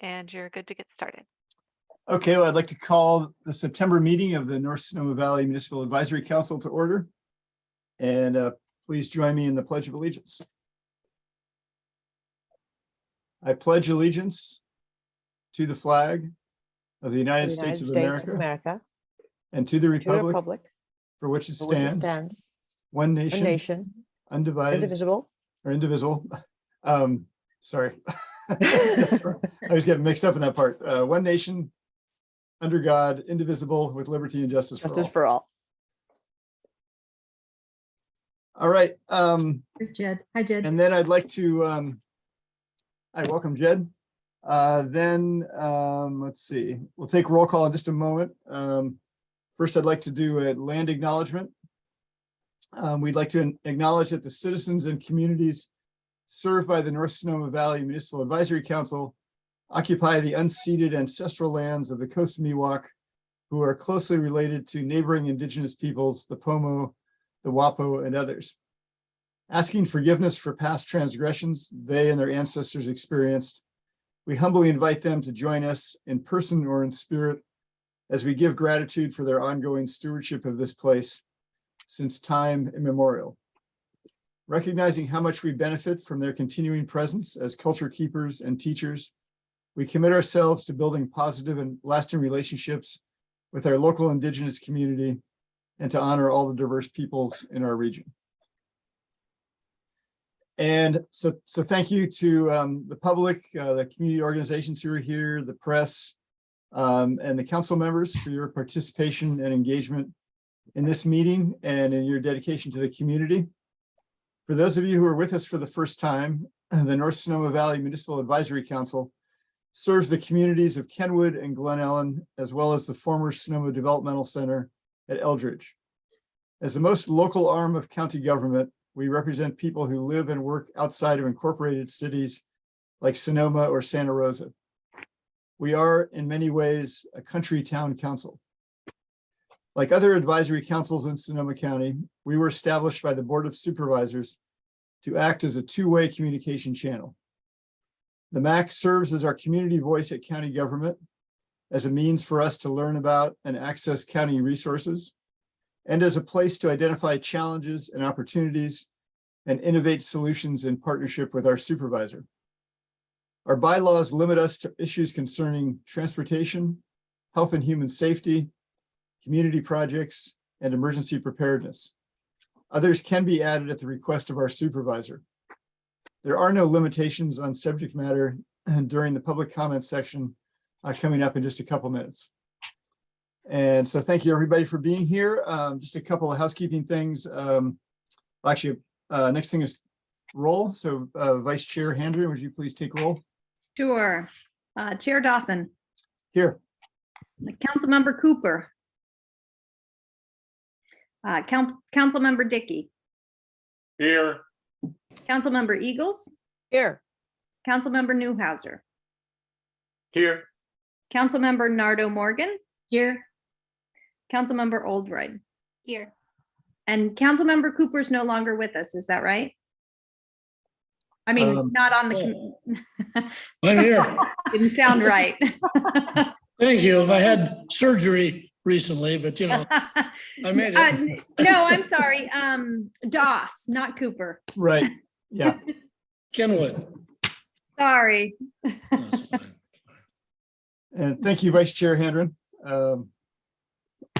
and you're good to get started. Okay, well, I'd like to call the September meeting of the North Sonoma Valley Municipal Advisory Council to order. And please join me in the Pledge of Allegiance. I pledge allegiance to the flag of the United States of America and to the republic for which it stands, one nation, undivided, indivisible. Sorry, I was getting mixed up in that part. One nation, under God, indivisible, with liberty and justice for all. All right. Here's Jed. Hi, Jed. And then I'd like to, I welcome Jed. Let's see, we'll take roll call in just a moment. First, I'd like to do a land acknowledgement. We'd like to acknowledge that the citizens and communities served by the North Sonoma Valley Municipal Advisory Council occupy the unceded ancestral lands of the Coast Miwok, who are closely related to neighboring indigenous peoples, the Pomo, the Wapo, and others. Asking forgiveness for past transgressions they and their ancestors experienced, we humbly invite them to join us in person or in spirit as we give gratitude for their ongoing stewardship of this place since time immemorial. Recognizing how much we benefit from their continuing presence as culture keepers and teachers, we commit ourselves to building positive and lasting relationships with our local indigenous community and to honor all the diverse peoples in our region. And so thank you to the public, the community organizations who are here, the press, and the council members for your participation and engagement in this meeting and in your dedication to the community. For those of you who are with us for the first time, the North Sonoma Valley Municipal Advisory Council serves the communities of Kenwood and Glen Ellen, as well as the former Sonoma Developmental Center at Eldridge. As the most local arm of county government, we represent people who live and work outside of incorporated cities like Sonoma or Santa Rosa. We are, in many ways, a country town council. Like other advisory councils in Sonoma County, we were established by the Board of Supervisors to act as a two-way communication channel. The MAC serves as our community voice at county government, as a means for us to learn about and access county resources, and as a place to identify challenges and opportunities and innovate solutions in partnership with our supervisor. Our bylaws limit us to issues concerning transportation, health and human safety, community projects, and emergency preparedness. Others can be added at the request of our supervisor. There are no limitations on subject matter during the public comment section coming up in just a couple minutes. And so thank you everybody for being here. Just a couple of housekeeping things. Next thing is roll. So Vice Chair Handry, would you please take roll? Sure. Chair Dawson. Here. Councilmember Cooper. Councilmember Dickey. Here. Councilmember Eagles. Here. Councilmember Newhouser. Here. Councilmember Nardo Morgan. Here. Councilmember Oldroyd. Here. And Councilmember Cooper is no longer with us. Is that right? I mean, not on the. I'm here. Didn't sound right. Thank you. I had surgery recently, but you know, I made it. No, I'm sorry. Doss, not Cooper. Right. Yeah. Kenwood. Sorry. That's fine. And thank you, Vice Chair Handren.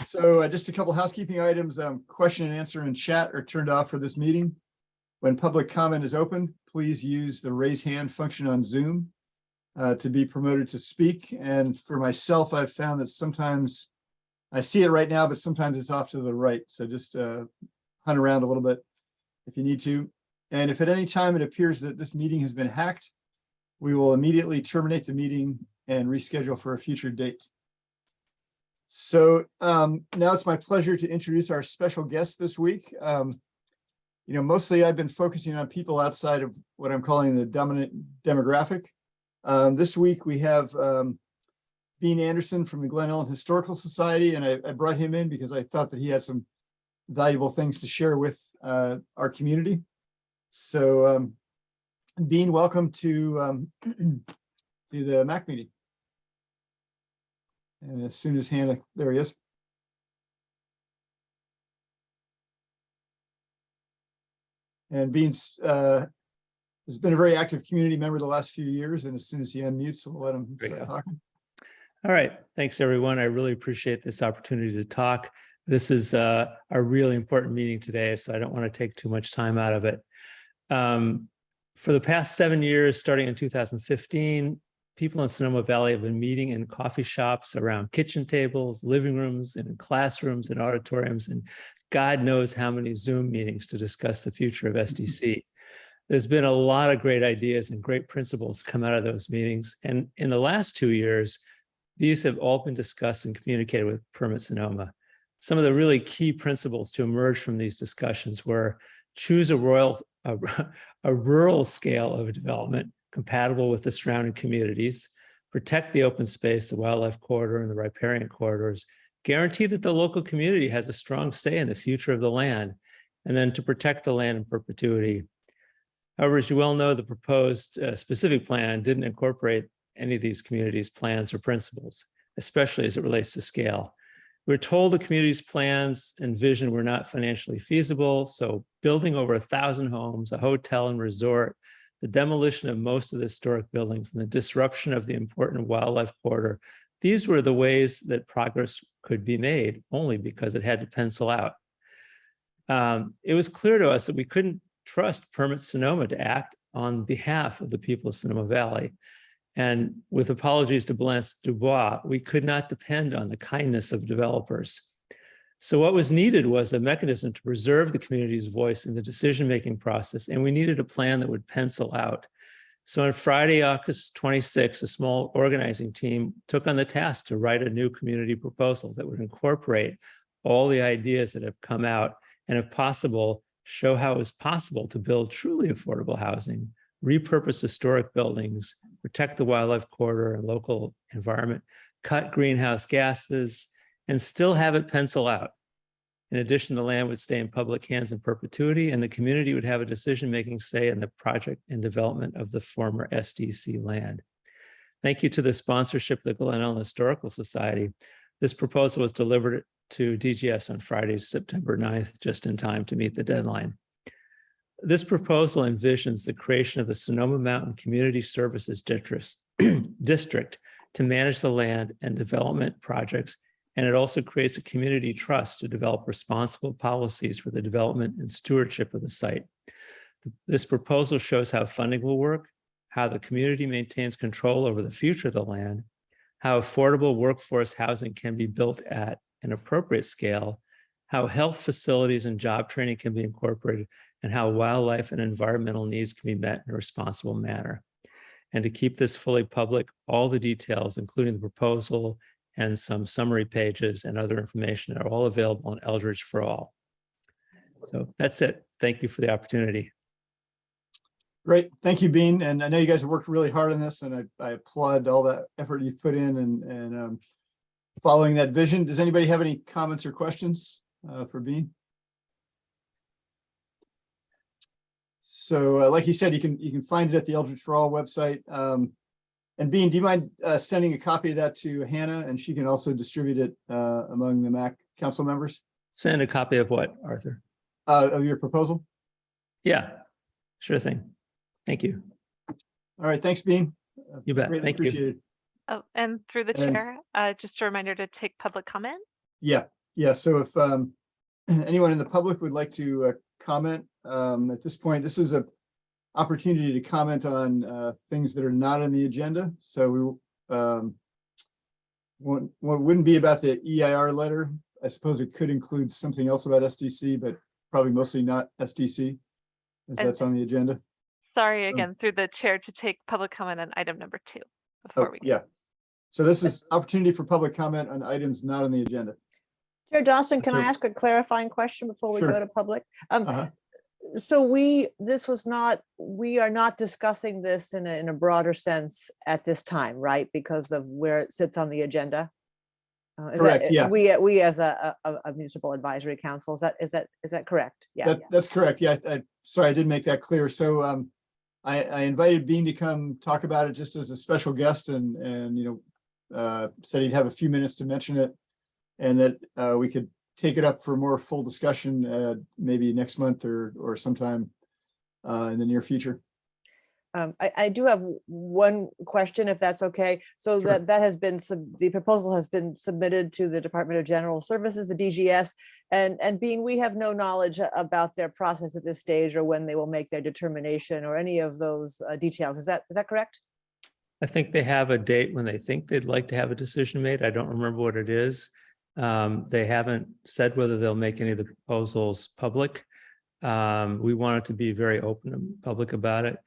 Just a couple housekeeping items. Question and answer in chat are turned off for this meeting. When public comment is open, please use the raise hand function on Zoom to be promoted to speak. And for myself, I've found that sometimes I see it right now, but sometimes it's off to the right. So just hunt around a little bit if you need to. And if at any time it appears that this meeting has been hacked, we will immediately terminate the meeting and reschedule for a future date. So now it's my pleasure to introduce our special guest this week. Mostly I've been focusing on people outside of what I'm calling the dominant demographic. This week we have Bean Anderson from the Glen Ellen Historical Society, and I brought him in because I thought that he had some valuable things to share with our community. So Bean, welcome to the MAC meeting. And as soon as Hannah, there he is. And Beans has been a very active community member the last few years, and as soon as he unmutes, we'll let him There you start go. talking. All right. Thanks, everyone. I really appreciate this opportunity to talk. This is a really important meeting today, so I don't want to take too much time out of it. For the past 7 years, starting in 2015, people in Sonoma Valley have been meeting in coffee shops, around kitchen tables, living rooms, and in classrooms and auditoriums, and God knows how many Zoom meetings to discuss the future of SDC. There's been a lot of great ideas and great principles come out of those meetings. And in the last 2 years, these have all been discussed and communicated with Permit Sonoma. Some of the really key principles to emerge from these discussions were choose a rural scale of development compatible with the surrounding communities, protect the open space, the wildlife corridor, and the riparian corridors, guarantee that the local community has a strong say in the future of the land, and then to protect the land in perpetuity. However, as you well know, the proposed specific plan didn't incorporate any of these communities' plans or principles, especially as it relates to scale. We're told the community's plans and vision were not financially feasible, so building over 1,000 homes, a hotel and resort, the demolition of most of the historic buildings, and the disruption of the important wildlife corridor, these were the ways that progress could be made, only because it had to pencil out. It was clear to us that we couldn't trust Permit Sonoma to act on behalf of the people of Sonoma Valley. And with apologies to Blanche Dubois, we could not depend on the kindness of developers. So what was needed was a mechanism to preserve the community's voice in the decision-making process, and we needed a plan that would pencil out. So on Friday, August 26, a small organizing team took on the task to write a new community proposal that would incorporate all the ideas that have come out, and if possible, show how it was possible to build truly affordable housing, repurpose historic buildings, protect the wildlife corridor and local environment, cut greenhouse gases, and still have it pencil out. In addition, the land would stay in public hands in perpetuity, and the community would have a decision-making say in the project and development of the former SDC land. Thank you to the sponsorship of the Glen Ellen Historical Society. This proposal was delivered to DGS on Friday, September 9th, just in time to meet the deadline. This proposal envisions the creation of the Sonoma Mountain Community Services District to manage the land and development projects, and it also creates a community trust to develop responsible policies for the development and stewardship of the site. This proposal shows how funding will work, how the community maintains control over the future of the land, how affordable workforce housing can be built at an appropriate scale, how health facilities and job training can be incorporated, and how wildlife and environmental needs can be met in a responsible manner. And to keep this fully public, all the details, including the proposal and some summary pages and other information, are all available on Eldridge for All. So that's it. Thank you for the opportunity. Great. Thank you, Bean. And I know you guys have worked really hard on this, and I applaud all that effort you've put in and following that vision. Does anybody have any comments or questions for Bean? So like you said, you can find it at the Eldridge for All website. And Bean, do you mind sending a copy of that to Hannah, and she can also distribute it among the MAC council members? Send a copy of what, Arthur? Of your proposal? Yeah, sure thing. Thank you. All right, thanks, Bean. You bet. Greatly Thank you. appreciated. Oh, and through the And- chair, just a reminder to take public comment. Yeah. So if anyone in the public would like to comment at this point, this is an opportunity to comment on things that are not on the agenda. So we wouldn't be about the EIR letter. I suppose it could include something else about SDC, but probably mostly not SDC, as And- that's on the agenda. Sorry again, through the chair to take public comment on item number 2 before Oh, we. yeah. So this is opportunity for public comment on items not on the agenda. Chair Dawson, can I So- ask a clarifying question before we Sure. go to public? Uh-huh. So we are not discussing this in a broader sense at this time, right? Because of where it sits on the agenda? Is Correct, that- yeah. We as a municipal advisory council, is that correct? Yeah. That's correct. Yeah, sorry, I didn't make that clear. So I invited Bean to come talk about it just as a special guest and said he'd have a few minutes to mention it, and that we could take it up for more full discussion maybe next month or sometime in the near future. I do have one question, if that's okay. So Sure. that has been, the proposal has been submitted to the Department of General Services, the DGS, and being we have no knowledge about their process at this stage or when they will make their determination or any of those details. Is that correct? I think they have a date when they think they'd like to have a decision made. I don't remember what it is. They haven't said whether they'll make any of the proposals public. We wanted to be very open and public about it.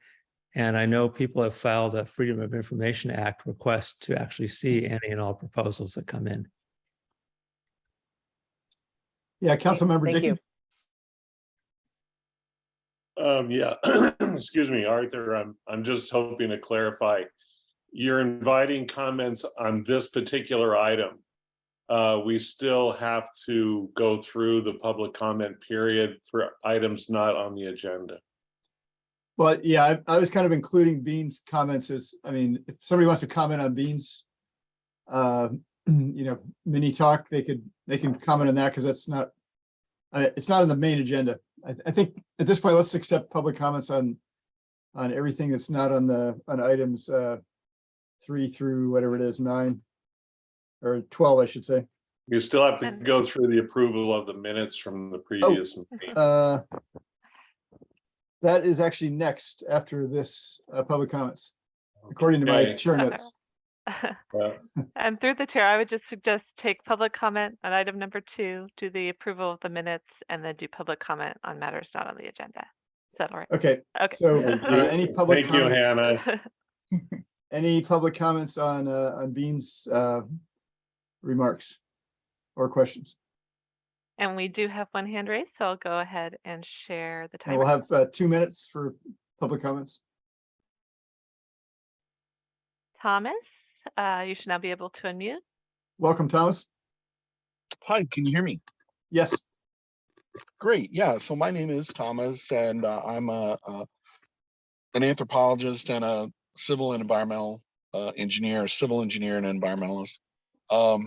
And I know people have filed a Freedom of Information Act request to actually see any and all proposals that come in. Yeah, Councilmember Thank Dickey. you. Yeah, excuse me, Arthur, I'm just hoping to clarify. You're inviting comments on this particular item. We still have to go through the public comment period for items not on the agenda. But yeah, I was kind of including Bean's comments as, I mean, if somebody wants to comment on Bean's mini talk, they can comment on that because that's not, it's not on the main agenda. I think at this point, let's accept public comments on everything that's not on items 3 through whatever it is, 9 or 12, I should say. You still have to And- go through the approval of the minutes from the previous meeting. That is actually next after this public comments, according to my Okay. chair notes. And through the chair, I would just suggest take public comment on item number 2, do the approval of the minutes, and then do public comment on matters not on the agenda. Is that all right? Okay, Okay. so any public Thank you, comments? Hannah. Any public comments on Bean's remarks or questions? And we do have one hand raised, so I'll go ahead and share the And we'll timer. have 2 minutes for public comments. Thomas, you should now be able to unmute. Welcome, Thomas. Hi, can you hear me? Yes. Great. Yeah. So my name is Thomas, and I'm an anthropologist and a civil and environmental engineer, civil engineer and environmentalist. I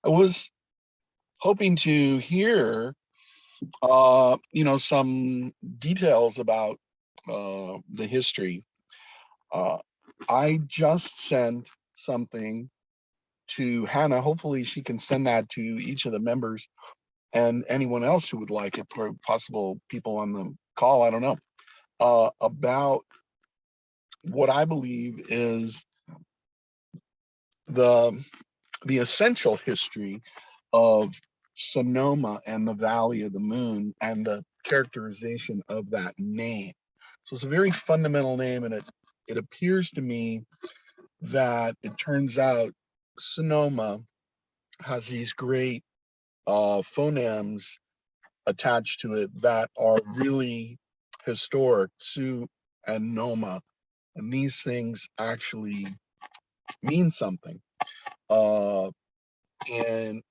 was hoping to hear, some details about the history. I just sent something to Hannah. Hopefully she can send that to each of the members and anyone else who would like it, or possible people on the call, I don't know, about what I believe is the essential history of Sonoma and the Valley of the Moon and the characterization of that name. So it's a very fundamental name, and it appears to me that it turns out Sonoma has these great phonemes attached to it that are really historic, Su and Noma, and these things actually mean something. And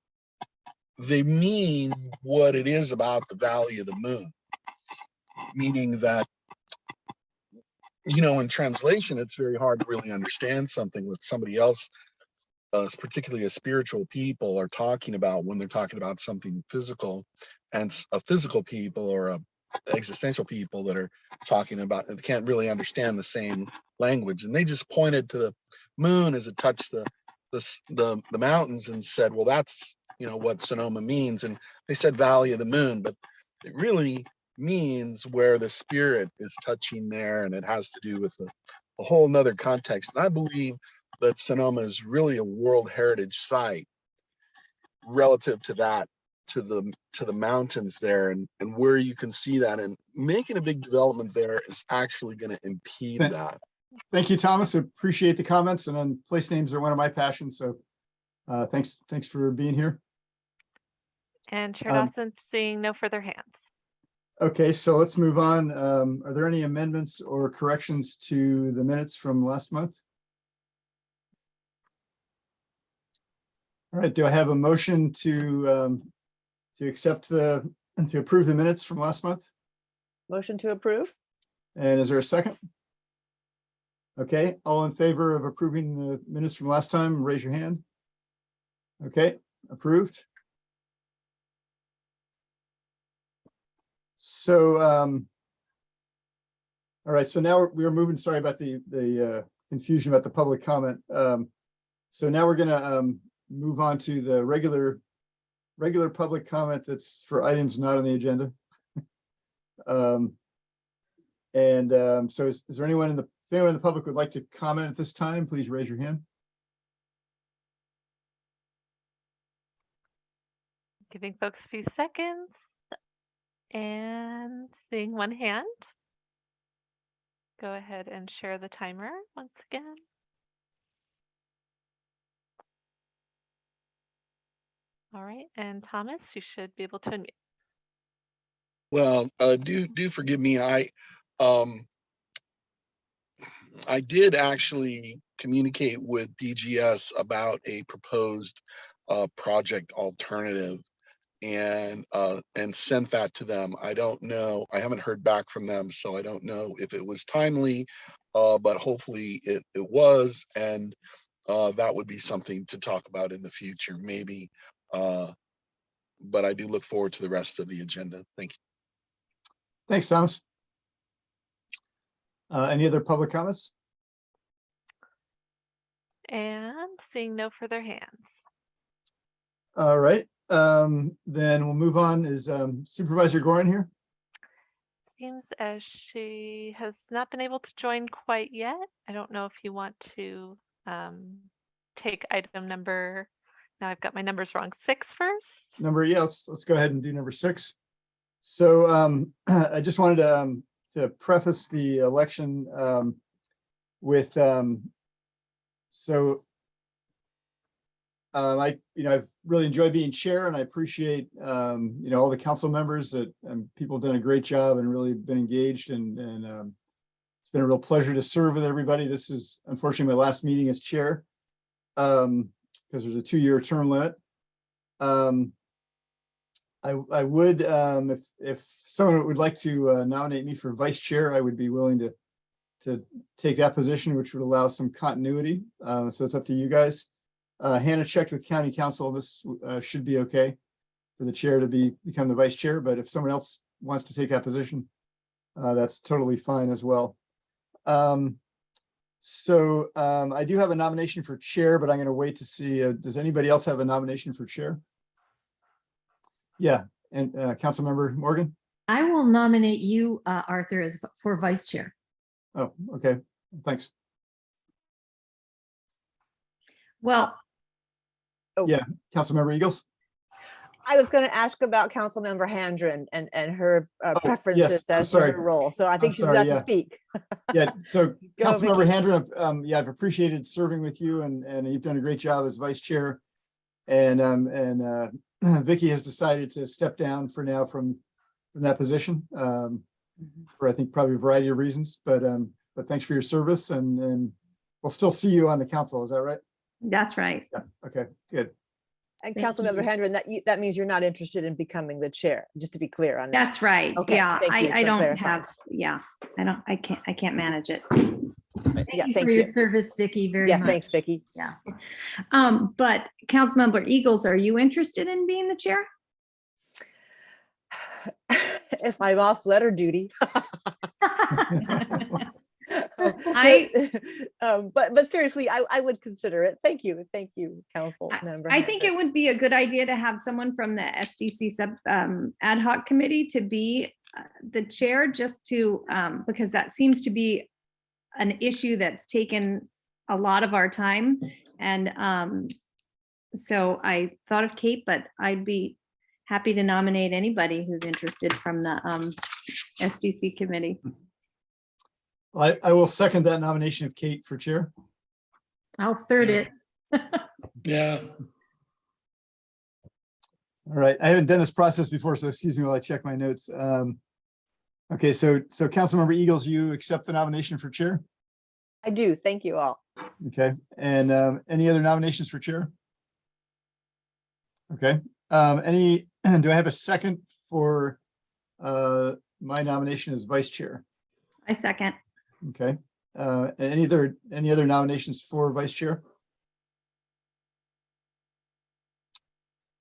they mean what it is about the Valley of the Moon, meaning that, in translation, it's very hard to really understand something with somebody else, particularly a spiritual people, are talking about when they're talking about something physical, and a physical people or a existential people that are talking about it can't really understand the same language. And they just pointed to the moon as it touched the mountains and said, well, that's what Sonoma means. And they said Valley of the Moon, but it really means where the spirit is touching there, and it has to do with a whole nother context. And I believe that Sonoma is really a World Heritage Site relative to that, to the mountains there, and where you can see that, and making a big development there is actually going to impede that. Thank you, Thomas. Appreciate the comments, and then place names are one of my passions. So thanks for being here. And Chair Um, Dawson, seeing no further hands. Okay, so let's move on. Are there any amendments or corrections to the minutes from last month? All right, do I have a motion to approve the minutes from last month? Motion to approve? And is there a second? Okay, all in favor of approving the minutes from last time, raise your hand. Okay, approved. So, all right, so now we are moving, sorry about the confusion about the public comment. So now we're gonna move on to the regular public comment that's for items not on the agenda. So is there anyone if anyone in the public would like to comment at this time, please raise your hand. Giving folks a few seconds and seeing one hand. Go ahead and share the timer once again. All right, and Thomas, you should be able to unmute. Well, do forgive me. I did actually communicate with DGS about a proposed project alternative and sent that to them. I don't know. I haven't heard back from them, so I don't know if it was timely, but hopefully it was, and that would be something to talk about in the future, maybe. But I do look forward to the rest of the agenda. Thank you. Thanks, Thomas. Any other public comments? And seeing no further hands. All right, then we'll move on. Is Supervisor Gorin here? Seems as she has not been able to join quite yet. I don't know if you want to take item number, now I've got my numbers wrong, 6 first. Yeah, let's go ahead and do number 6. So I just wanted to preface the election with I've really enjoyed being chair, and I appreciate all the council members that people have done a great job and really been engaged, and it's been a real pleasure to serve with everybody. This is unfortunately my last meeting as chair because there's a 2-year term limit. I would, if someone would like to nominate me for vice chair, I would be willing to take that position, which would allow some continuity. So it's up to you guys. Hannah checked with county council. This should be okay for the chair to become the vice chair, but if someone else wants to take that position, that's totally fine as well. I do have a nomination for chair, but I'm going to wait to see, does anybody else have a nomination for chair? Yeah, and Councilmember Morgan? I will nominate you, Arthur, for vice chair. Oh, okay, thanks. Well, Yeah, Councilmember Eagles? I was going to ask about Councilmember Handren and her preferences I'm as to sorry. her role. So I think I'm she's sorry, got yeah. to speak. Yeah, so Go, Councilmember Vicky. Handren, I've appreciated serving with you, and you've done a great job as vice chair. And Vicky has decided to step down for now from that position for I think probably a variety of reasons. But thanks for your service, and we'll still see you on the council. Is that right? that's right. Yeah. Okay. Good. And Thank Councilmember you. Handren, that means you're not interested in becoming the chair, just to be clear on that. That's right. Okay, Yeah, thank you I for don't clarifying. have, I can't manage it. Yeah, Thank you thank for you. your service, Vicky, very Yeah, much. thanks, Vicky. Yeah. But Councilmember Eagles, are you interested in being the chair? If I'm off letter duty. But seriously, I would consider it. Thank you, Council Member. I think it would be a good idea to have someone from the SDC ad hoc committee to be the chair, just to because that seems to be an issue that's taken a lot of our time. And so I thought of Kate, but I'd be happy to nominate anybody who's interested from the SDC committee. I will second that nomination of Kate for chair. I'll third it. Yeah. All right, I haven't done this process before, so excuse me while I check my notes. Okay, so Councilmember Eagles, you accept the nomination for chair? I do. Thank you all. Okay, and any other nominations for chair? Okay, do I have a second for my nomination as vice chair? I second. Okay, Any other nominations for vice chair?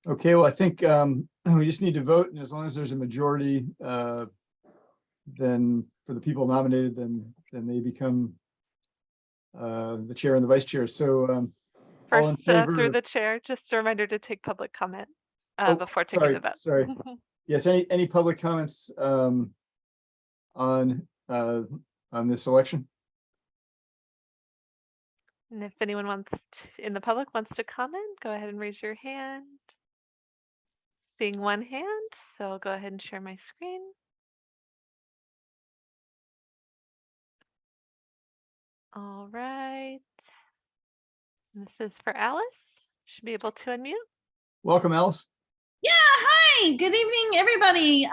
Okay, well, I think we just need to vote, and as long as there's a majority, then for the people nominated, then they become the chair and the vice chair. So all in First, favor through of- the chair, just a reminder to take public comment Oh, before taking the vote. sorry. Yes, any public comments on this election? And if anyone in the public wants to comment, go ahead and raise your hand. Seeing one hand, so I'll go ahead and share my screen. All right. And this is for Alice. Should be able to unmute. Welcome, Alice. Yeah, hi, good evening, everybody.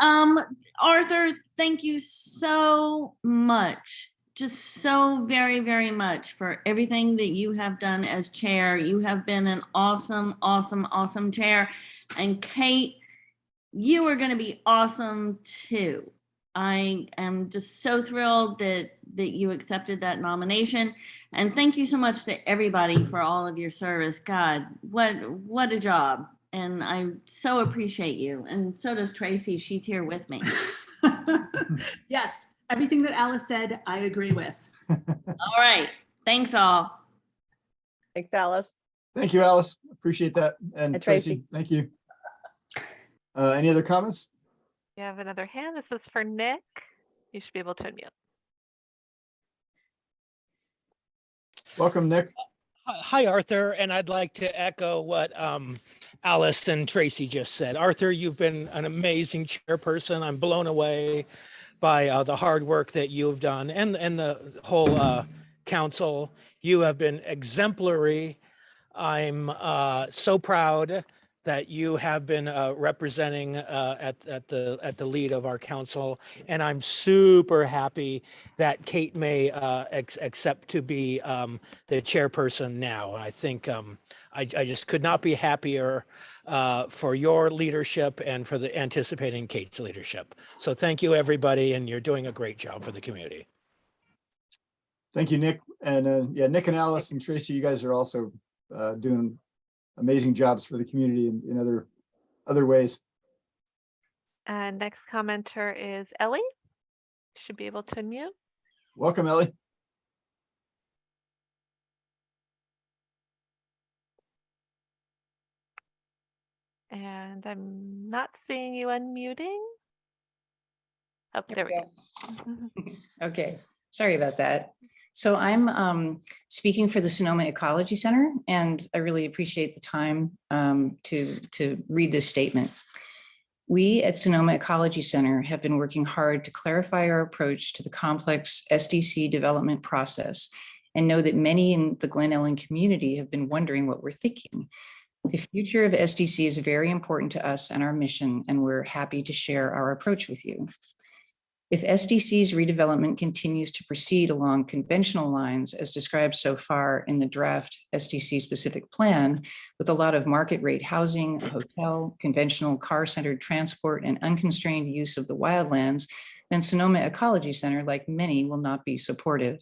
Arthur, thank you so much. Just so very, very much for everything that you have done as chair. You have been an awesome, awesome, awesome chair. And Kate, you are going to be awesome too. I am just so thrilled that you accepted that nomination. And thank you so much to everybody for all of your service. God, what a job. And I so appreciate you. And so does Tracy. She's here with me. Yes, everything that Alice said, I agree with. All right. Thanks all. Thanks, Alice. Thank you, Alice. Appreciate that. And And Tracy, Tracy. thank you. Any other comments? You have another hand. This is for Nick. You should be able to unmute. Welcome, Nick. Hi, Arthur, and I'd like to echo what Alice and Tracy just said. Arthur, you've been an amazing chairperson. I'm blown away by the hard work that you've done and the whole council. You have been exemplary. I'm so proud that you have been representing at the lead of our council, and I'm super happy that Kate may accept to be the chairperson now. I think I just could not be happier for your leadership and for the anticipating Kate's leadership. So thank you, everybody, and you're doing a great job for the community. Thank you, Nick. And yeah, Nick and Alice and Tracy, you guys are also doing amazing jobs for the community in other ways. And next commenter is Ellie. Should be able to unmute. Welcome, Ellie. And I'm not seeing you unmuting. Oh, there we go. Okay, sorry about that. So I'm speaking for the Sonoma Ecology Center, and I really appreciate the time to read this statement. We at Sonoma Ecology Center have been working hard to clarify our approach to the complex SDC development process and know that many in the Glen Ellen community have been wondering what we're thinking. The future of SDC is very important to us and our mission, and we're happy to share our approach with you. If SDC's redevelopment continues to proceed along conventional lines as described so far in the draft SDC specific plan, with a lot of market rate housing, a hotel, conventional car-centered transport, and unconstrained use of the wildlands, then Sonoma Ecology Center, like many, will not be supportive.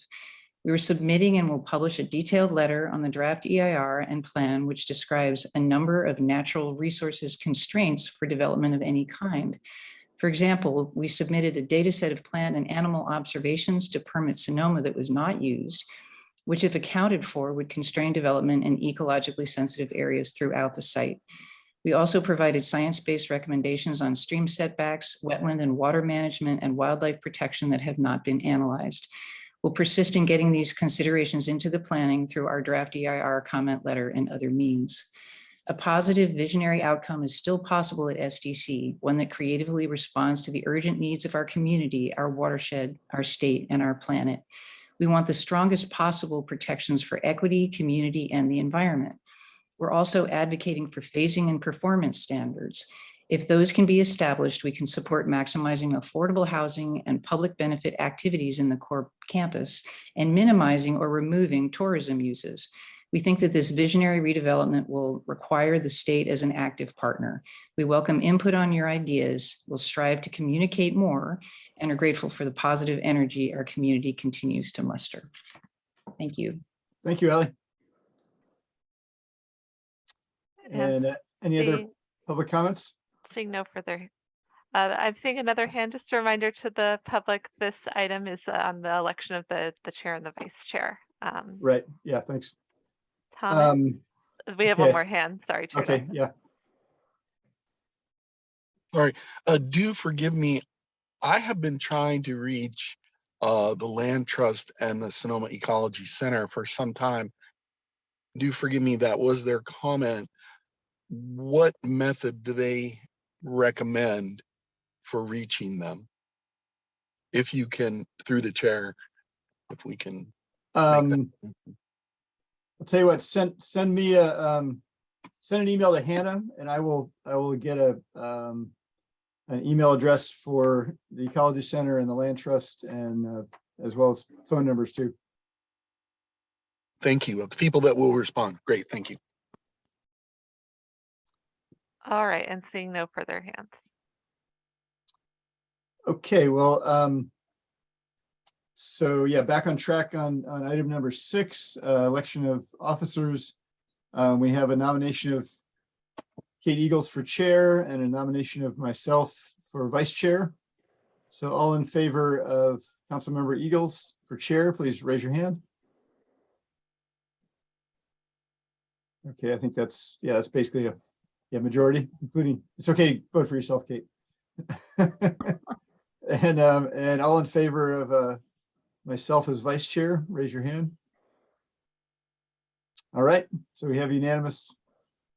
We are submitting and will publish a detailed letter on the draft EIR and plan, which describes a number of natural resources constraints for development of any kind. For example, we submitted a data set of plant and animal observations to permit Sonoma that was not used, which if accounted for would constrain development in ecologically sensitive areas throughout the site. We also provided science-based recommendations on stream setbacks, wetland and water management, and wildlife protection that have not been analyzed. We'll persist in getting these considerations into the planning through our draft EIR comment letter and other means. A positive visionary outcome is still possible at SDC, one that creatively responds to the urgent needs of our community, our watershed, our state, and our planet. We want the strongest possible protections for equity, community, and the environment. We're also advocating for phasing and performance standards. If those can be established, we can support maximizing affordable housing and public benefit activities in the core campus and minimizing or removing tourism uses. We think that this visionary redevelopment will require the state as an active partner. We welcome input on your ideas, will strive to communicate more, and are grateful for the positive energy our community continues to muster. Thank you. Thank you, Ally. And And any other seeing- public comments? Seeing no further. I'm seeing another hand. Just a reminder to the public, this item is on the election of the chair and the vice chair. Right, yeah, thanks. Thomas, we have one okay. more hand. Sorry, Chair. Okay, yeah. Sorry, do forgive me. I have been trying to reach the Land Trust and the Sonoma Ecology Center for some time. Do forgive me, that was their comment. What method do they recommend for reaching them? If you can, through the chair, if we can. I'll tell you what, send me a send an email to Hannah, and I will get an email address for the Ecology Center and the Land Trust, and as well as phone numbers too. Thank you. Of the people that will respond. Great, thank you. All right, and seeing no further hands. Okay, well, so yeah, back on track on item number 6, election of officers. We have a nomination of Kate Eagles for chair and a nomination of myself for vice chair. So all in favor of Councilmember Eagles for chair, please raise your hand. Okay, I think that's basically a majority, including, it's okay to vote for yourself, Kate. And all in favor of myself as vice chair, raise your hand. All right, so we have unanimous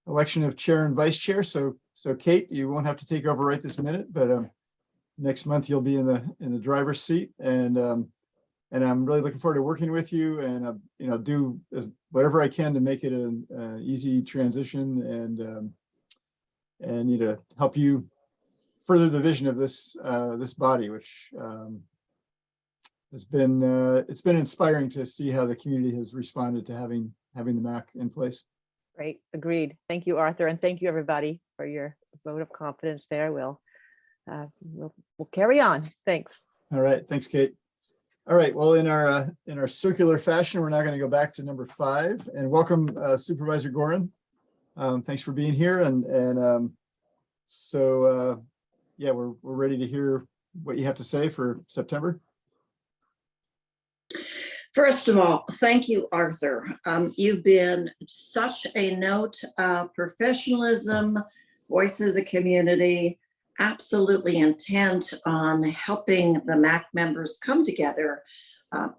election of chair and vice chair. So Kate, you won't have to take over right this minute, but next month you'll be in the driver's seat, and I'm really looking forward to working with you, and do whatever I can to make it an easy transition, and help you further the vision of this body, which it's been inspiring to see how the community has responded to having the MAC in place. Great, agreed. Thank you, Arthur, and thank you, everybody, for your vote of confidence there. We'll carry on. Thanks. All right, thanks, Kate. All right, well, in our circular fashion, we're now going to go back to number 5 and welcome Supervisor Gorin. Thanks for being here, and so yeah, we're ready to hear what you have to say for September. First of all, thank you, Arthur. You've been such a note of professionalism, voice of the community, absolutely intent on helping the MAC members come together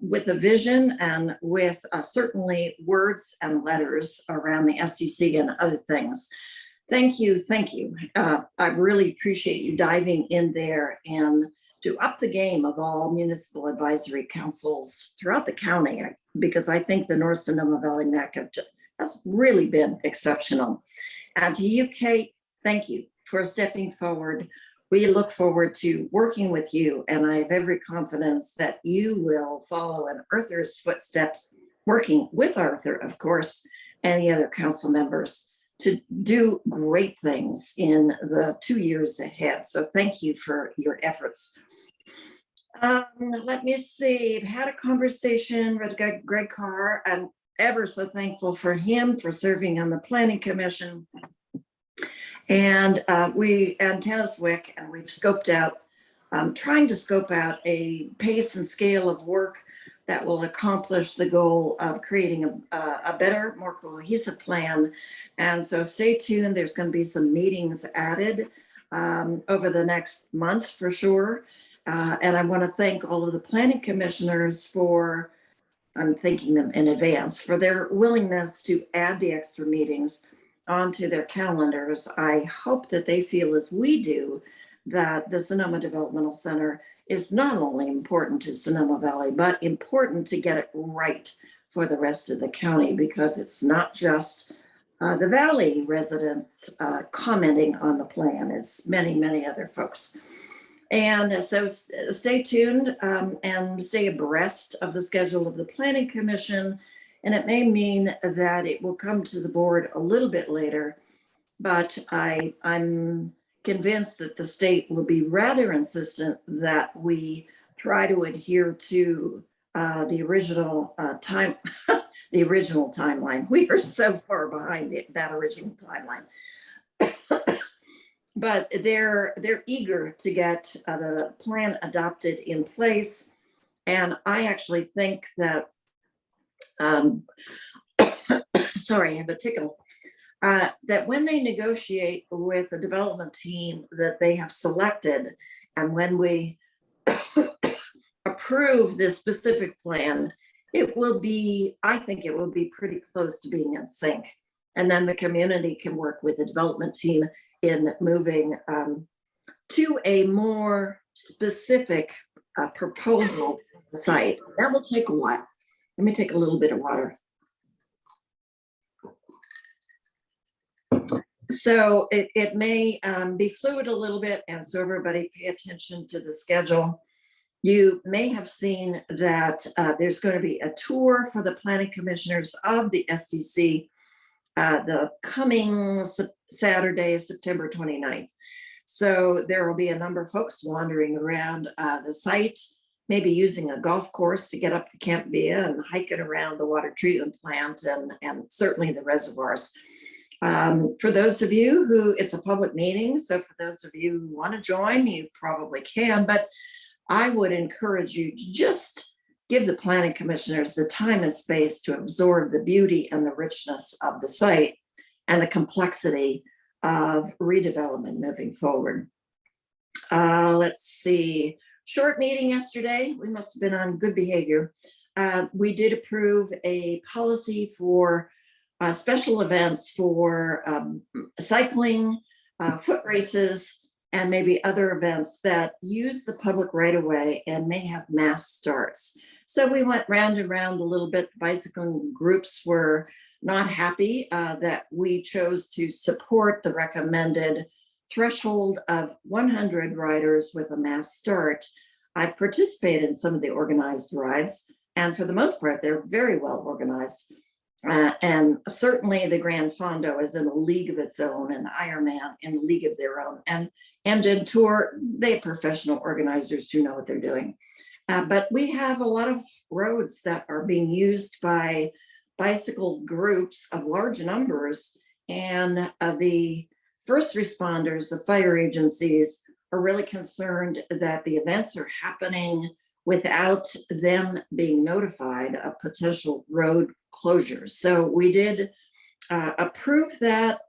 with a vision and with certainly words and letters around the SDC and other things. Thank you, thank you. I really appreciate you diving in there and to up the game of all municipal advisory councils throughout the county, because I think the North Sonoma Valley MAC has really been exceptional. And to you, Kate, thank you for stepping forward. We look forward to working with you, and I have every confidence that you will follow in Arthur's footsteps, working with Arthur, of course, and the other council members to do great things in the 2 years ahead. So thank you for your efforts. Let me see, I've had a conversation with Greg Carr. I'm ever so thankful for him for serving on the Planning Commission. And Tennis Wick, and we've scoped out, trying to scope out a pace and scale of work that will accomplish the goal of creating a better, more cohesive plan. And so stay tuned. There's going to be some meetings added over the next month for sure. And I want to thank all of the planning commissioners for, I'm thanking them in advance, for their willingness to add the extra meetings onto their calendars. I hope that they feel as we do that the Sonoma Developmental Center is not only important to Sonoma Valley, but important to get it right for the rest of the county, because it's not just the Valley residents commenting on the plan, it's many, many other folks. And so stay tuned and stay abreast of the schedule of the Planning Commission And it may mean that it will come to the board a little bit later, but I'm convinced that the state will be rather insistent that we try to adhere to the original time, the original timeline. We are so far behind that original timeline. But they're eager to get the plan adopted in place. And I actually think that, sorry, I have a tickle, that when they negotiate with the development team that they have selected, and when we approve this specific plan, it will be, I think it will be pretty close to being in sync. And then the community can work with the development team in moving to a more specific proposal site. That will take a while. Let me take a little bit of water. So it may be fluid a little bit, and so everybody pay attention to the schedule. You may have seen that there's going to be a tour for the planning commissioners of the SDC the coming Saturday, September 29th. So there will be a number of folks wandering around the site, maybe using a golf course to get up to Camp Via and hiking around the water treatment plant and certainly the reservoirs. For those of you who, it's a public meeting, so for those of you who want to join, you probably can, but I would encourage you to just give the planning commissioners the time and space to absorb the beauty and the richness of the site and the complexity of redevelopment moving forward. Let's see, short meeting yesterday. We must have been on good behavior. We did approve a policy for special events for cycling, foot races, and maybe other events that use the public right of way and may have mass starts. So we went round and round a little bit. The bicycling groups were not happy that we chose to support the recommended threshold of 100 riders with a mass start. I've participated in some of the organized rides, and for the most part, they're very well organized. And certainly the Grand Fondo is in a league of its own, and Ironman in a league of their own. And Amgen Tour, they have professional organizers who know what they're doing. But we have a lot of roads that are being used by bicycle groups of large numbers, and the first responders, the fire agencies, are really concerned that the events are happening without them being notified of potential road closures. So we did approve that.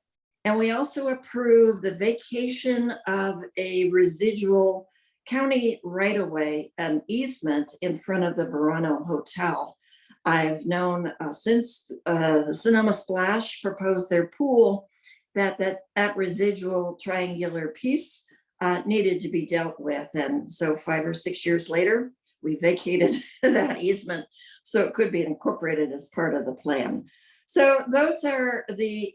And we also approved the vacation of a residual county right-of-way, an easement in front of the Verano Hotel. I've known since the Sonoma Splash proposed their pool that residual triangular piece needed to be dealt with. And so 5 or 6 years later, we vacated that easement so it could be incorporated as part of the plan. So those are the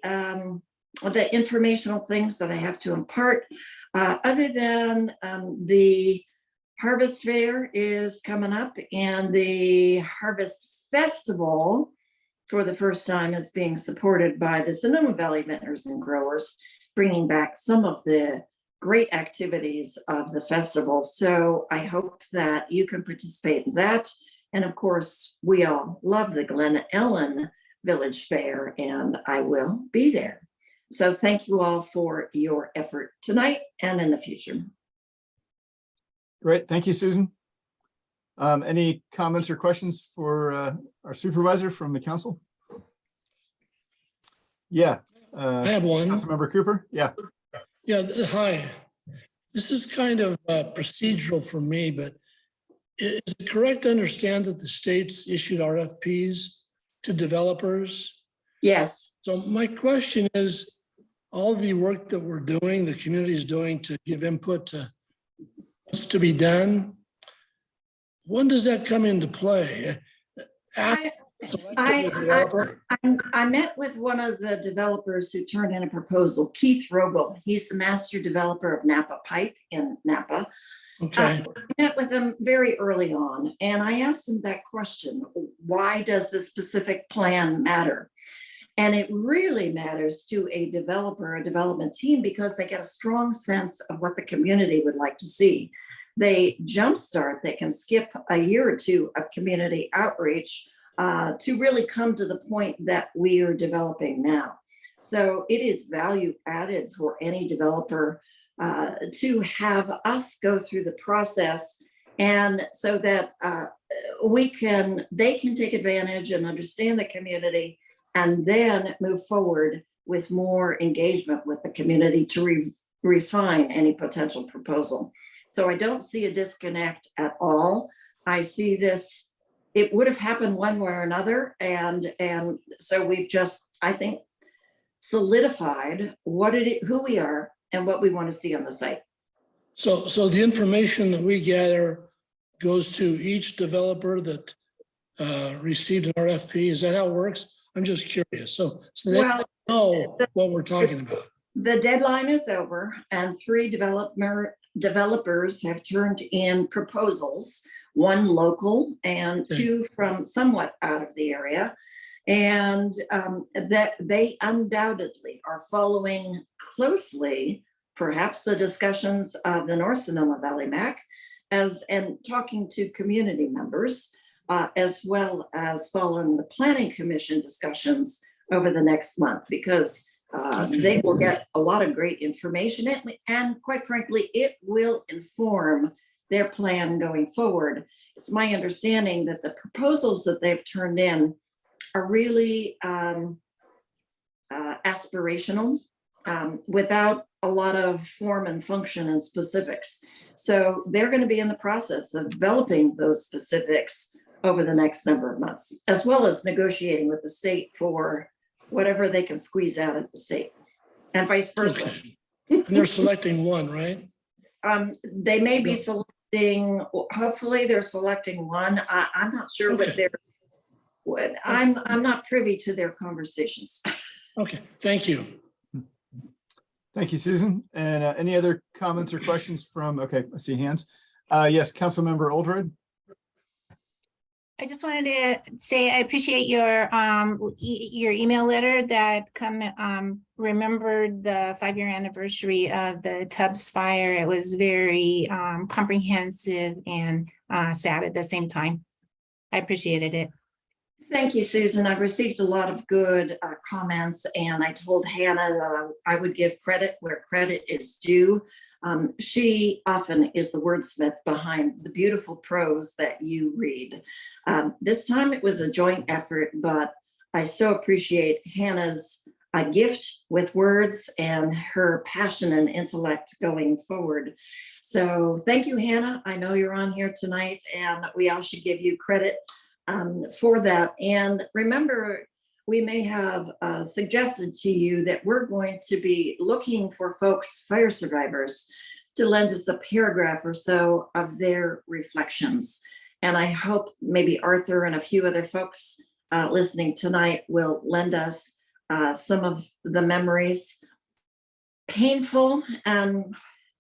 informational things that I have to impart. Other than the Harvest Fair is coming up, and the Harvest Festival for the first time is being supported by the Sonoma Valley Vintners and Growers, bringing back some of the great activities of the festival. So I hope that you can participate in that. And of course, we all love the Glen Ellen Village Fair, and I will be there. So thank you all for your effort tonight and in the future. Great. Thank you, Susan. Any comments or questions for our supervisor from the council? Yeah. I have one. Councilmember Cooper. Yeah. Yeah, hi. This is kind of procedural for me, but is it correct to understand that the state's issued RFPs to developers? Yes. So my question is, all the work that we're doing, the community is doing to give input to what's to be done, when does that come into play? I met with one of the developers who turned in a proposal, Keith Rogel. He's the master developer of Napa Pipe in Napa. Okay, I met with them very early on, and I asked them that question: why does this specific plan matter? And it really matters to a developer, a development team, because they get a strong sense of what the community would like to see. They jumpstart, they can skip a year or two of community outreach to really come to the point that we are developing now. So it is value added for any developer to have us go through the process, and so that they can take advantage and understand the community, and then move forward with more engagement with the community to refine any potential proposal. So I don't see a disconnect at all. I see this, it would have happened one way or another. And so we've just, I think, solidified who we are and what we want to see on the site. so the information that we gather goes to each developer that received an RFP. Is that how it works? I'm just curious. So they Well, know what we're talking about. the deadline is over, and 3 developers have turned in proposals, 1 local and 2 from somewhat out of the area. And that they undoubtedly are following closely, perhaps the discussions of the North Sonoma Valley MAC, and talking to community members, as well as following the Planning Commission discussions over the next month, because they will get a lot of great information, and quite frankly, it will inform their plan going forward. It's my understanding that the proposals that they've turned in are really aspirational, without a lot of form and function and specifics. So they're going to be in the process of developing those specifics over the next number of months, as well as negotiating with the state for whatever they can squeeze out of the state, and vice versa. Okay. And they're selecting one, right? They may be selecting, hopefully they're selecting one. I'm not sure I'm not privy to their conversations. Okay, thank you. Thank you, Susan. And any other comments or questions from, okay, I see hands. Yes, Councilmember Oldred. I just wanted to say I appreciate your email letter that remembered the 5-year anniversary of the Tubbs fire. It was very comprehensive and sad at the same time. I appreciated it. Thank you, Susan. I've received a lot of good comments, and I told Hannah that I would give credit where credit is due. She often is the wordsmith behind the beautiful prose that you read. This time it was a joint effort, but I so appreciate Hannah's gift with words and her passion and intellect going forward. So thank you, Hannah. I know you're on here tonight, and we all should give you credit for that. And remember, we may have suggested to you that we're going to be looking for folks, fire survivors, to lend us a paragraph or so of their reflections. And I hope maybe Arthur and a few other folks listening tonight will lend us some of the memories, painful and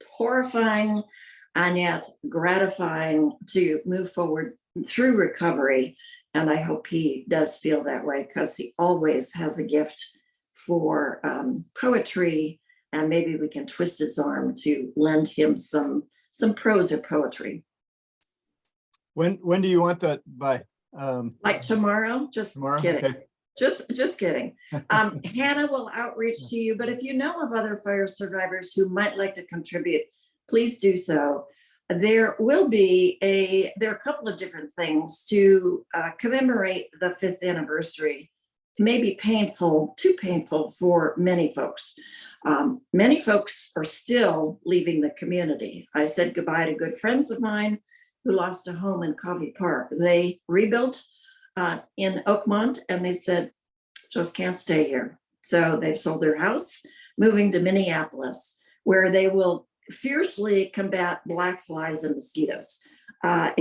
horrifying, and yet gratifying to move forward through recovery. And I hope he does feel that way, because he always has a gift for poetry, and maybe we can twist his arm to lend him some prose or poetry. When do you want that by? Like tomorrow? Just Tomorrow? kidding. Okay. Just kidding. Hannah will outreach to you, but if you know of other fire survivors who might like to contribute, please do so. There are a couple of different things to commemorate the 5th anniversary. It may be too painful for many folks. Many folks are still leaving the community. I said goodbye to good friends of mine who lost a home in Covey Park. They rebuilt in Oakmont, and they said, just can't stay here. So they've sold their house, moving to Minneapolis, where they will fiercely combat black flies and mosquitoes. But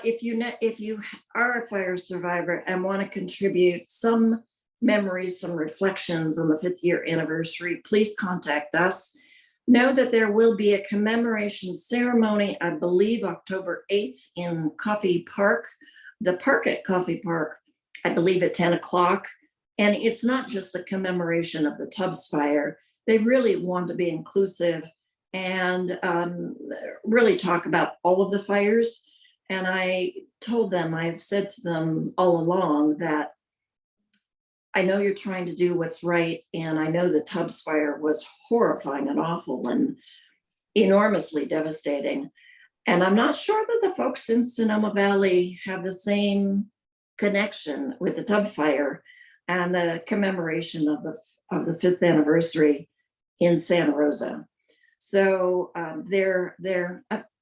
if you are a fire survivor and want to contribute some memories, some reflections on the 5th year anniversary, please contact us. Know that there will be a commemoration ceremony, I believe October 8th in Coffee Park, the park at Coffee Park, I believe at 10 o'clock. And it's not just the commemoration of the Tubbs fire. They really want to be inclusive and really talk about all of the fires. And I told them, I've said to them all along that I know you're trying to do what's right. And I know the Tubbs fire was horrifying and awful and enormously devastating. And I'm not sure that the folks in Sonoma Valley have the same connection with the Tubbs fire and the commemoration of the 5th anniversary in Santa Rosa. So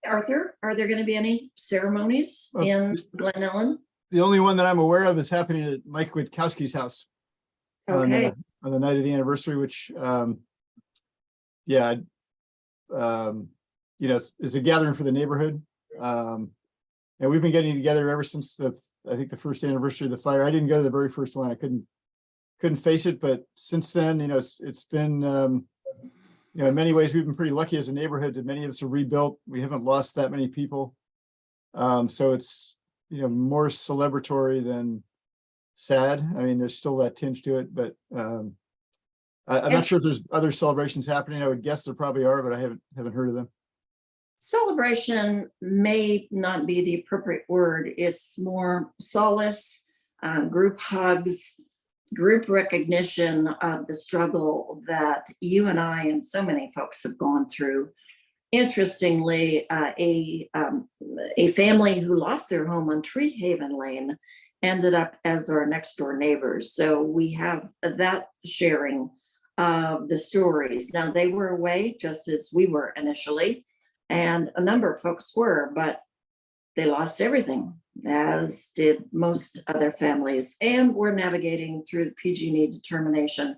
Arthur, are there going to be any ceremonies in Glen Ellen? The only one that I'm aware of is happening at Mike Witkowski's house. Okay. On the night of the anniversary, which, is a gathering for the neighborhood. And we've been getting together ever since I think the first anniversary of the fire. I didn't go to the very first one. I couldn't face it, but since then, it's been, in many ways, we've been pretty lucky as a neighborhood that many of us are rebuilt. We haven't lost that many people. So it's, more celebratory than sad. I mean, there's still that tinge to it, but I'm not sure if there's other celebrations happening. I would guess there probably are, but I haven't heard of them. Celebration may not be the appropriate word. It's more solace, group hugs, group recognition of the struggle that you and I and so many folks have gone through. Interestingly, a family who lost their home on Tree Haven Lane ended up as our next door neighbors. So we have that sharing of the stories. Now they were away just as we were initially, and a number of folks were, but they lost everything, as did most other families, and we're navigating through the PG&E determination.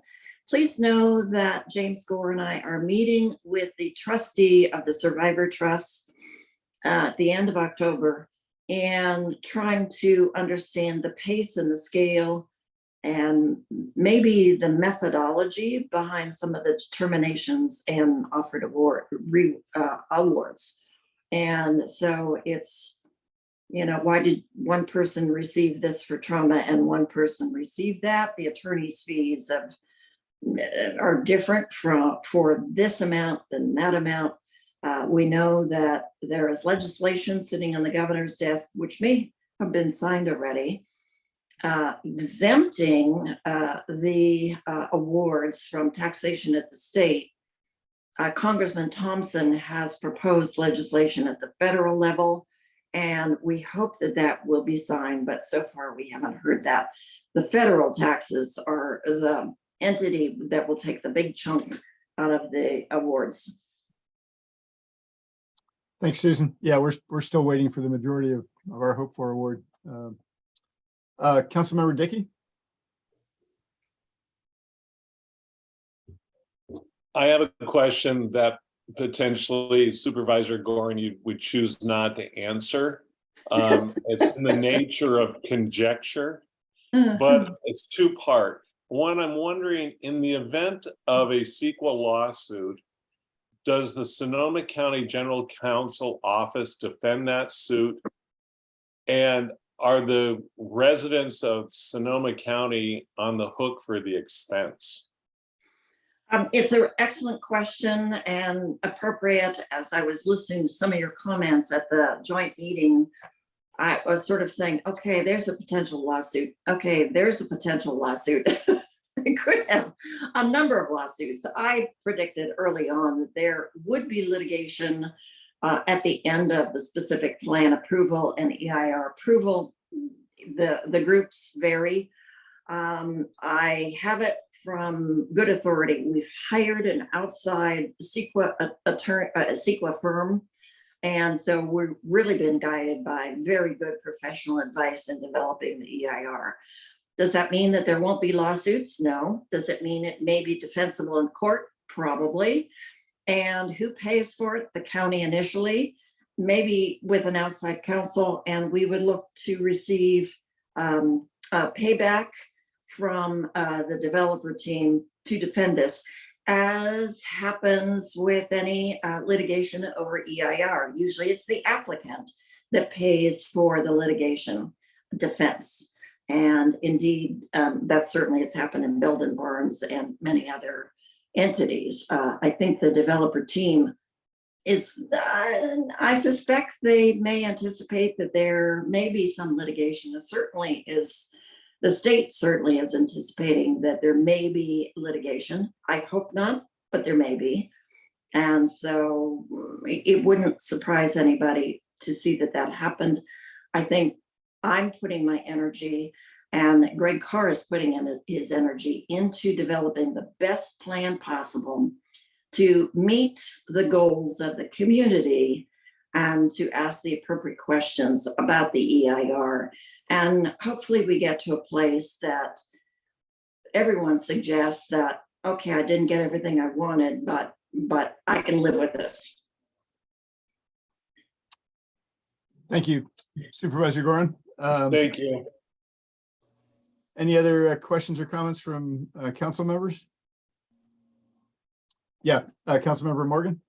Please know that James Gore and I are meeting with the trustee of the Survivor Trust at the end of October and trying to understand the pace and the scale and maybe the methodology behind some of the determinations and offered awards. And so it's, why did one person receive this for trauma and one person receive that? The attorney's fees are different for this amount than that amount. We know that there is legislation sitting on the governor's desk, which may have been signed already, exempting the awards from taxation at the state. Congressman Thompson has proposed legislation at the federal level, and we hope that will be signed, but so far we haven't heard that. The federal taxes are the entity that will take the big chunk out of the awards. Thanks, Susan. Yeah, we're still waiting for the majority of our hope for award. Councilmember Dickey. I have a question that potentially Supervisor Gorin, you would choose not to answer. It's in the nature of conjecture, but it's two-part. One, I'm wondering, in the event of a CEQA lawsuit, does the Sonoma County General Counsel office defend that suit? And are the residents of Sonoma County on the hook for the expense? It's an excellent question and appropriate. As I was listening to some of your comments at the joint meeting, I was sort of saying, okay, there's a potential lawsuit. Okay, there's a potential lawsuit. It could have a number of lawsuits. I predicted early on that there would be litigation at the end of the specific plan approval and EIR approval. The groups vary. I have it from good authority. We've hired an outside CEQA firm. And so we've really been guided by very good professional advice in developing the EIR. Does that mean that there won't be lawsuits? No. Does it mean it may be defensible in court? Probably. And who pays for it? The county initially, maybe with an outside counsel, and we would look to receive payback from the developer team to defend this. as happens with any litigation over EIR. Usually it's the applicant that pays for the litigation defense. And indeed, that certainly has happened in Belden Barnes and many other entities. I think the developer team is, I suspect they may anticipate that there may be some litigation. It certainly is, the state certainly is anticipating that there may be litigation. I hope not, but there may be. And so it wouldn't surprise anybody to see that that happened. I think I'm putting my energy, and Greg Carr is putting in his energy into developing the best plan possible to meet the goals of the community and to ask the appropriate questions about the EIR. And hopefully we get to a place that everyone suggests that, okay, I didn't get everything I wanted, but I can live with this. Thank you, Supervisor Gorin. Thank you. Any other questions or comments from council members? Yeah, Councilmember Morgan.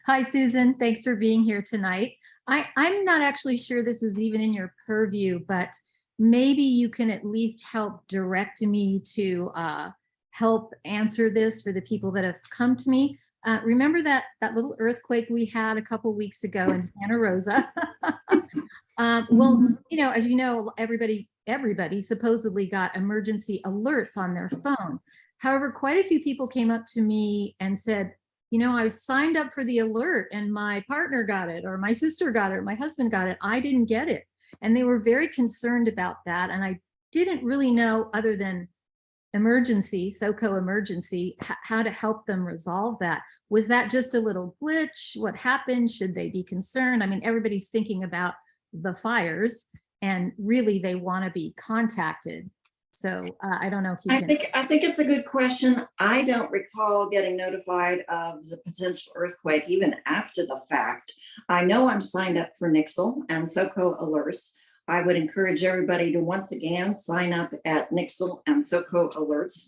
Hi, Susan. Thanks for being here tonight. I'm not actually sure this is even in your purview, but maybe you can at least help direct me to help answer this for the people that have come to me. Remember that little earthquake we had a couple weeks ago in Santa Rosa? Well, as you know, everybody supposedly got emergency alerts on their phone. However, quite a few people came up to me and said, I signed up for the alert and my partner got it, or my sister got it, or my husband got it. I didn't get it. And they were very concerned about that. And I didn't really know, other than emergency, SoCo emergency, how to help them resolve that. Was that just a little glitch? What happened? Should they be concerned? I mean, everybody's thinking about the fires and really they want to be contacted. So I don't know if you can. I think it's a good question. I don't recall getting notified of the potential earthquake even after the fact. I know I'm signed up for Nixle and SoCo alerts. I would encourage everybody to once again sign up at Nixle and SoCo alerts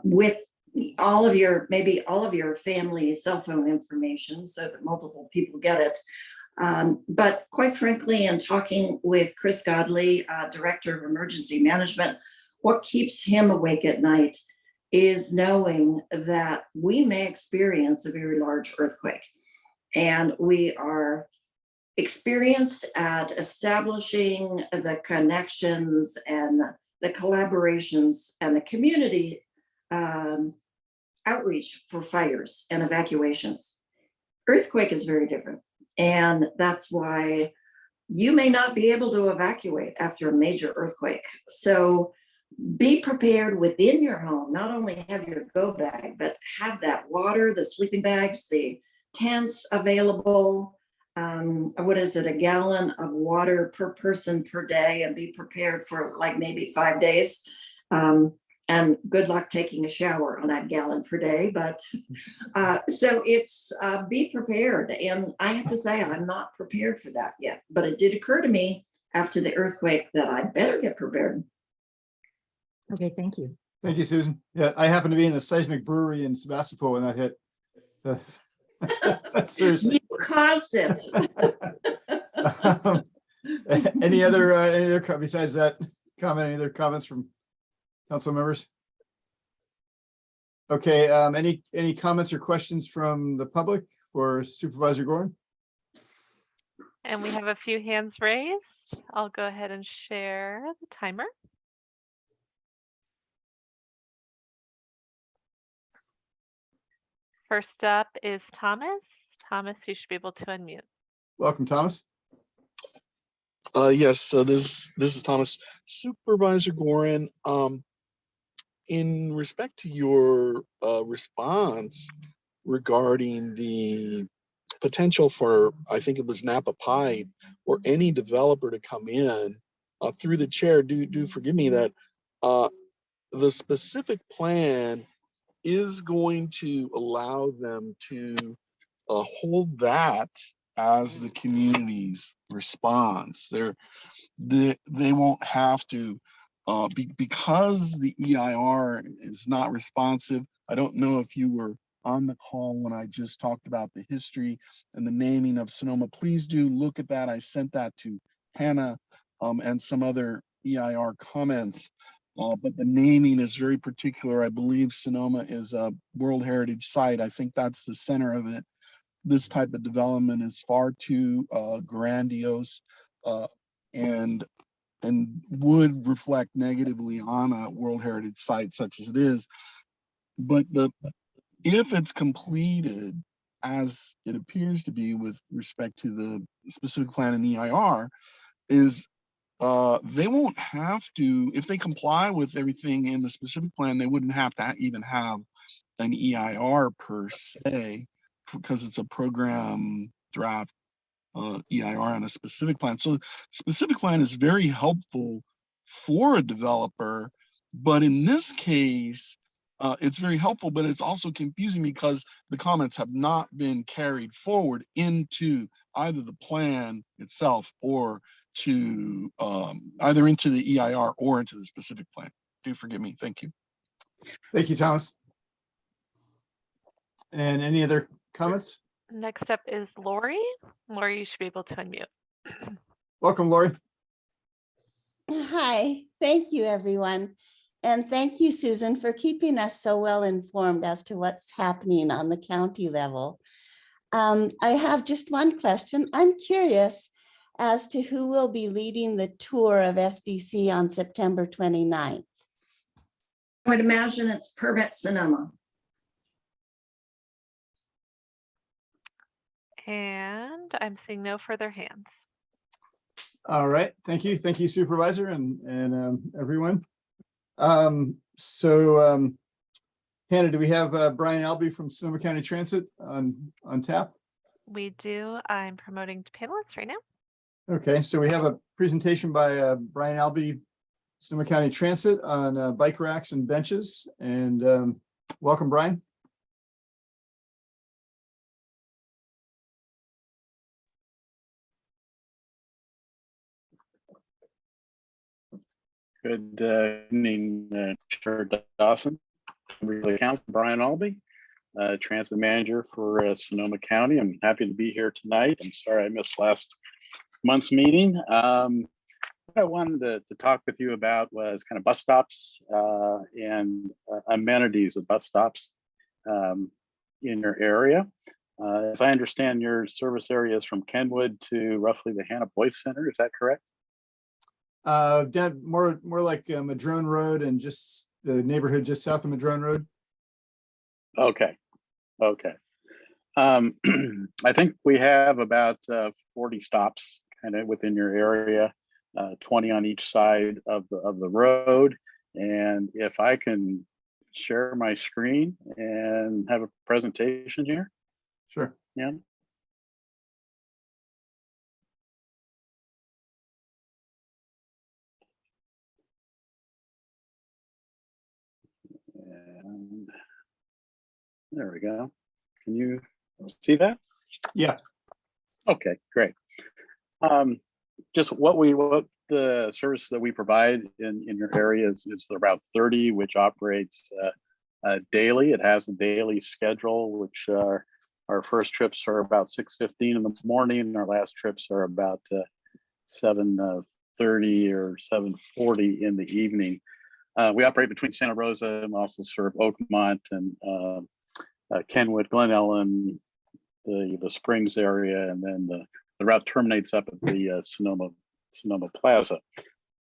with maybe all of your family cell phone information so that multiple people get it. But quite frankly, in talking with Chris Godley, Director of Emergency Management, what keeps him awake at night is knowing that we may experience a very large earthquake. And we are experienced at establishing the connections and the collaborations and the community outreach for fires and evacuations. Earthquake is very different. And that's why you may not be able to evacuate after a major earthquake. So be prepared within your home. Not only have your go bag, but have that water, the sleeping bags, the tents available. What is it, a gallon of water per person per day, and be prepared for like maybe 5 days. And good luck taking a shower on that gallon per day. But so it's be prepared. And I have to say, I'm not prepared for that yet. But it did occur to me after the earthquake that I better get prepared. Okay, thank you. Thank you, Susan. Yeah, I happened to be in the seismic brewery in Sebastopol when that hit. So, seriously. You caused it. Any other besides that comment? Any other comments from council members? Okay. Any comments or questions from the public for Supervisor Gorin? And we have a few hands raised. I'll go ahead and share the timer. First up is Thomas. Thomas, you should be able to unmute. Welcome, Thomas. Yes, so this is Thomas. Supervisor Gorin, in respect to your response regarding the potential for, I think it was Napa Pipe or any developer to come in through the chair, do forgive me that the specific plan is going to allow them to hold that as the community's response. They won't have to because the EIR is not responsive. I don't know if you were on the call when I just talked about the history and the naming of Sonoma. Please do look at that. I sent that to Hannah and some other EIR comments. But the naming is very particular. I believe Sonoma is a World Heritage Site. I think that's the center of it. This type of development is far too grandiose and would reflect negatively on a World Heritage Site such as it is. But if it's completed as it appears to be with respect to the specific plan in EIR, is they won't have to, if they comply with everything in the specific plan, they wouldn't have to even have an EIR per se, because it's a program draft EIR on a specific plan. So specific plan is very helpful for a developer, but in this case, it's very helpful, but it's also confusing because the comments have not been carried forward into either the plan itself or to either into the EIR or into the specific plan. Do forgive me. Thank you. Thank you, Thomas. And any other comments? Next up is Lori. Lori, you should be able to unmute. Welcome, Lori. Hi, thank you, everyone. And thank you, Susan, for keeping us so well informed as to what's happening on the county level. I have just one question. I'm curious as to who will be leading the tour of SDC on September 29th. I would imagine it's Permit Sonoma. And I'm seeing no further hands. All right, thank you. Thank you, Supervisor and everyone. Hannah, do we have Brian Albee from Sonoma County Transit on tap? We do. I'm promoting to panelists right now. Okay, so we have a presentation by Brian Albee, Sonoma County Transit on bike racks and benches. And welcome, Brian. Good evening, Chair Dawson, members of the council. Brian Albee, transit manager for Sonoma County. I'm happy to be here tonight. I'm sorry I missed last month's meeting. What I wanted to talk with you about was kind of bus stops and amenities of bus stops in your area. As I understand, your service area is from Kenwood to roughly the Hannah Boyce Center. Is that correct? More like Madrone Road and just the neighborhood just south of Madrone Road. Okay. I think we have about 40 stops kind of within your area, 20 on each side of the road. And if I can share my screen and have a presentation here. Sure. Yeah. And there we go. Can you see that? Yeah. Okay, great. Just what the service that we provide in your area is the Route 30, which operates daily. It has a daily schedule, which our first trips are about 6:15 in the morning, and our last trips are about 7:30 or 7:40 in the evening. We operate between Santa Rosa and also serve Oakmont and Kenwood, Glen Ellen, the Springs area, and then the route terminates up at the Sonoma Plaza.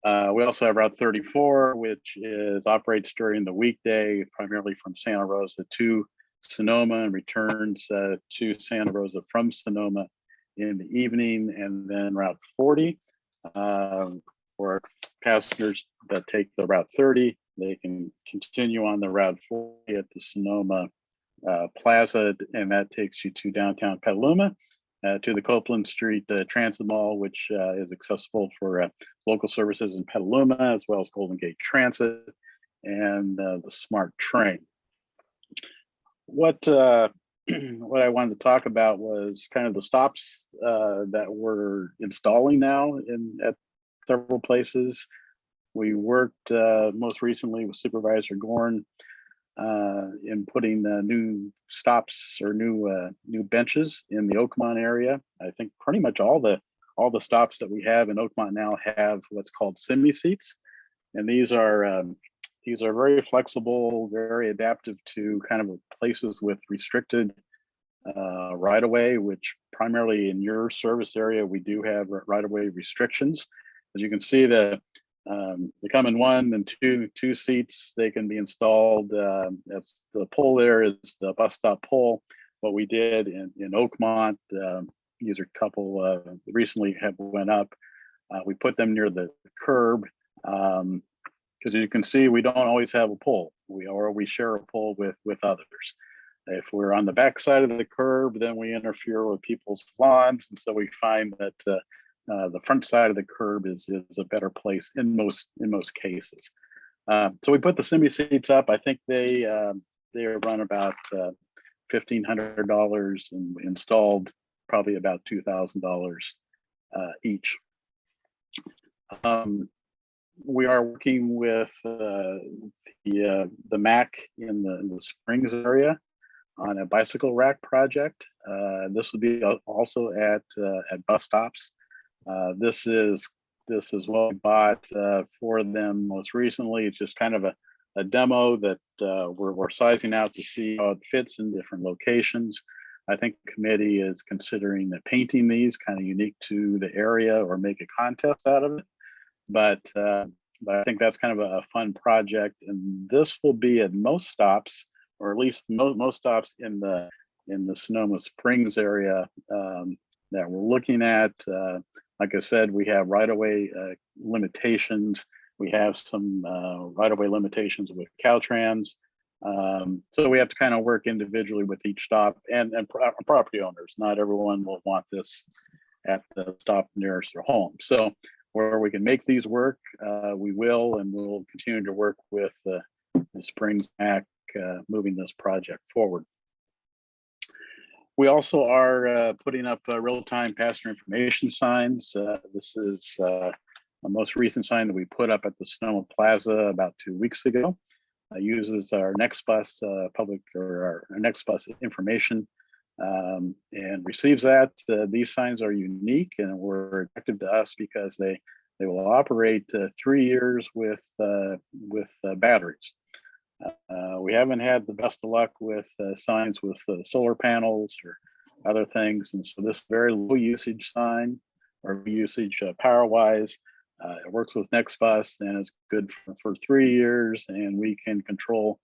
We also have Route 34, which operates during the weekday, primarily from Santa Rosa to Sonoma, and returns to Santa Rosa from Sonoma in the evening. And then Route 40, for passengers that take the Route 30, they can continue on the Route 40 at the Sonoma Plaza, and that takes you to downtown Petaluma, to the Copeland Street Transit Mall, which is accessible for local services in Petaluma, as well as Golden Gate Transit and the SMART train. What I wanted to talk about was kind of the stops that we're installing now at several places. We worked most recently with Supervisor Gorn in putting new stops or new benches in the Oakmont area. I think pretty much all the stops that we have in Oakmont now have what's called semi seats, and these are very flexible, very adaptive to kind of places with restricted right of way, which primarily in your service area we do have right of way restrictions. As you can see, they come in one and two seats. They can be installed. That's the pole there is the bus stop pole. What we did in Oakmont, these are a couple recently have went up. We put them near the curb because you can see we don't always have a pole. We share a pole with others. If we're on the back side of the curb, then we interfere with people's lawns, and so we find that the front side of the curb is a better place in most cases. So we put the semi seats up. I think they run about $1,500 and installed probably about $2,000 each. We are working with the MAC in the Springs area on a bicycle rack project. This will be also at bus stops. This is what we bought for them most recently. It's just kind of a demo that we're sizing out to see how it fits in different locations. I think the committee is considering painting these kind of unique to the area or make a contest out of it. But I think that's kind of a fun project, and this will be at most stops, or at least most stops in the Sonoma Springs area that we're looking at. Like I said, we have right-of-way limitations. We have some right-of-way limitations with Caltrans. So we have to kind of work individually with each stop and property owners. Not everyone will want this at the stop nearest their home. So where we can make these work, we will, and we'll continue to work with the Springs MAC moving this project forward. We also are putting up real-time passenger information signs. This is a most recent sign that we put up at the Sonoma Plaza about 2 weeks ago. Uses our Next Bus public or our Next Bus information and receives that. These signs are unique and were attractive to us because they will operate 3 years with batteries. We haven't had the best of luck with signs with solar panels or other things, and so this very low usage sign or usage power wise, it works with NextBus and is good for 3 years, and we can control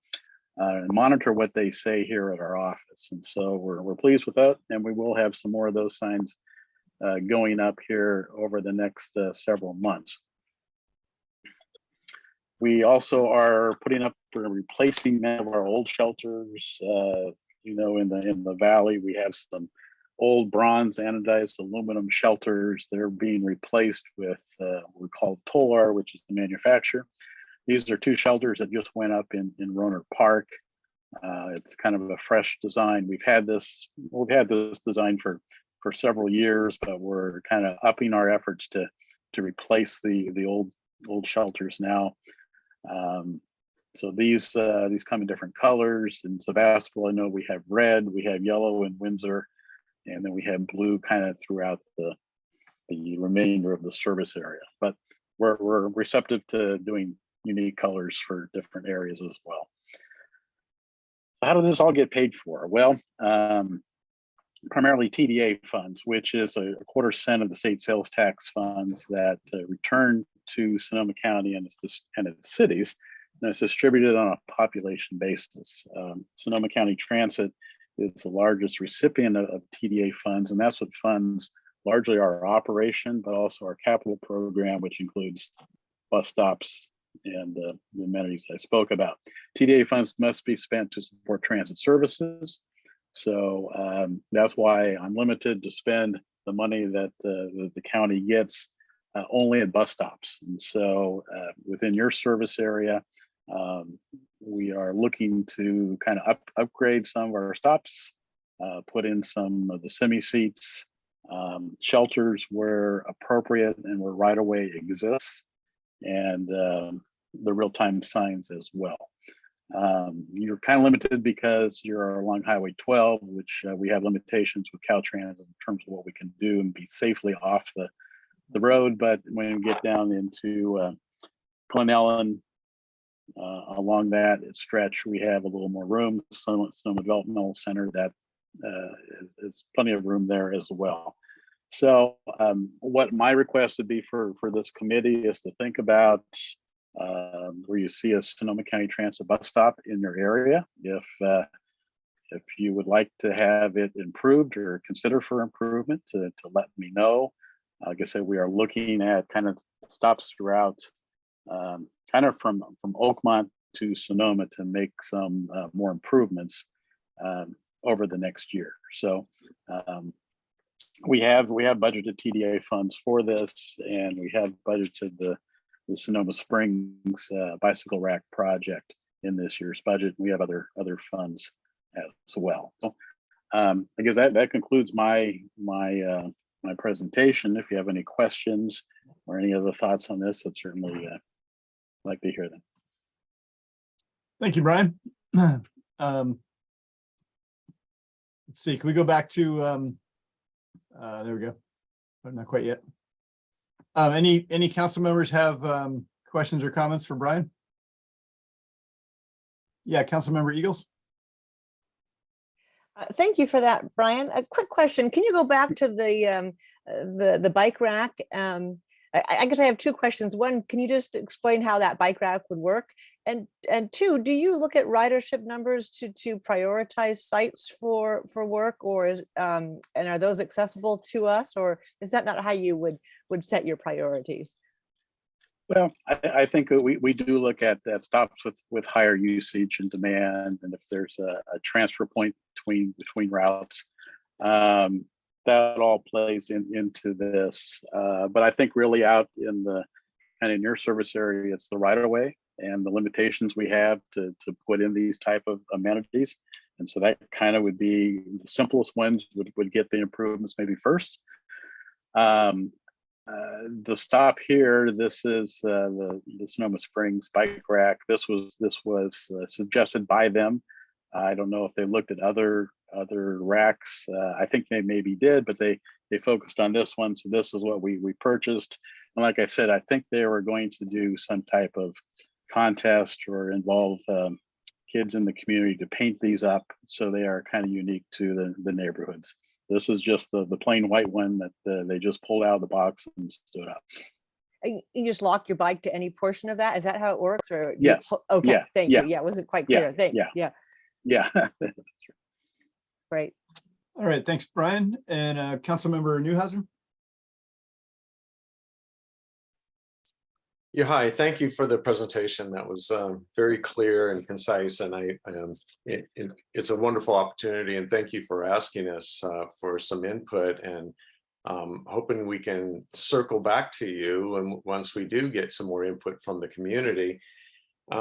and monitor what they say here at our office. And so we're pleased with that, and we will have some more of those signs going up here over the next several months. We also are putting up or replacing many of our old shelters. You know, in the valley, we have some old bronze anodized aluminum shelters. They're being replaced with what we call Tolar, which is the manufacturer. These are 2 shelters that just went up in Roner Park. It's kind of a fresh design. We've had this design for several years, but we're kind of upping our efforts to replace the old shelters now. So these come in different colors. In Sebastopol, I know we have red, we have yellow in Windsor, and then we have blue kind of throughout the remainder of the service area. But we're receptive to doing unique colors for different areas as well. How does this all get paid for? Well, primarily TDA funds, which is a quarter% of the state sales tax funds that return to Sonoma County and its cities, and it's distributed on a population basis. Sonoma County Transit is the largest recipient of TDA funds, and that's what funds largely our operation, but also our capital program, which includes bus stops and the amenities I spoke about. TDA funds must be spent to support transit services. So that's why I'm limited to spend the money that the county gets only at bus stops. And so within your service area, we are looking to kind of upgrade some of our stops, put in some of the semi seats, shelters where appropriate and where right of way exists. and the real-time signs as well. You're kind of limited because you're along Highway 12, which we have limitations with Caltrans in terms of what we can do and be safely off the road. But when we get down into Glen Ellen, along that stretch, we have a little more room. Sonoma Developmental Center, that is plenty of room there as well. So what my request would be for this committee is to think about where you see a Sonoma County Transit bus stop in your area. If you would like to have it improved or consider for improvement, to let me know. Like I said, we are looking at kind of stops throughout, kind of from Oakmont to Sonoma to make some more improvements over the next year. So we have budgeted TDA funds for this, and we have budgeted the Sonoma Springs bicycle rack project in this year's budget. We have other funds as well. So I guess that concludes my presentation. If you have any questions or any other thoughts on this, I'd certainly like to hear them. Thank you, Brian. Let's see, can we go back to, there we go, but not quite yet. Any council members have questions or comments for Brian? Yeah, Councilmember Eagles. Thank you for that, Brian. A quick question. Can you go back to the bike rack? I guess I have two questions. One, can you just explain how that bike rack would work? And two, do you look at ridership numbers to prioritize sites for work, or and are those accessible to us, or is that not how you would set your priorities? Well, I think we do look at stops with higher usage and demand, and if there's a transfer point between routes, that all plays into this. But I think really out in the kind of near service area, it's the right of way and the limitations we have to put in these type of amenities. And so that kind of would be the simplest ones would get the improvements maybe first. The stop here, this is the Sonoma Springs bike rack. This was suggested by them. I don't know if they looked at other racks. I think they maybe did, but they focused on this one. So this is what we purchased. And like I said, I think they were going to do some type of contest or involve kids in the community to paint these up, so they are kind of unique to the neighborhoods. This is just the plain white one that they just pulled out of the box and stood up. You just lock your bike to any portion of that? Is that how it works? Or yes. Okay. Yeah. Thank you. Yeah, it wasn't quite clear. Thanks. Yeah. Great. All right. Thanks, Brian. And Councilmember Newhouser. Yeah, hi. Thank you for the presentation. That was very clear and concise, and it's a wonderful opportunity. And thank you for asking us for some input, and hoping we can circle back to you. And once we do get some more input from the community,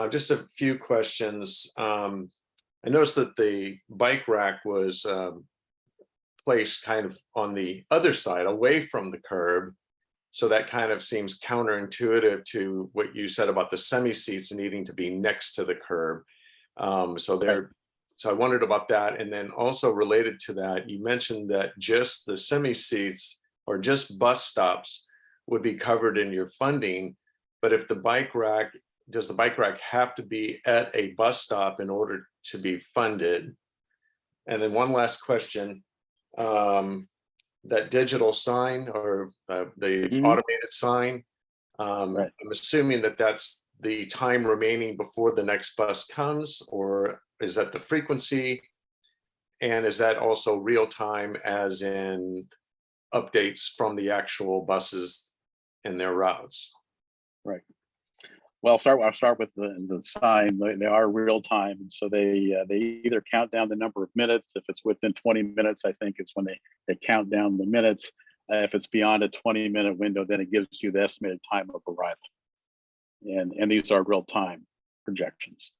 just a few questions. I noticed that the bike rack was placed kind of on the other side, away from the curb. So that kind of seems counterintuitive to what you said about the semi-seats needing to be next to the curb. So I wondered about that. And then also related to that, you mentioned that just the semi-seats or just bus stops would be covered in your funding. But if the bike rack, does the bike rack have to be at a bus stop in order to be funded? And then one last question. That digital sign or the automated sign, right. I'm assuming that that's the time remaining before the next bus comes, or is that the frequency? And is that also real time, as in updates from the actual buses and their routes? Right. Well, I'll start with the sign. They are real time, and so they either count down the number of minutes. If it's within 20 minutes, I think it's when they count down the minutes. If it's beyond a 20-minute window, then it gives you the estimated time of arrival. And these are real time projections.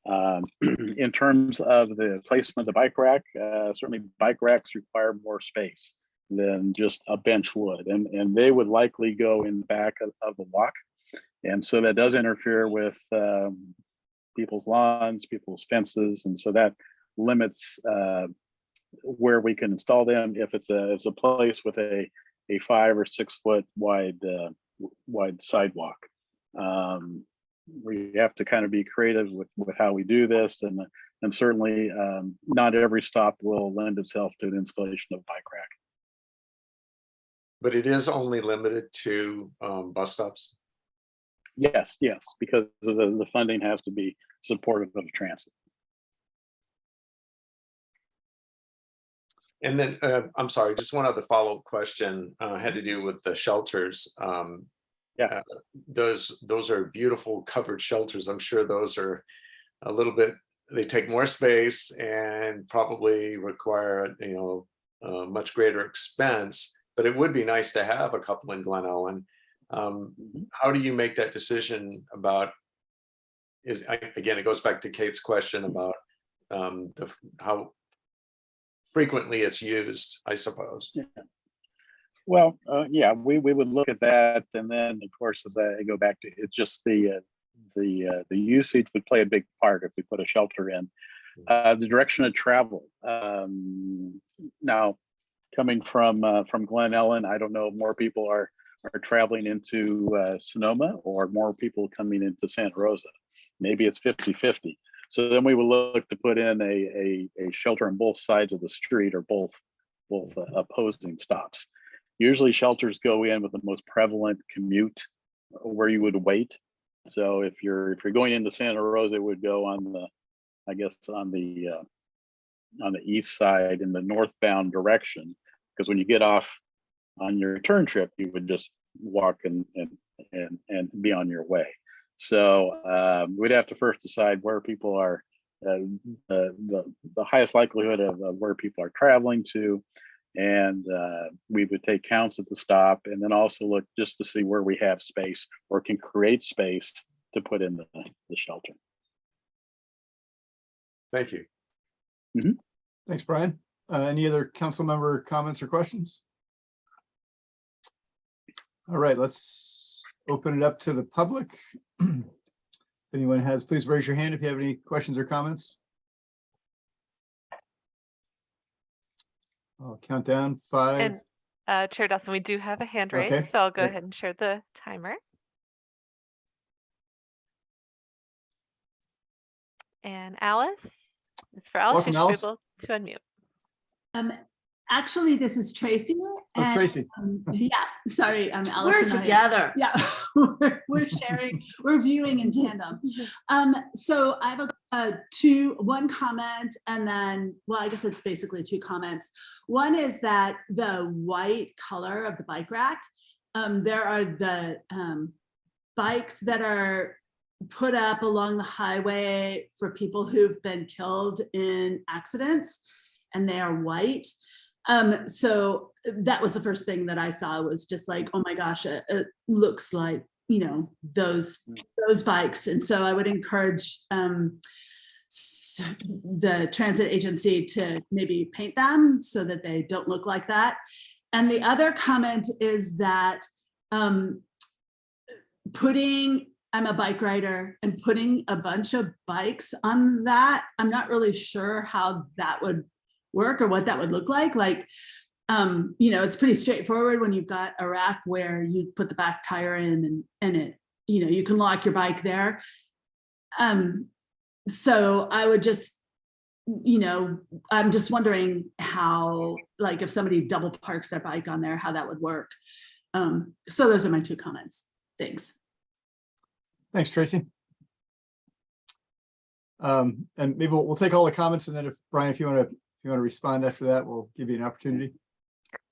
In terms of the placement of the bike rack, certainly bike racks require more space than just a bench would, and they would likely go in the back of the walk. And so that does interfere with people's lawns, people's fences. And so that limits where we can install them if it's a place with a 5 or 6 foot wide sidewalk. We have to kind of be creative with how we do this, and certainly not every stop will lend itself to the installation of bike rack. But it is only limited to bus stops? Yes, because the funding has to be supportive of transit. And then, I'm sorry, just one other follow-up question had to do with the shelters. Yeah, those are beautiful covered shelters. I'm sure those are a little bit, they take more space and probably require, much greater expense, but it would be nice to have a couple in Glen Ellen. How do you make that decision about, again, it goes back to Kate's question about how frequently it's used, I suppose. Yeah. Well, we would look at that, and then of course, as I go back to it's just the usage would play a big part if we put a shelter in. The direction of travel. Now, coming from Glen Ellen, I don't know if more people are traveling into Sonoma or more people coming into Santa Rosa. Maybe it's 50-50. So then we would look to put in a shelter on both sides of the street or both opposing stops. Usually shelters go in with the most prevalent commute where you would wait. So if you're going into Santa Rosa, it would go on the east side in the northbound direction, because when you get off on your return trip, you would just walk and be on your way. So we'd have to first decide where people are, the highest likelihood of where people are traveling to, and we would take counts at the stop, and then also look just to see where we have space or can create space to put in the shelter. Thank you. Mm-hmm. Thanks, Brian. Any other council member comments or questions? All right, let's open it up to the public. If anyone has, please raise your hand if you have any questions or comments. I'll count down 5. And Chair Dawson, we do have a hand raised, Okay, so I'll go great. ahead and share the timer. And Alice, it's for Alice. Welcome, You should Alice. be able to unmute. Actually, this is Tracy. Oh, Tracy. Yeah, sorry, Alice. We're and I- together. Yeah, we're sharing, we're viewing in tandem. So I have one comment, and then, well, I guess it's basically 2 comments. One is that the white color of the bike rack, there are the bikes that are put up along the highway for people who've been killed in accidents, and they are white. So that was the first thing that I saw, was just like, oh my gosh, it looks like, those bikes. And so I would encourage the transit agency to maybe paint them so that they don't look like that. And the other comment is that I'm a bike rider, and putting a bunch of bikes on that, I'm not really sure how that would work or what that would look like. Like, it's pretty straightforward when you've got a rack where you put the back tire in and it, you can lock your bike there. So I would just, I'm just wondering how, like, if somebody double parks their bike on there, how that would work. So those are my 2 comments. Thanks. Thanks, Tracy. And maybe we'll take all the comments, and then if Brian, if you want to respond after that, we'll give you an opportunity.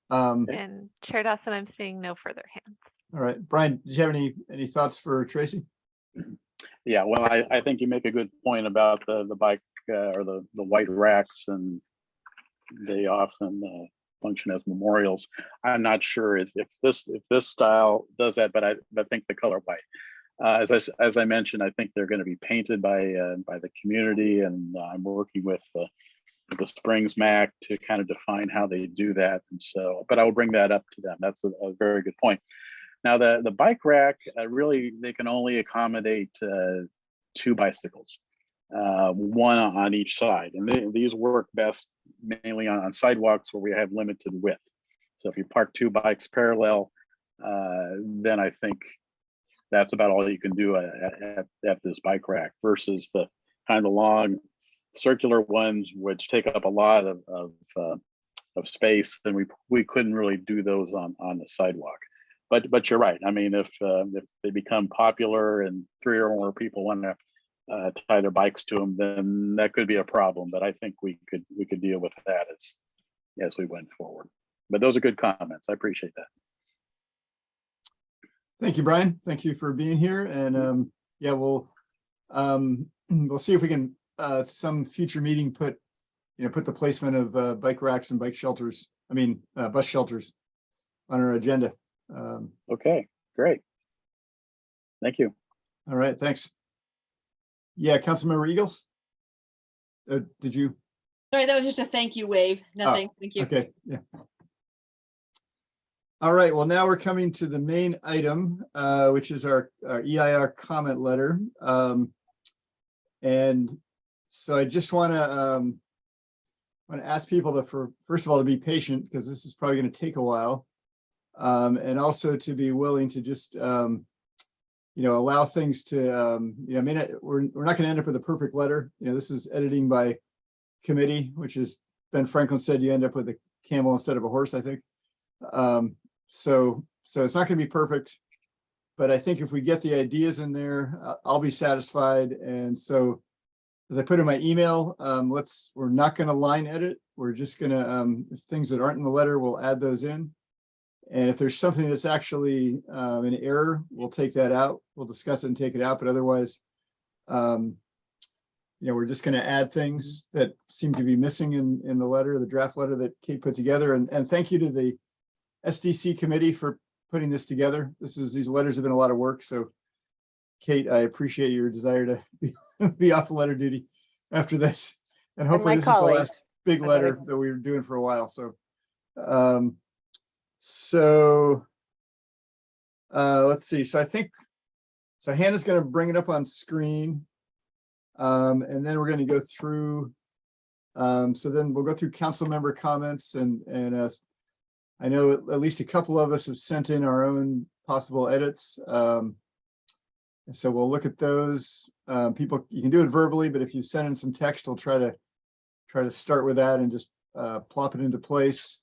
And Chair Dawson, I'm seeing no further hands. All right, Brian, did you have any thoughts for Tracy? Yeah, well, I think you make a good point about the bike or the white racks, and they often function as memorials. I'm not sure if this style does that, but I think the color white. As I mentioned, I think they're going to be painted by the community, and I'm working with the Springs MAC to kind of define how they do that. And so, but I will bring that up to them. That's a very good point. Now, the bike rack, really, they can only accommodate 2 bicycles, one on each side. And these work best mainly on sidewalks where we have limited width. So if you park 2 bikes parallel, then I think that's about all you can do at this bike rack versus the kind of long circular ones, which take up a lot of space, and we couldn't really do those on the sidewalk. But you're right. I mean, if they become popular and 3 or more people want to tie their bikes to them, then that could be a problem. But I think we could deal with that as we went forward. But those are good comments. I appreciate that. Thank you, Brian. Thank you for being here. And yeah, we'll see if we can some future meeting put the placement of bike racks and bike shelters. I mean, bus shelters on our agenda. Okay, great. Thank you. All right, thanks. Yeah, Councilmember Eagles. Did you? Sorry, that was just a thank you wave. Nothing. Thank you. Okay, yeah. All right, well, now we're coming to the main item, which is our EIR comment letter. And so I just want to ask people to, first of all, to be patient, because this is probably going to take a while. And also to be willing to just, allow things to, we're not going to end up with a perfect letter. This is editing by committee, which is, Ben Franklin said, you end up with a camel instead of a horse, I think. So it's not going to be perfect, but I think if we get the ideas in there, I'll be satisfied. And so, as I put in my email, we're not going to line edit. We're just going to, things that aren't in the letter, we'll add those in. And if there's something that's actually an error, we'll take that out. We'll discuss it and take it out. But otherwise, we're just going to add things that seem to be missing in the letter, the draft letter that Kate put together. And thank you to the SDC committee for putting this together. These letters have been a lot of work. So Kate, I appreciate your desire to be off letter duty after this. And hopefully this is the last big letter that we were doing for a while. So, let's see. So I think, Hannah's going to bring it up on screen. And then we're going to go through, so then we'll go through council member comments and I know at least a couple of us have sent in our own possible edits. So we'll look at those. People, you can do it verbally, but if you send in some text, we'll try to start with that and just plop it into place.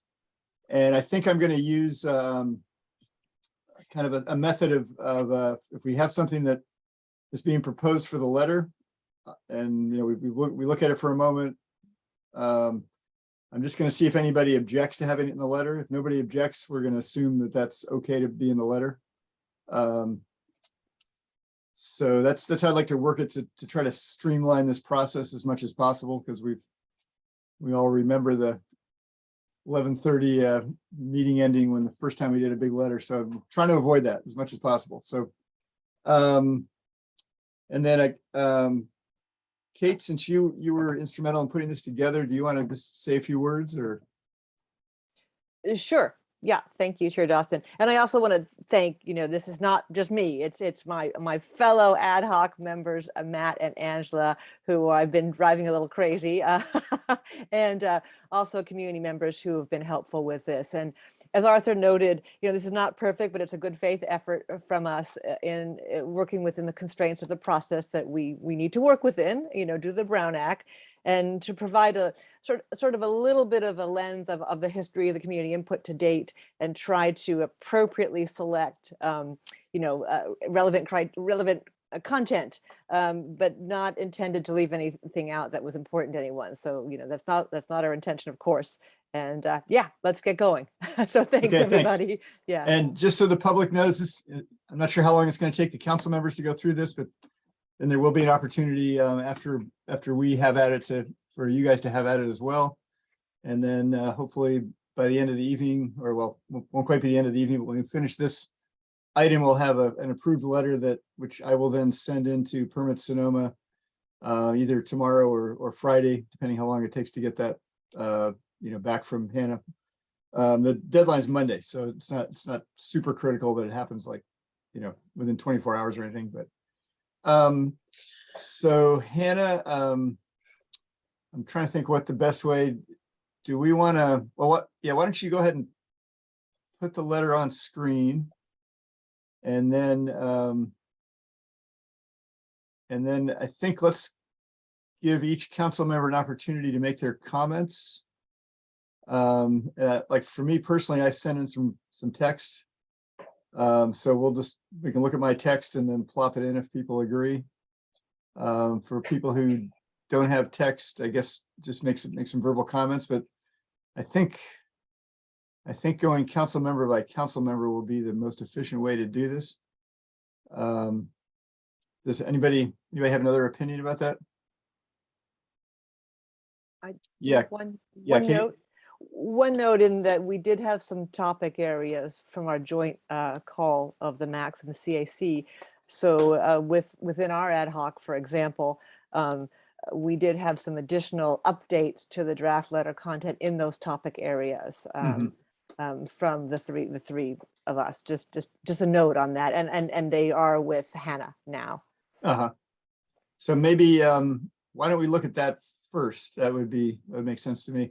And I think I'm going to use kind of a method of if we have something that is being proposed for the letter, and we look at it for a moment. I'm just going to see if anybody objects to having it in the letter. If nobody objects, we're going to assume that that's okay to be in the letter. So that's how I'd like to work it to try to streamline this process as much as possible, because we all remember the 11:30 meeting ending when the first time we did a big letter. So I'm trying to avoid that as much as possible. So, and then Kate, since you were instrumental in putting this together, do you want to just say a few words or? Sure. Yeah, thank you, Chair Dawson. And I also want to thank, this is not just me, it's my fellow ad hoc members, Matt and Angela, who I've been driving a little crazy, and also community members who have been helpful with this. And as Arthur noted, this is not perfect, but it's a good faith effort from us in working within the constraints of the process that we need to work within, do the Brown Act, and to provide a sort of a little bit of a lens of the history of the community input to date, and try to appropriately select, relevant content, but not intended to leave anything out that was important to anyone. So, that's not our intention, of course. And yeah, let's get going. So thanks, everybody. Thanks. Yeah. And just so the public knows this, I'm not sure how long it's going to take the council members to go through this, but then there will be an opportunity after we have at it for you guys to have at it as well. And then hopefully by the end of the evening, or well, won't quite be the end of the evening, but when we finish this item, we'll have an approved letter which I will then send into Permit Sonoma either tomorrow or Friday, depending how long it takes to get that back from Hannah. The deadline's Monday, so it's not super critical that it happens like, within 24 hours or anything, but. So Hannah, I'm trying to think what the best way, do we want to, why don't you go ahead and put the letter on screen? And then I think let's give each council member an opportunity to make their comments. Like for me personally, I sent in some text. So we can look at my text and then plop it in if people agree. For people who don't have text, I guess just make some verbal comments, but I think going council member by council member will be the most efficient way to do this. Does anybody have another opinion about that? Yeah. One note in that we did have some topic areas from our joint call of the MAX and the CAC. So within our ad hoc, for example, we did have some additional updates to the draft letter content in those topic areas from the three of us. Just a note on that, and they are with Hannah now. So maybe why don't we look at that first? That would make sense to me.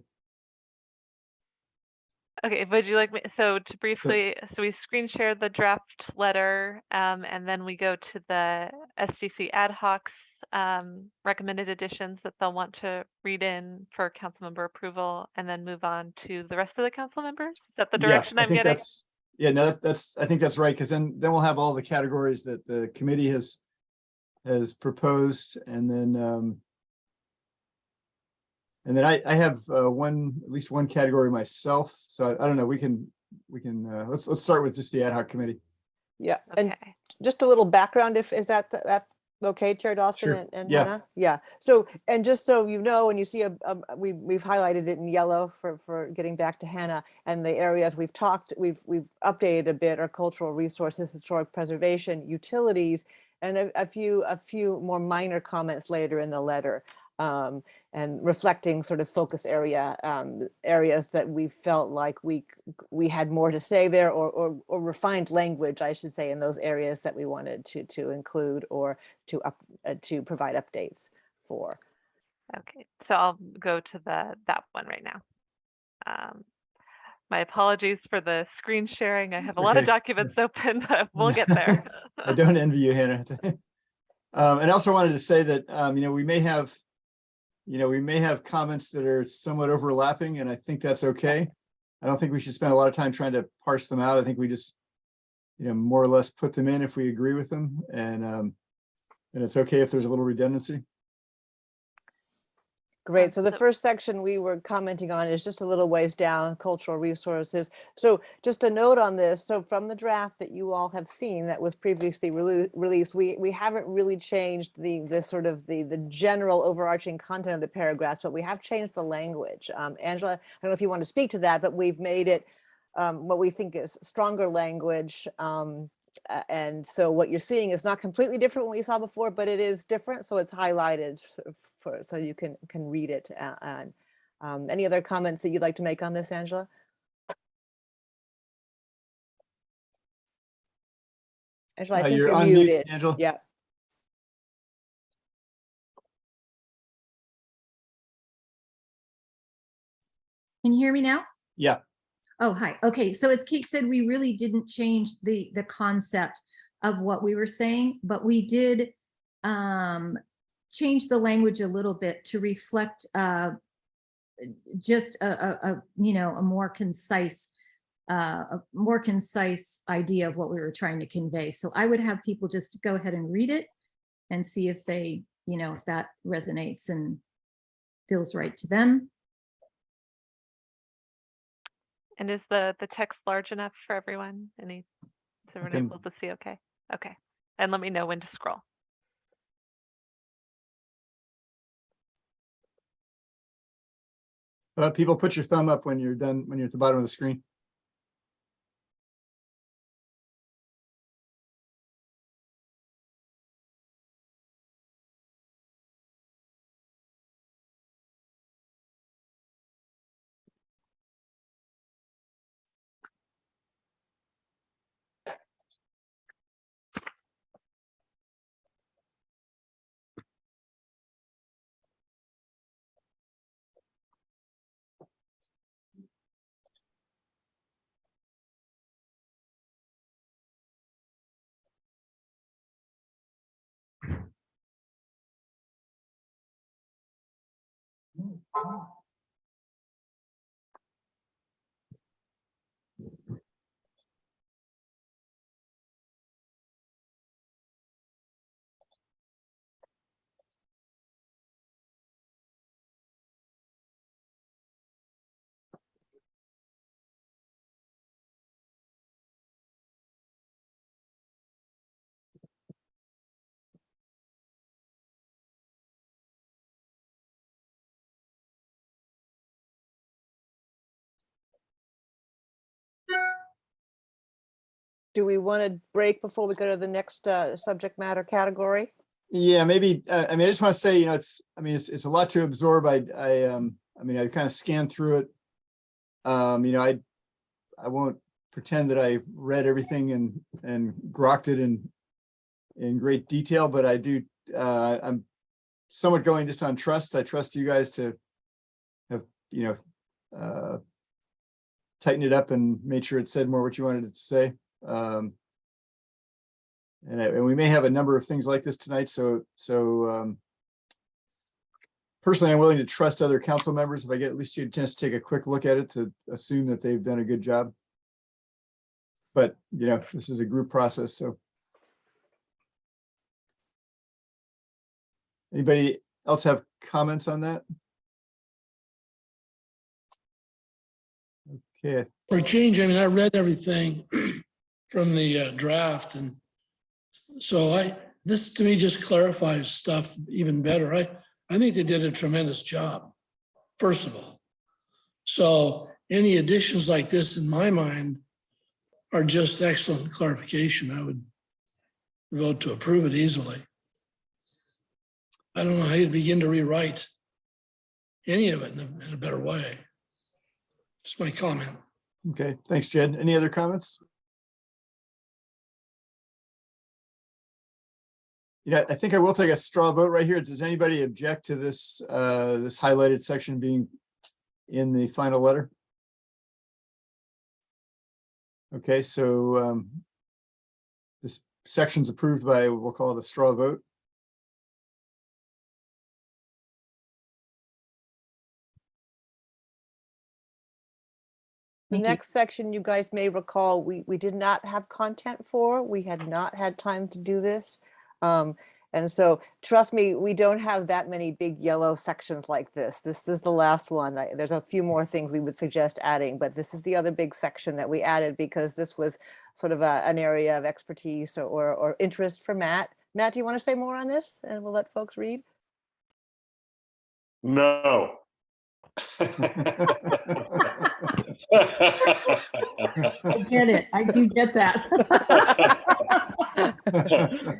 Okay, would you like me, so to briefly, so we screen share the draft letter, and then we go to the SGC ad hocs recommended additions that they'll want to read in for council member approval, and then move on to the rest of the council members? Is that the direction I'm getting? I think that's right, because then we'll have all the categories that the committee has proposed, and then I have at least one category myself. So I don't know. We can let's start with just the ad hoc committee. Yeah, and just a little background, is that okay, Chair Dawson and Hannah? Yeah. So, and just so you know, and you see, we've highlighted it in yellow for getting back to Hannah, and the areas we've updated a bit are cultural resources, historic preservation, utilities, and a few more minor comments later in the letter. And reflecting sort of focus areas that we felt like we had more to say there, or refined language, I should say, in those areas that we wanted to include or to provide updates for. Okay, so I'll go to that one right now. My apologies for the screen sharing. I have a lot of documents open, but we'll get there. I don't envy you, Hannah. And I also wanted to say that we may have comments that are somewhat overlapping, and I think that's okay. I don't think we should spend a lot of time trying to parse them out. I think we just, more or less put them in if we agree with them, and it's okay if there's a little redundancy. Great. So the first section we were commenting on is just a little ways down, cultural resources. So just a note on this. So from the draft that you all have seen that was previously released, we haven't really changed the sort of the general overarching content of the paragraphs, but we have changed the language. Angela, I don't know if you want to speak to that, but we've made it what we think is stronger language. And so what you're seeing is not completely different from what you saw before, but it is different. So it's highlighted so you can read it. And any other comments that you'd like to make on this, Angela? Angela, I think you're muted. Angela. Yeah. Can you hear me now? Yeah. Oh, hi. Okay, so as Kate said, we really didn't change the concept of what we were saying, but we did change the language a little bit to reflect just a more concise idea of what we were trying to convey. So I would have people just go ahead and read it and see if they, if that resonates and feels right to them. And is the text large enough for everyone? Is everyone able to see okay? Okay. And let me know when to scroll. People, put your thumb up when you're done, when you're at the bottom of the screen. Do we want to break before we go to the next subject matter category? Yeah, maybe. I mean, I just want to say, you know, it's a lot to absorb. I mean, I kind of scanned through it. You know, I won't pretend that I read everything and grokked it in great detail, but I do. I'm somewhat going just on trust. I trust you guys to have, you know, tightened it up and made sure it said more what you wanted it to say. And we may have a number of things like this tonight. So personally, I'm willing to trust other council members if I get at least a chance to take a quick look at it to assume that they've done a good job. But, you know, this is a group process. So anybody else have comments on that? Okay. For a change, I mean, I read everything from the draft, and so this to me just clarifies stuff even better. I think they did a tremendous job, first of all. So any additions like this, in my mind, are just excellent clarification. I would vote to approve it easily. I don't know how you'd begin to rewrite any of it in a better way. Just my comment. Okay, thanks, Jed. Any other comments? Yeah, I think I will take a straw vote right here. Does anybody object to this this highlighted section being in the final letter? Okay, so this section's approved by, we'll call it a straw vote. The next section, you guys may recall, we did not have content for. We had not had time to do this. And so trust me, we don't have that many big yellow sections like this. This is the last one. There's a few more things we would suggest adding, but this is the other big section that we added because this was sort of an area of expertise or interest for Matt. Matt, do you want to say more on this? And we'll let folks read. No. I get it. I do get that.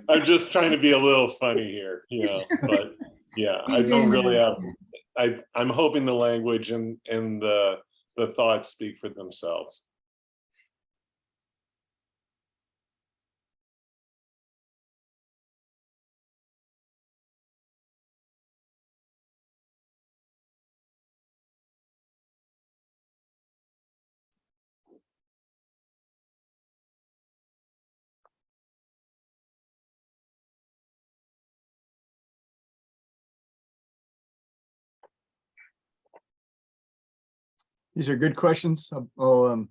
I'm just trying to be a little funny here, you know, but yeah, I don't really have, I'm hoping the language and the thoughts speak for themselves. These are good questions. I'll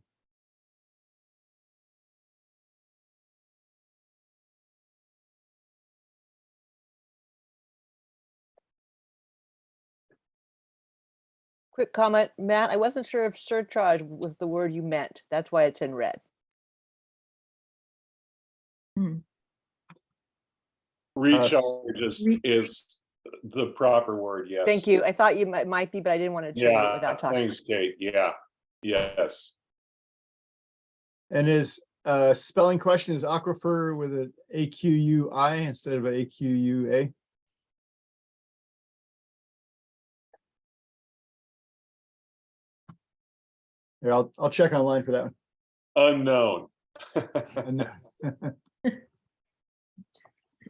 Quick comment, Matt, I wasn't sure if surcharge was the word you meant. That's why it's in red. Recharge is the proper word, yes. Thank you. I thought you might be, but I didn't want to change it without talking. Thanks, Kate. Yeah, yes. and his spelling question is aquifer with an A-Q-U-I instead of an A-Q-U-A. Here, I'll check online for that one. Unknown.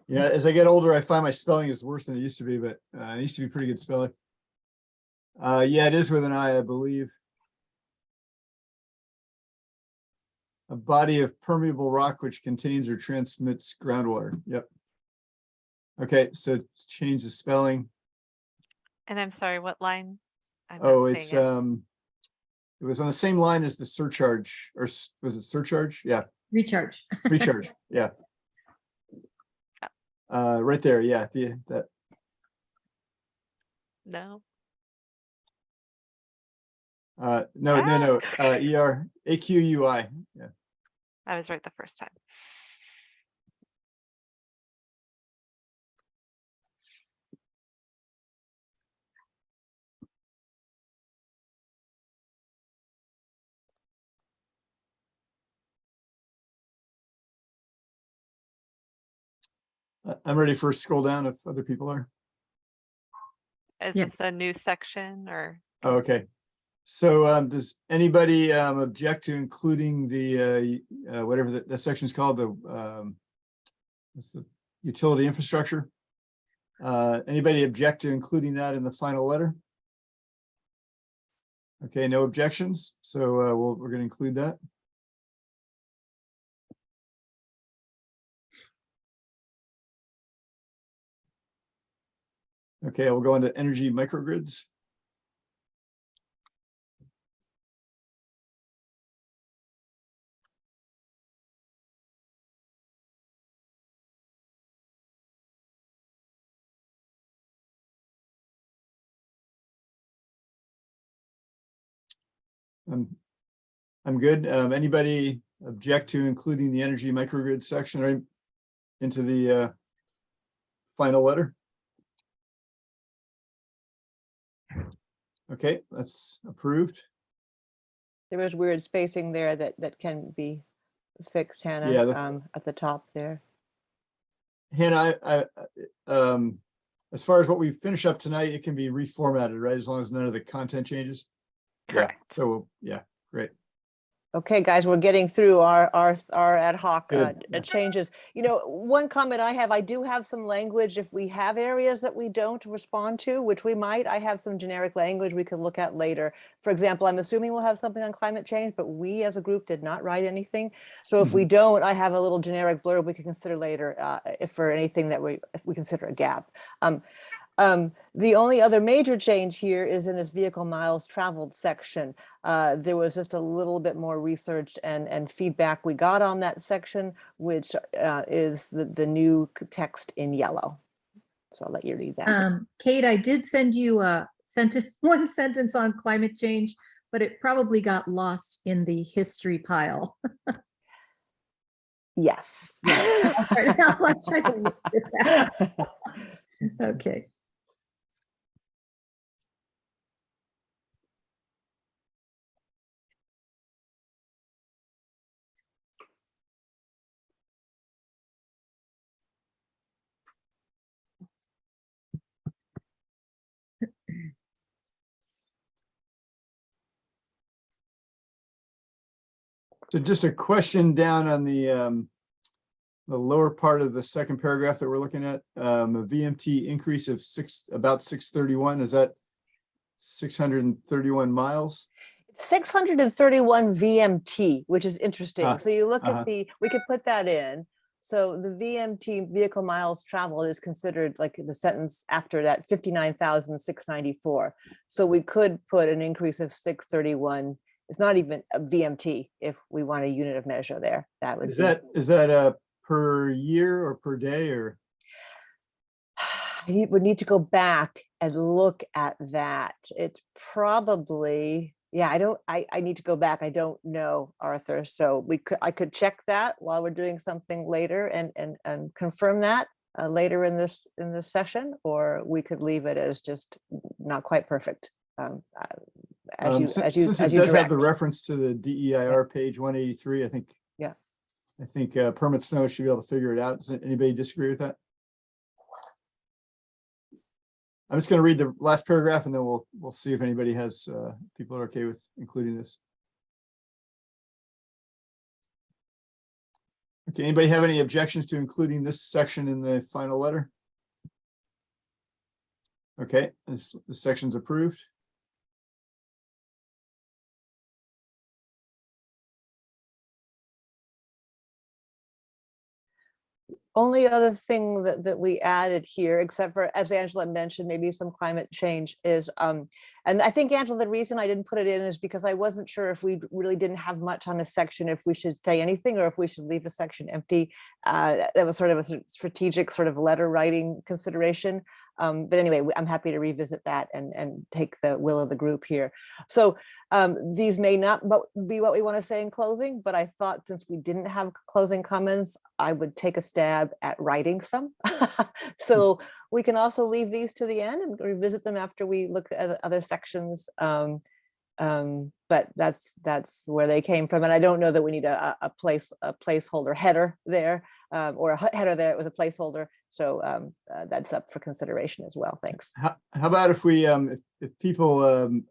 Yeah, as I get older, I find my spelling is worse than it used to be, but it used to be pretty good spelling. Yeah, it is with an I believe. A body of permeable rock which contains or transmits groundwater. Yep. Okay, so change the spelling. And I'm sorry, what line? I'm Oh, not it's, seeing it. it was on the same line as the surcharge, or was it surcharge? Yeah, Recharge. recharge, yeah. Right there, yeah, that, No. no, ER, AQUI, yeah. I was right the first time. I'm ready for a scroll down if other people are. Is Yes. this a new section or? Oh, okay. So does anybody object to including the whatever the section is called, what's the utility infrastructure? Anybody object to including that in the final letter? Okay, no objections. So we're going to include that. Okay, we'll go into energy microgrids. I'm good. Anybody object to including the energy microgrid section or into the final letter? Okay, that's approved. There was weird spacing there that can be fixed, Hannah, Yeah, at the top there. Hannah, as far as what we finish up tonight, it can be reformatted, right? As long as none of the content changes. Correct. Yeah. So yeah, great. Okay, guys, we're getting through our ad hoc Good, yeah. changes. You know, one comment I do have some language if we have areas that we don't respond to, which we might. I have some generic language we could look at later. For example, I'm assuming we'll have something on climate change, but we as a group did not write anything. So if we don't, I have a little generic blurb we can consider later if for anything that if we consider a gap. The only other major change here is in this vehicle miles traveled section. There was just a little bit more research and feedback we got on that section, which is the new text in yellow. So I'll let you read that. Kate, I did send you a one sentence on climate change, but it probably got lost in the history pile. Yes. I'll try to look at that. Okay. So just a question down on the lower part of the second paragraph that we're looking at, a VMT increase of about 631. Is that 631 miles? 631 VMT, which is interesting. So you look at we could put that in. So the VMT, vehicle miles traveled, is considered like the sentence after that 59,694. So we could put an increase of 631. It's not even a VMT if we want a unit of measure there. That would is that per year or per day or? I would need to go back and look at that. It's probably, yeah, I need to go back. I don't know, Arthur. So I could check that while we're doing something later and confirm that later in this session, or we could leave it as just not quite perfect. Since it does have the reference to the DEIR page 183, I think. Yeah. I think Permit Snow should be able to figure it out. Does anybody disagree with that? I'm just going to read the last paragraph and then we'll see if anybody has people are okay with including this. Okay, anybody have any objections to including this section in the final letter? Okay, this section's approved. only other thing that we added here, except for, as Angela mentioned, maybe some climate change is, and I think, Angela, the reason I didn't put it in is because I wasn't sure if we really didn't have much on a section, if we should say anything or if we should leave the section empty. That was sort of a strategic sort of letter writing consideration. But anyway, I'm happy to revisit that and take the will of the group here. So these may not be what we want to say in closing, but I thought since we didn't have closing comments, I would take a stab at writing some. So we can also leave these to the end and revisit them after we look at other sections. But that's where they came from. And I don't know that we need a placeholder header there or a header there with a placeholder. So that's up for consideration as well. Thanks. How about if we, if people,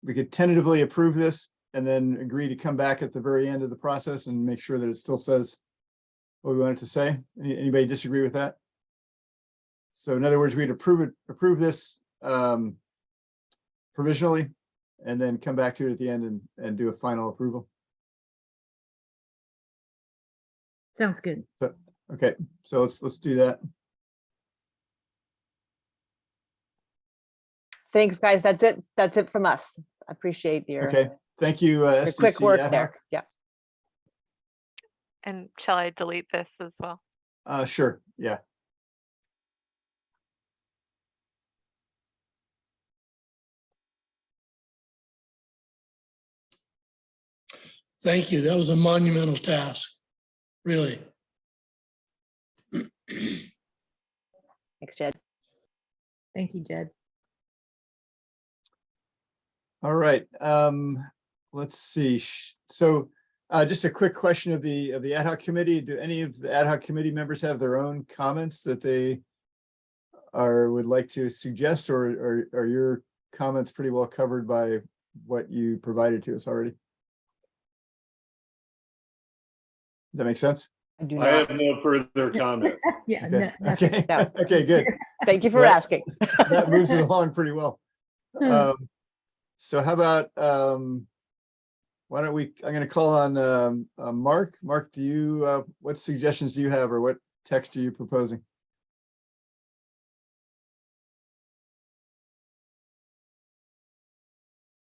we could tentatively approve this and then agree to come back at the very end of the process and make sure that it still says what we want it to say. Anybody disagree with that? So in other words, we'd approve this provisionally and then come back to it at the end and do a final approval. Sounds good. So, okay, so let's do that. Thanks, guys. That's it. That's it from us. I appreciate your, Okay, thank you, your SDC quick work ad there. hoc. Yeah. And shall I delete this as well? Sure, yeah. Thank you. That was a monumental task, really. Thanks, Jed. Thank you, Jed. All right, let's see. So just a quick question of the ad hoc committee. Do any of the ad hoc committee members have their own comments that they would like to suggest, or are your comments pretty well covered by what you provided to us already? Does that make sense? I have no further comment. Yeah. Okay. No, Okay. No. Okay, good. Thank you for That- asking. That moves it along pretty well. So how about, why don't we, I'm gonna call on Mark. Mark, do you, what suggestions do you have, or what text are you proposing?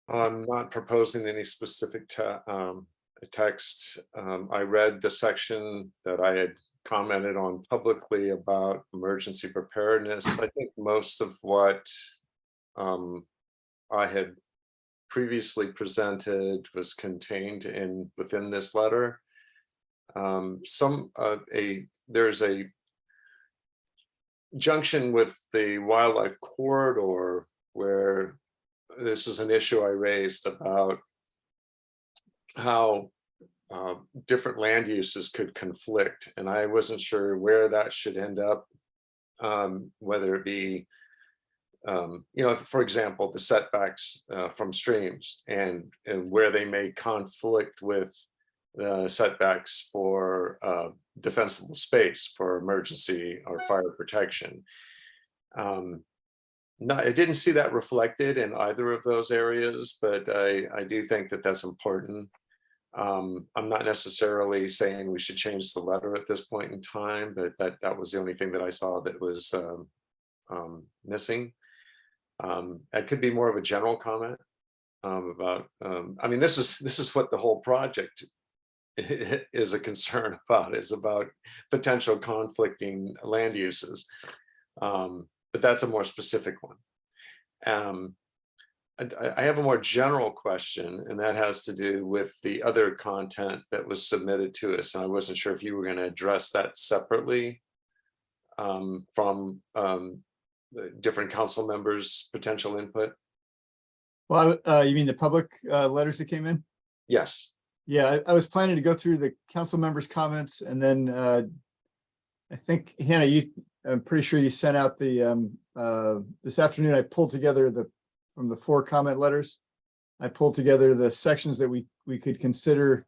I'm not proposing any specific text. I read the section that I had commented on publicly about emergency preparedness. I think most of what I had previously presented was contained within this letter. There's a junction with the wildlife corridor where this was an issue I raised about how different land uses could conflict, and I wasn't sure where that should end up, whether it be, for example, the setbacks from streams and where they may conflict with setbacks for defensible space for emergency or fire protection. I didn't see that reflected in either of those areas, but I do think that that's important. I'm not necessarily saying we should change the letter at this point in time, but that was the only thing that I saw that was missing. It could be more of a general comment about. I mean, this is what the whole project is a concern about. Is about potential conflicting land uses. But that's a more specific one. I have a more general question, and that has to do with the other content that was submitted to us. And I wasn't sure if you were going to address that separately from different council members' potential input. Well, you mean the public letters that came in? Yes. Yeah, I was planning to go through the council members' comments, and then I think, Hannah, I'm pretty sure you sent out the this afternoon. I pulled together from the 4 comment letters. I pulled together the sections that we could consider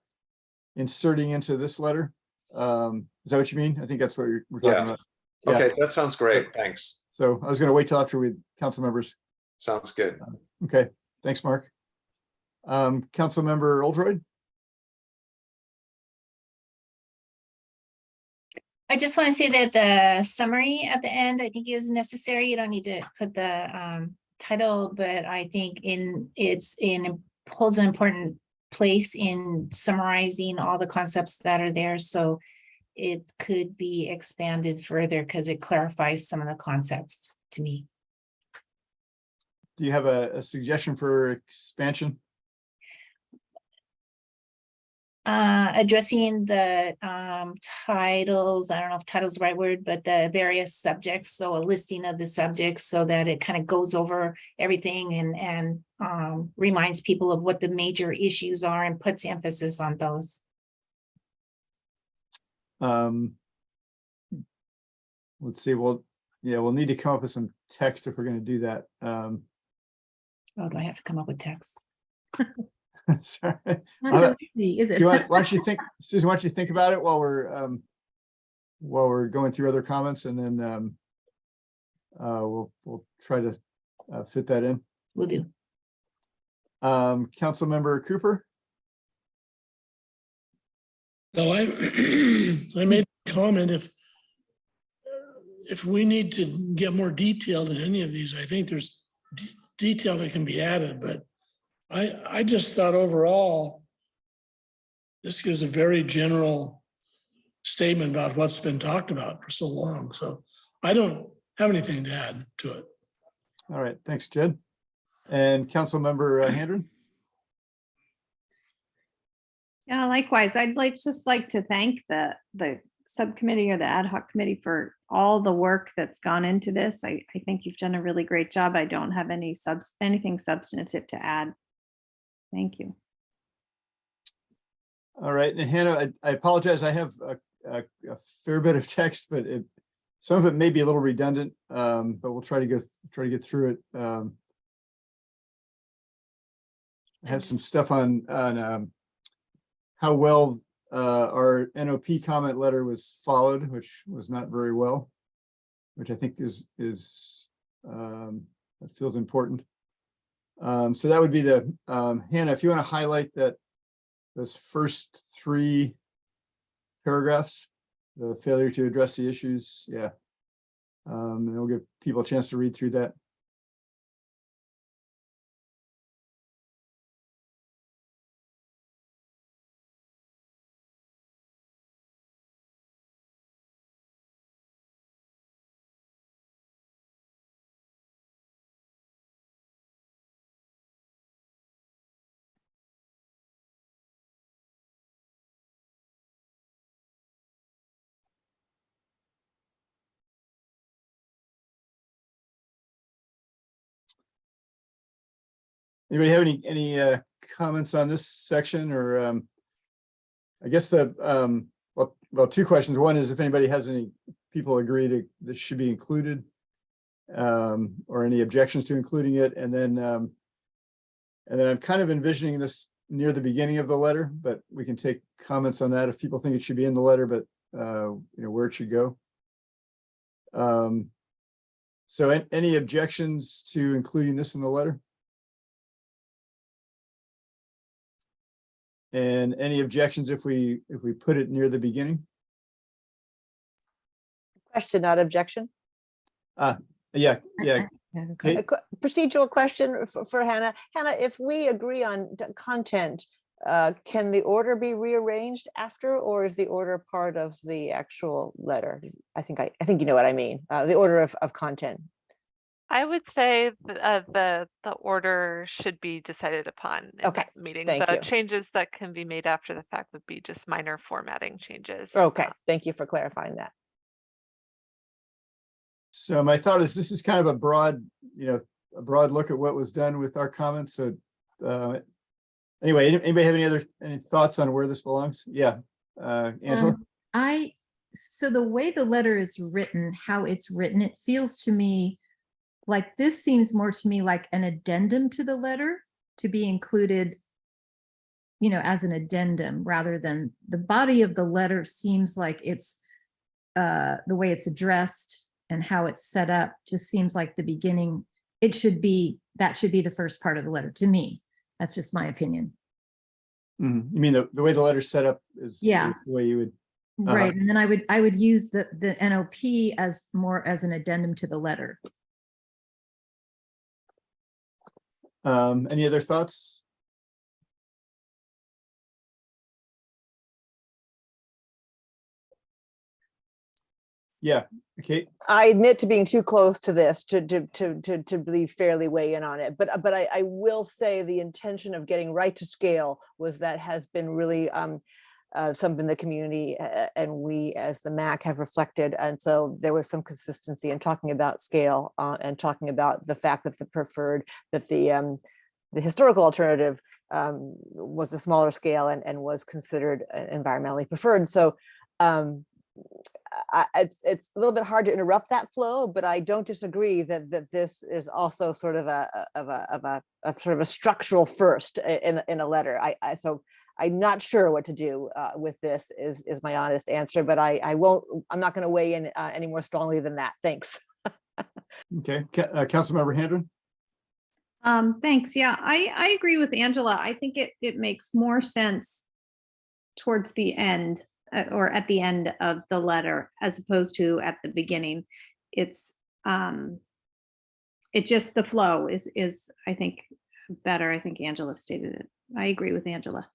inserting into this letter. Is that what you mean? I think that's what we're talking about. Yeah. Okay, that sounds great. Thanks. So I was going to wait till after we council members. Sounds good. Okay, thanks, Mark. Council member Oldroyd. I just want to say that the summary at the end, I think is necessary. You don't need to put the title, but I think holds an important place in summarizing all the concepts that are there. So it could be expanded further because it clarifies some of the concepts to me. Do you have a suggestion for expansion? Addressing the titles, I don't know if title's the right word, but the various subjects. So a listing of the subjects so that it kind of goes over everything and reminds people of what the major issues are and puts emphasis on those. Let's see. Well, yeah, we'll need to come up with some text if we're going to do that. Oh, do I have to come up with text? Sorry. Not so easy, is it? Why don't you think, Susan, why don't you think about it while we're going through other comments, and then we'll try to fit that in. Will do. Councilmember Cooper. No, I made a comment, if we need to get more detailed in any of these, I think there's detail that can be added, but I just thought overall, this gives a very general statement about what's been talked about for so long. So I don't have anything to add to it. All right, thanks, Jed. And Councilmember Handren. Yeah, likewise. I'd just like to thank the subcommittee or the ad hoc committee for all the work that's gone into this. I think you've done a really great job. I don't have anything substantive to add. Thank you. All right, and Hannah, I apologize. I have a fair bit of text, but some of it may be a little redundant, but we'll try to get through it. I have some stuff on how well our NOP comment letter was followed, which was not very well, which I think is that feels important. So that would be the Hannah, if you want to highlight those first 3 paragraphs, the failure to address the issues. Yeah. And we'll give people a chance to read through that. Anybody have any comments on this section, or I guess well, 2 questions. One is if anybody has any people agree to this should be included, or any objections to including it, and then I'm kind of envisioning this near the beginning of the letter, but we can take comments on that if people think it should be in the letter, but where it should go. So any objections to including this in the letter? And any objections if we put it near the beginning? Question, not objection. Yeah. A procedural question for Hannah. Hannah, if we agree on content, can the order be rearranged after, or is the order part of the actual letter? I think you know what I mean. The order of content. I would say the order should be decided upon in Okay, the meeting. thank The you. changes that can be made after the fact would be just minor formatting changes. Okay, thank you for clarifying that. So my thought is this is kind of a broad look at what was done with our comments. So anyway, anybody have any thoughts on where this belongs? Yeah, Angela. So the way the letter is written, how it's written, it feels to me like this seems more to me like an addendum to the letter to be included, as an addendum rather than the body of the letter. Seems like it's the way it's addressed and how it's set up just seems like the beginning. That should be the first part of the letter to me. That's just my opinion. You mean the way the letter's set up is the way you would. Right, and then I would use the NOP as more as an addendum to the letter. Any other thoughts? Yeah, okay. I admit to being too close to this to be fairly weigh in on it, but I will say the intention of getting right to scale has been really something the community and we as the MAC have reflected, and so there was some consistency in talking about scale and talking about the fact that the historical alternative was a smaller scale and was considered environmentally preferred. So it's a little bit hard to interrupt that flow, but I don't disagree that this is also sort of a sort of a structural first in a letter. So I'm not sure what to do with this is my honest answer, but I'm not going to weigh in any more strongly than that. Thanks. Okay, Councilmember Handren. Thanks. Yeah, I agree with Angela. I think it makes more sense towards the end or at the end of the letter as opposed to at the beginning. It's it just the flow is I think better. I think Angela stated it. I agree with Angela.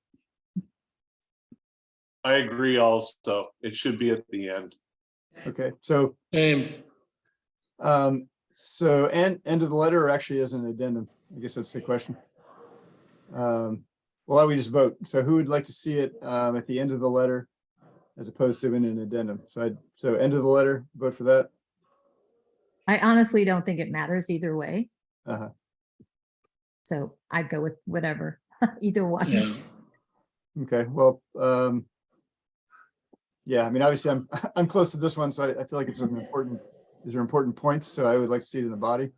I agree also. It should be at the end. Okay, so so end of the letter or actually as an addendum? I guess that's the question. Well, why don't we just vote? So who would like to see it at the end of the letter as opposed to in an addendum? So end of the letter, vote for that. I honestly don't think it matters either way. Uh-huh. So I'd go with whatever, either one. Yeah. Okay, well, yeah, I mean, obviously I'm close to this one, so I feel like it's an important, these are important points, so I would like to see it in the body.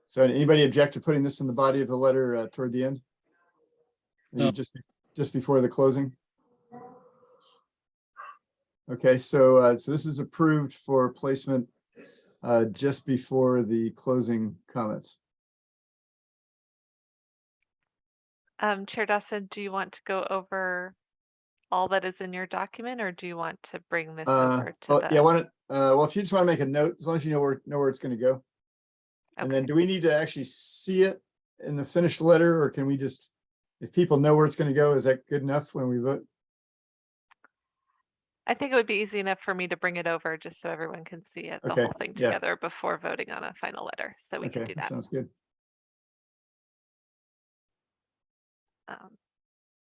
So anybody object to putting this in the body of the letter toward the end? Maybe just before the closing? Okay, so this is approved for placement just before the closing comments. Chair Dawson, do you want to go over all that is in your document, or do you want to bring this over to Well, the? yeah, well, if you just want to make a note, as long as you know where it's going to go. And then do we need to actually see it in the finished letter, or can we just, if people know where it's going to go, is that good enough when we vote? I think it would be easy enough for me to bring it over just so everyone can see it, the Okay, whole thing yeah. together before voting on a final letter. So we can do that. Sounds good.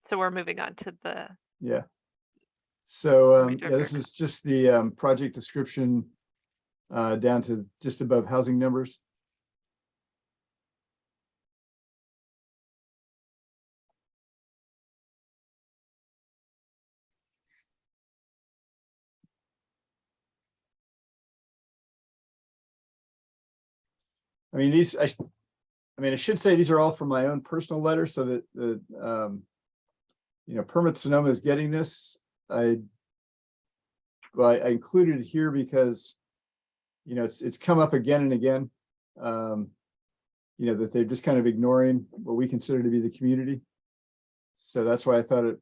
So we're moving on to the. Yeah. So remainder of yeah, this your is just the project description down to just above housing numbers. I mean, I should say these are all from my own personal letter, so that the Permit Sonoma is getting this. I included it here because it's come up again and again. That they're just kind of ignoring what we consider to be the community. So that's why I thought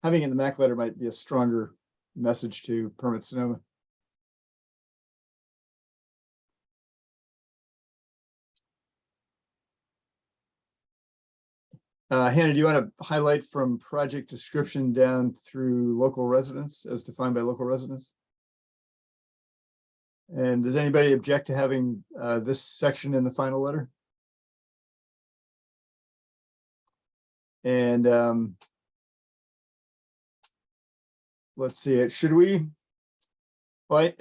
having it in the MAC letter might be a stronger message to Permit Sonoma. Hannah, do you want to highlight from project description down through local residents as defined by local residents? And does anybody object to having this section in the final letter? And let's see it. Should we? Well,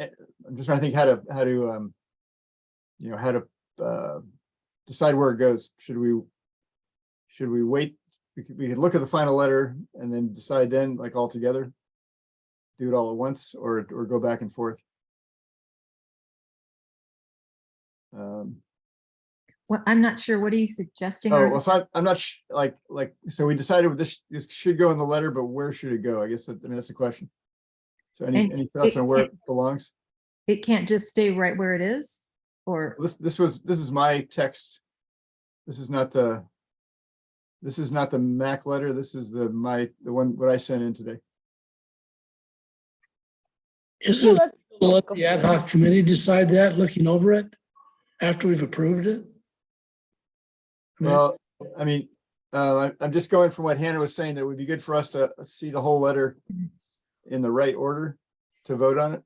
I'm just trying to think how to decide where it goes. Should we wait? We could look at the final letter and then decide then, like all together, do it all at once, or go back and forth. Well, I'm not sure. What are you suggesting? Oh, well, so I'm not so we decided this should go in the letter, but where should it go? I guess that's the question. So any thoughts on where it belongs? It can't just stay right where it is, or this is my text. This is not the MAC letter. This is what I sent in today. Isn't it let's- to let the ad hoc committee decide that, looking over it after we've approved it? Well, I mean, I'm just going from what Hannah was saying, that it would be good for us to see the whole letter in the right order to vote on it.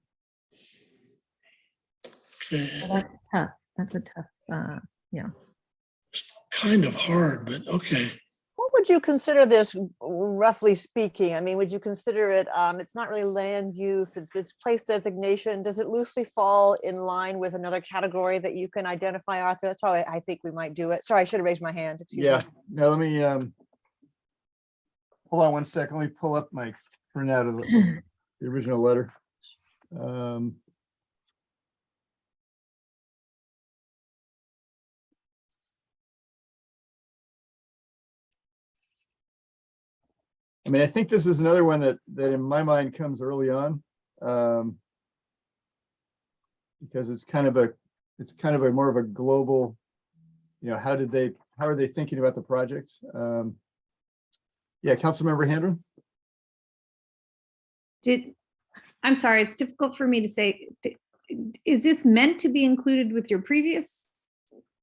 Okay, Well, that's tough. That's a tough, yeah. kind of hard, but okay. What would you consider this, roughly speaking? I mean, would you consider it, it's not really land use, it's place designation. Does it loosely fall in line with another category that you can identify, Arthur? That's how I think we might do it. Sorry, I should have raised my hand. Excuse Yeah, me. now let me, hold on one second. Let me pull up my printout of the original letter. I mean, I think this is another one that in my mind comes early on. Because it's kind of a more of a global, how are they thinking about the project? Yeah, Councilmember Handren? I'm sorry, it's difficult for me to say. Is this meant to be included with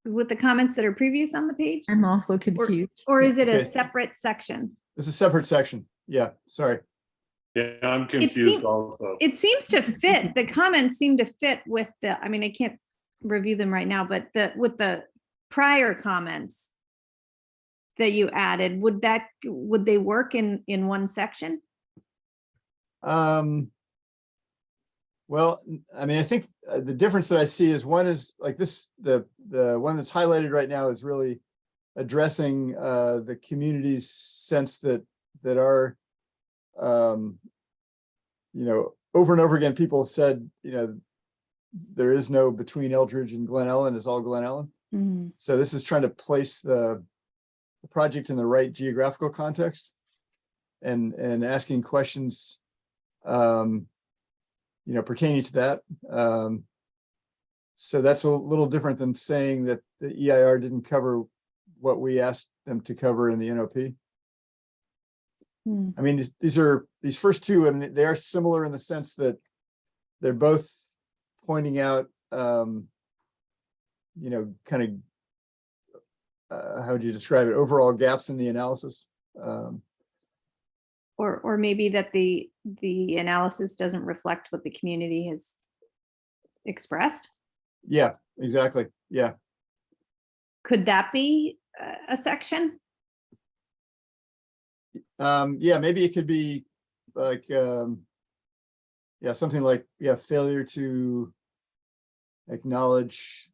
with the comments that are previous on the page? I'm also confused. Or is it a Okay. separate section? It's a separate section. Yeah, sorry. Yeah, I'm confused also. It seems to fit, the comments seem to fit with I mean, I can't review them right now, but with the prior comments that you added, would they work in one section? Well, I mean, I think the difference that I see is one is like this, the one that's highlighted right now is really addressing the community's sense that are, over and over again, people have said, there is no between Eldridge and Glen Ellen, it's all Glen Ellen. Mm-hmm. So this is trying to place the project in the right geographical context and asking questions, pertaining to that. So that's a little different than saying that the EIR didn't cover what we asked them to cover in the NOP. I mean, these first two, I mean, they are similar in the sense that they're both pointing out, kind of, how would you describe it? Overall gaps in the analysis. Or maybe that the analysis doesn't reflect what the community has expressed? Yeah, exactly. Yeah. Could that be a section? Yeah, maybe it could be like, something like, failure to acknowledge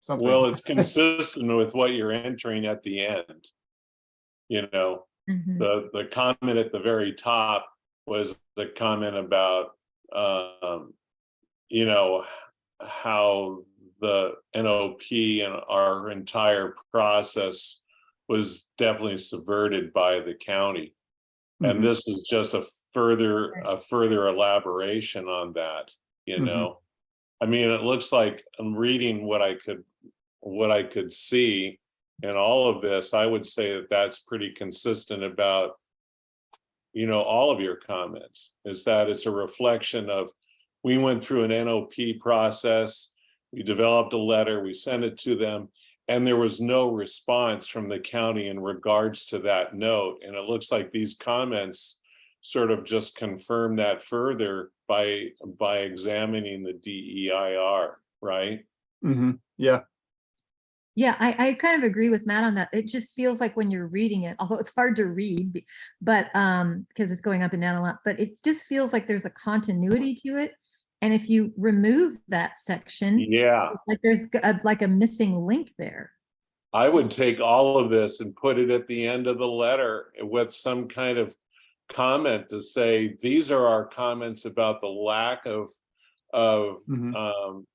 something. Well, it's consistent with what you're entering at the end. Mhm. The comment at the very top was the comment about, how the NOP and our entire process was definitely subverted by the county. And Mhm. this is just a further elaboration on that, Mhm. I mean, it looks like I'm reading what I could see in all of this. I would say that that's pretty consistent about, all of your comments, is that it's a reflection of, we went through an NOP process, we developed a letter, we sent it to them, and there was no response from the county in regards to that note. And it looks like these comments sort of just confirm that further by examining the DEIR, right? Mhm. Yeah. Yeah, I kind of agree with Matt on that. It just feels like when you're reading it, although it's hard to read, but because it's going up and down a lot, but it just feels like there's a continuity to it. And if you remove that section, Yeah. it's like there's like a missing link there. I would take all of this and put it at the end of the letter with some kind of comment to say, these are our comments about the lack of Mhm.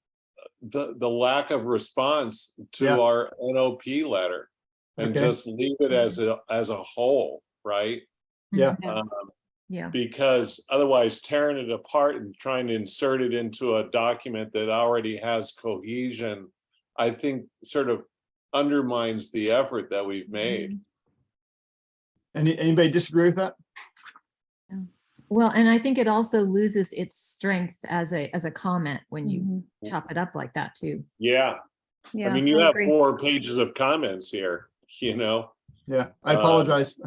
the lack of response to Yeah. our NOP letter, and Okay. just leave it as a whole, right? Yeah. Yeah. Because otherwise tearing it apart and trying to insert it into a document that already has cohesion, I think sort of undermines the effort that we've made. Anybody disagree with that? Well, and I think it also loses its strength as a comment when you Mm-hmm. chop it up like that too. Yeah. I mean, you have 4 pages of comments here, you know? Yeah, I apologize.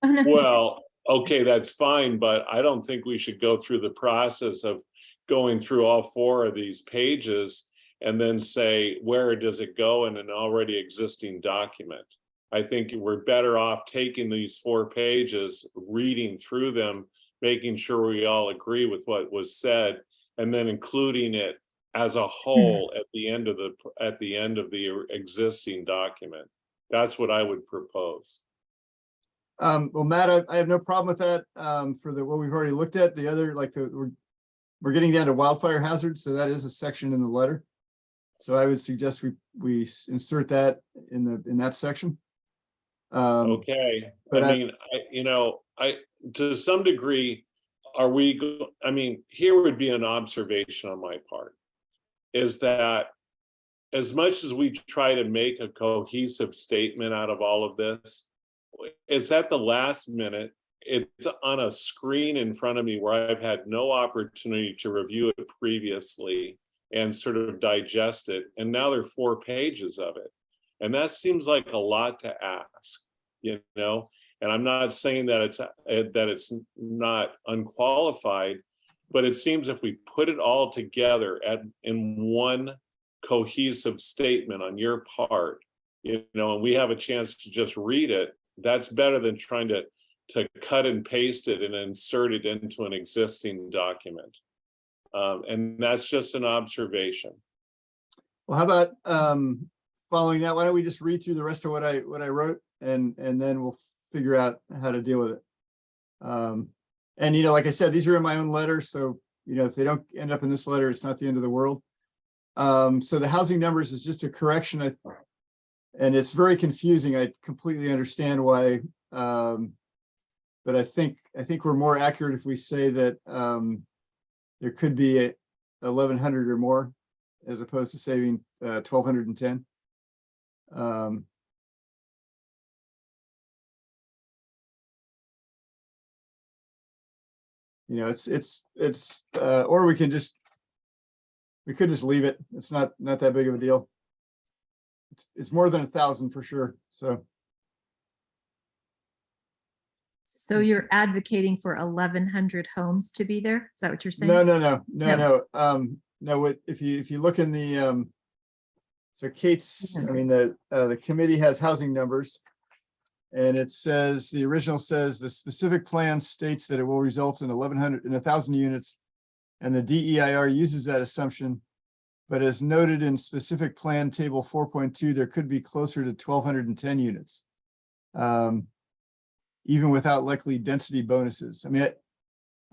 Well, okay, that's fine, but I don't think we should go through the process of going through all 4 of these pages and then say, where does it go in an already existing document? I think we're better off taking these 4 pages, reading through them, making sure we all agree with what was said, and then including it as a whole at the end of the existing document. That's what I would propose. Well, Matt, I have no problem with that. For what we've already looked at, the other, like we're getting down to wildfire hazards, so that is a section in the letter. So I would suggest we insert that in that section. Okay, but I mean, to some degree, here would be an observation on my part, is that as much as we try to make a cohesive statement out of all of this, it's at the last minute. It's on a screen in front of me where I've had no opportunity to review it previously and sort of digest it. And now there are 4 pages of it. And that seems like a lot to ask, you know? And I'm not saying that it's not unqualified, but it seems if we put it all together in one cohesive statement on your part, you know, and we have a chance to just read it, that's better than trying to cut and paste it and insert it into an existing document. And that's just an observation. Well, how about following that? Why don't we just read through the rest of what I wrote, and then we'll figure out how to deal with it. And you know, like I said, these are in my own letter, so you know, if they don't end up in this letter, it's not the end of the world. So the housing numbers is just a correction, and it's very confusing. I completely understand why, but I think we're more accurate if we say that there could be 1,100 or more, as opposed to saving 1,210. You know, or we could just leave it. It's not that big of a deal. It's more than 1,000 for sure. So you're advocating for 1,100 homes to be there? Is that what you're saying? No. No, if you look in the so Kate's, I mean, the committee has housing numbers, and it says, the original says the specific plan states that it will result in 1,000 units, and the DEIR uses that assumption, but as noted in specific plan table 4.2, there could be closer to 1,210 units, even without likely density bonuses. I mean,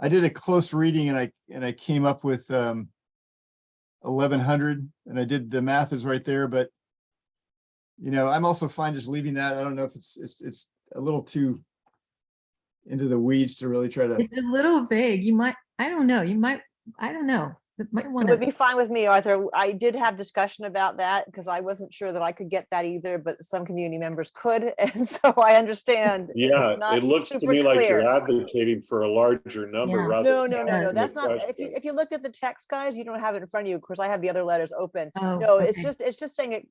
I did a close reading, and I came up with 1,100, and I did the math is right there, but you know, I'm also fine just leaving that. I don't know if it's a little too into the weeds to really try to. It's a little vague. I don't know. It would be fine with me, Arthur. I did have discussion about that because I wasn't sure that I could get that either, but some community members could. And so I understand. Yeah, it looks to me like you're advocating for a larger number rather than. No. That's not, if you look at the text, guys, you don't have it in front of you. Of course, I have the other letters open. Oh, no, okay. it's just saying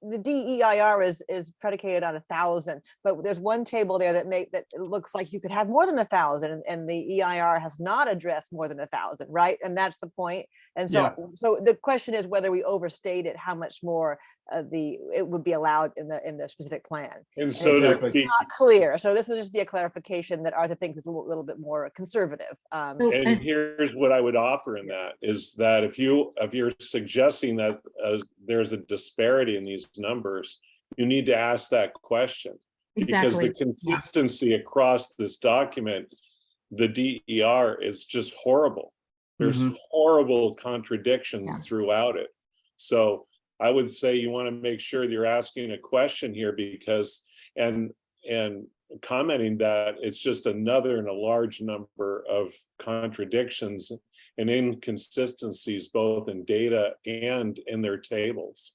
the DEIR is predicated on 1,000, but there's one table there that it looks like you could have more than 1,000, and the EIR has not addressed more than 1,000, right? And that's the point. And so, so the question is whether we overstate it, how much more it would be allowed in the specific plan. And so it's not clear. So this will just be a clarification that Arthur thinks is a little bit more conservative. And here's what I would offer in that is that if you're suggesting that there's a disparity in these numbers, you need to ask that question. Because the consistency across this document, the DER is just horrible. There's horrible contradictions throughout it. So I would say you want to make sure that you're asking a question here, because and commenting that it's just another in a large number of contradictions and inconsistencies, both in data and in their tables.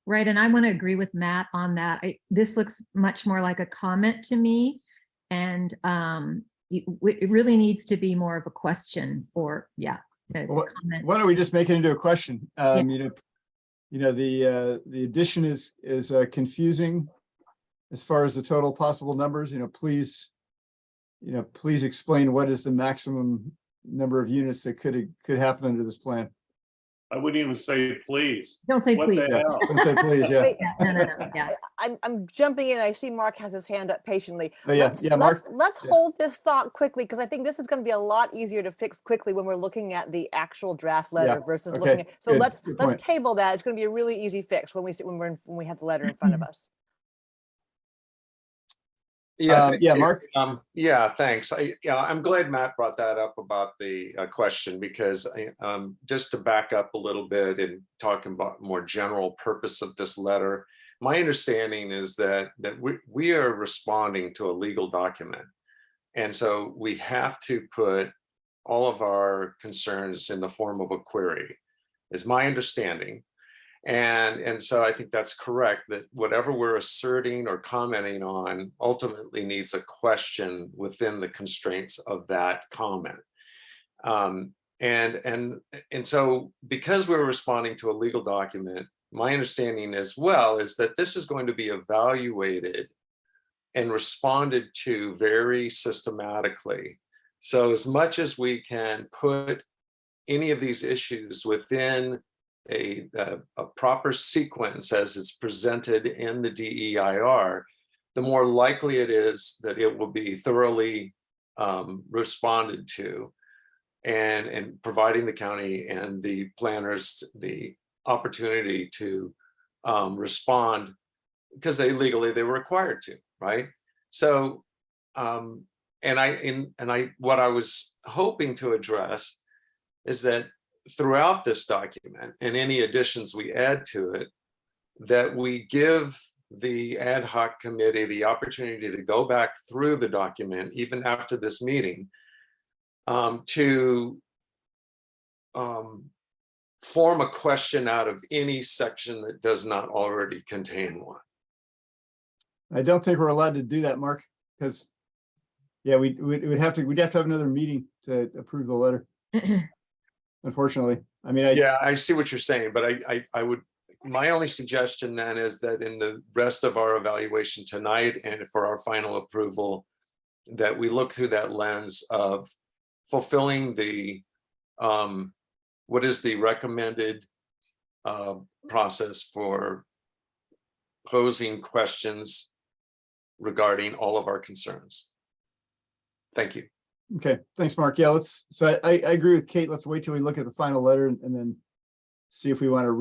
Right, and I want to agree with Matt on that. This looks much more like a comment to me, and it really needs to be more of a question or, yeah. a Well, comment. why don't we just make it into a question? The addition is confusing as far as the total possible numbers. Please explain what is the maximum number of units that could happen under this plan. I wouldn't even say please. Don't say What please. the hell? Don't say please, yeah. Wait, No. Yeah. I'm jumping in. I see Mark has his hand up patiently. Oh, yeah, yeah, Mark. Let's hold this thought quickly, because I think this is going to be a lot easier to fix quickly when we're looking at the actual draft letter versus okay, looking at. So good, let's good point. table that. It's going to be a really easy fix when we have the letter in front of us. Yeah, yeah, Mark. Yeah, thanks. I'm glad Matt brought that up about the question, because just to back up a little bit and talking about more general purpose of this letter, my understanding is that we are responding to a legal document, and so we have to put all of our concerns in the form of a query, is my understanding. And so I think that's correct, that whatever we're asserting or commenting on ultimately needs a question within the constraints of that comment. And so because we're responding to a legal document, my understanding as well is that this is going to be evaluated and responded to very systematically. So as much as we can put any of these issues within a proper sequence as it's presented in the DEIR, the more likely it is that it will be thoroughly responded to, and providing the county and the planners the opportunity to respond, because they were required to, right? So what I was hoping to address is that throughout this document and any additions we add to it, that we give the ad hoc committee the opportunity to go back through the document, even after this meeting, to form a question out of any section that does not already contain one. I don't think we're allowed to do that, Mark, because we'd have to have another meeting to approve the letter. Unfortunately, I mean, I see what you're saying, but I would, my only suggestion then is that in the rest of our evaluation tonight and for our final approval, that we look through that lens of fulfilling the what is the recommended process for posing questions regarding all of our concerns. Thank you. okay, thanks, Mark. Yeah, so I agree with Kate. Let's wait till we look at the final letter and then see if we want to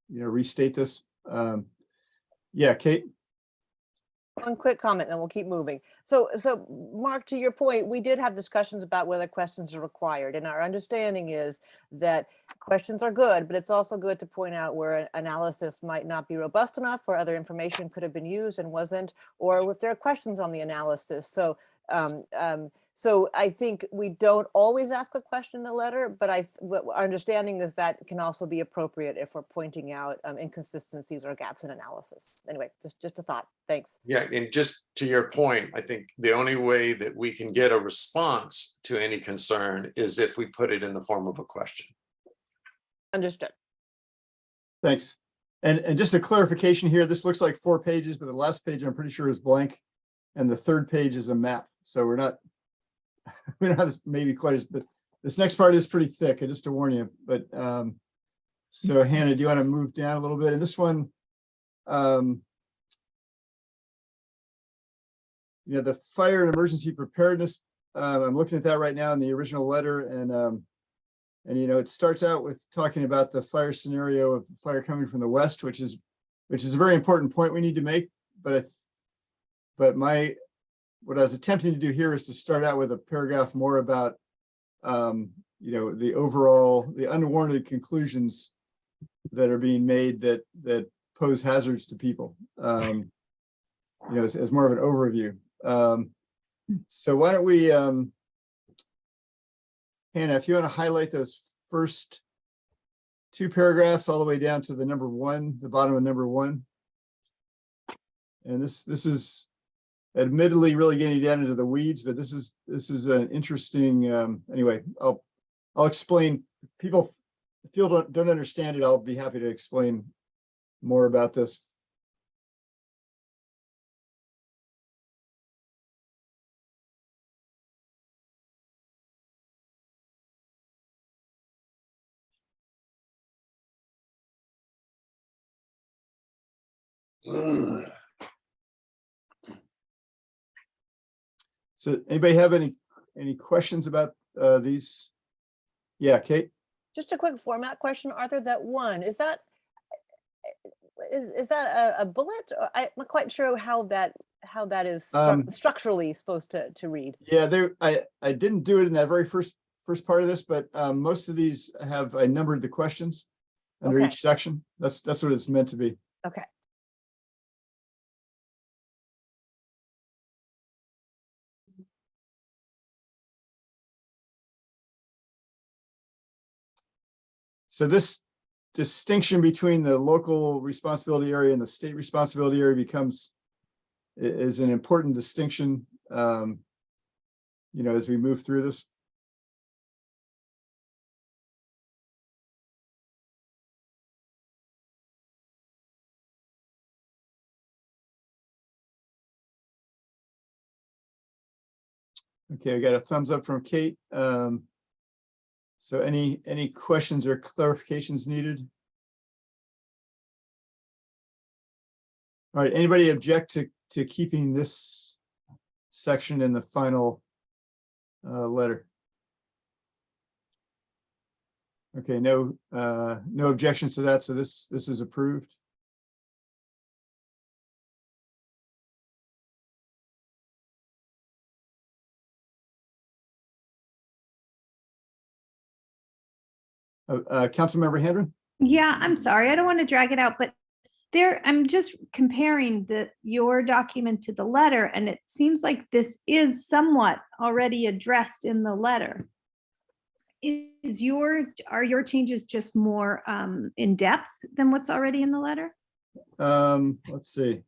restate this. Yeah, Kate. One quick comment, and then we'll keep moving. So Mark, to your point, we did have discussions about whether questions are required, and our understanding is that questions are good, but it's also good to point out where analysis might not be robust enough, or other information could have been used and wasn't, or if there are questions on the analysis. So I think we don't always ask a question in the letter, but our understanding is that can also be appropriate if we're pointing out inconsistencies or gaps in analysis. Anyway, just a thought. Thanks. Yeah, and just to your point, I think the only way that we can get a response to any concern is if we put it in the form of a question. Understood. Thanks. And just a clarification here, this looks like 4 pages, but the last page I'm pretty sure is blank, and the third page is a map. So we don't have maybe quite as, but this next part is pretty thick, just to warn you. But so Hannah, do you want to move down a little bit? And this one, the fire and emergency preparedness, I'm looking at that right now in the original letter, and it starts out with talking about the fire scenario of fire coming from the west, which is a very important point we need to make. But what I was attempting to do here is to start out with a paragraph more about, the unwarranted conclusions that are being made that pose hazards to people, as more of an overview. So why don't we, Hannah, if you want to highlight those first 2 paragraphs all the way down to the number 1, the bottom of number 1. And this is admittedly really getting down into the weeds, but this is an interesting, anyway, I'll explain. People, if you don't understand it, I'll be happy to explain more about this. So anybody have any questions about these? Yeah, Kate? Just a quick format question, Arthur, that one, is that a bullet? Or I'm not quite sure how that is structurally supposed to read. Yeah, I didn't do it in that very first part of this, but most of these I numbered the questions under Okay. each section. That's what it's meant to be. Okay. So this distinction between the local responsibility area and the state responsibility area is an important distinction, as we move through this. Okay, I got a thumbs up from Kate. So any questions or clarifications needed? All right, anybody object to keeping this section in the final letter? Okay, no objections to that, so this is approved. Councilmember Hendren? Yeah, I'm sorry. I don't want to drag it out, but I'm just comparing your document to the letter, and it seems like this is somewhat already addressed in the letter. Are your changes just more in depth than what's already in the letter? Let's see.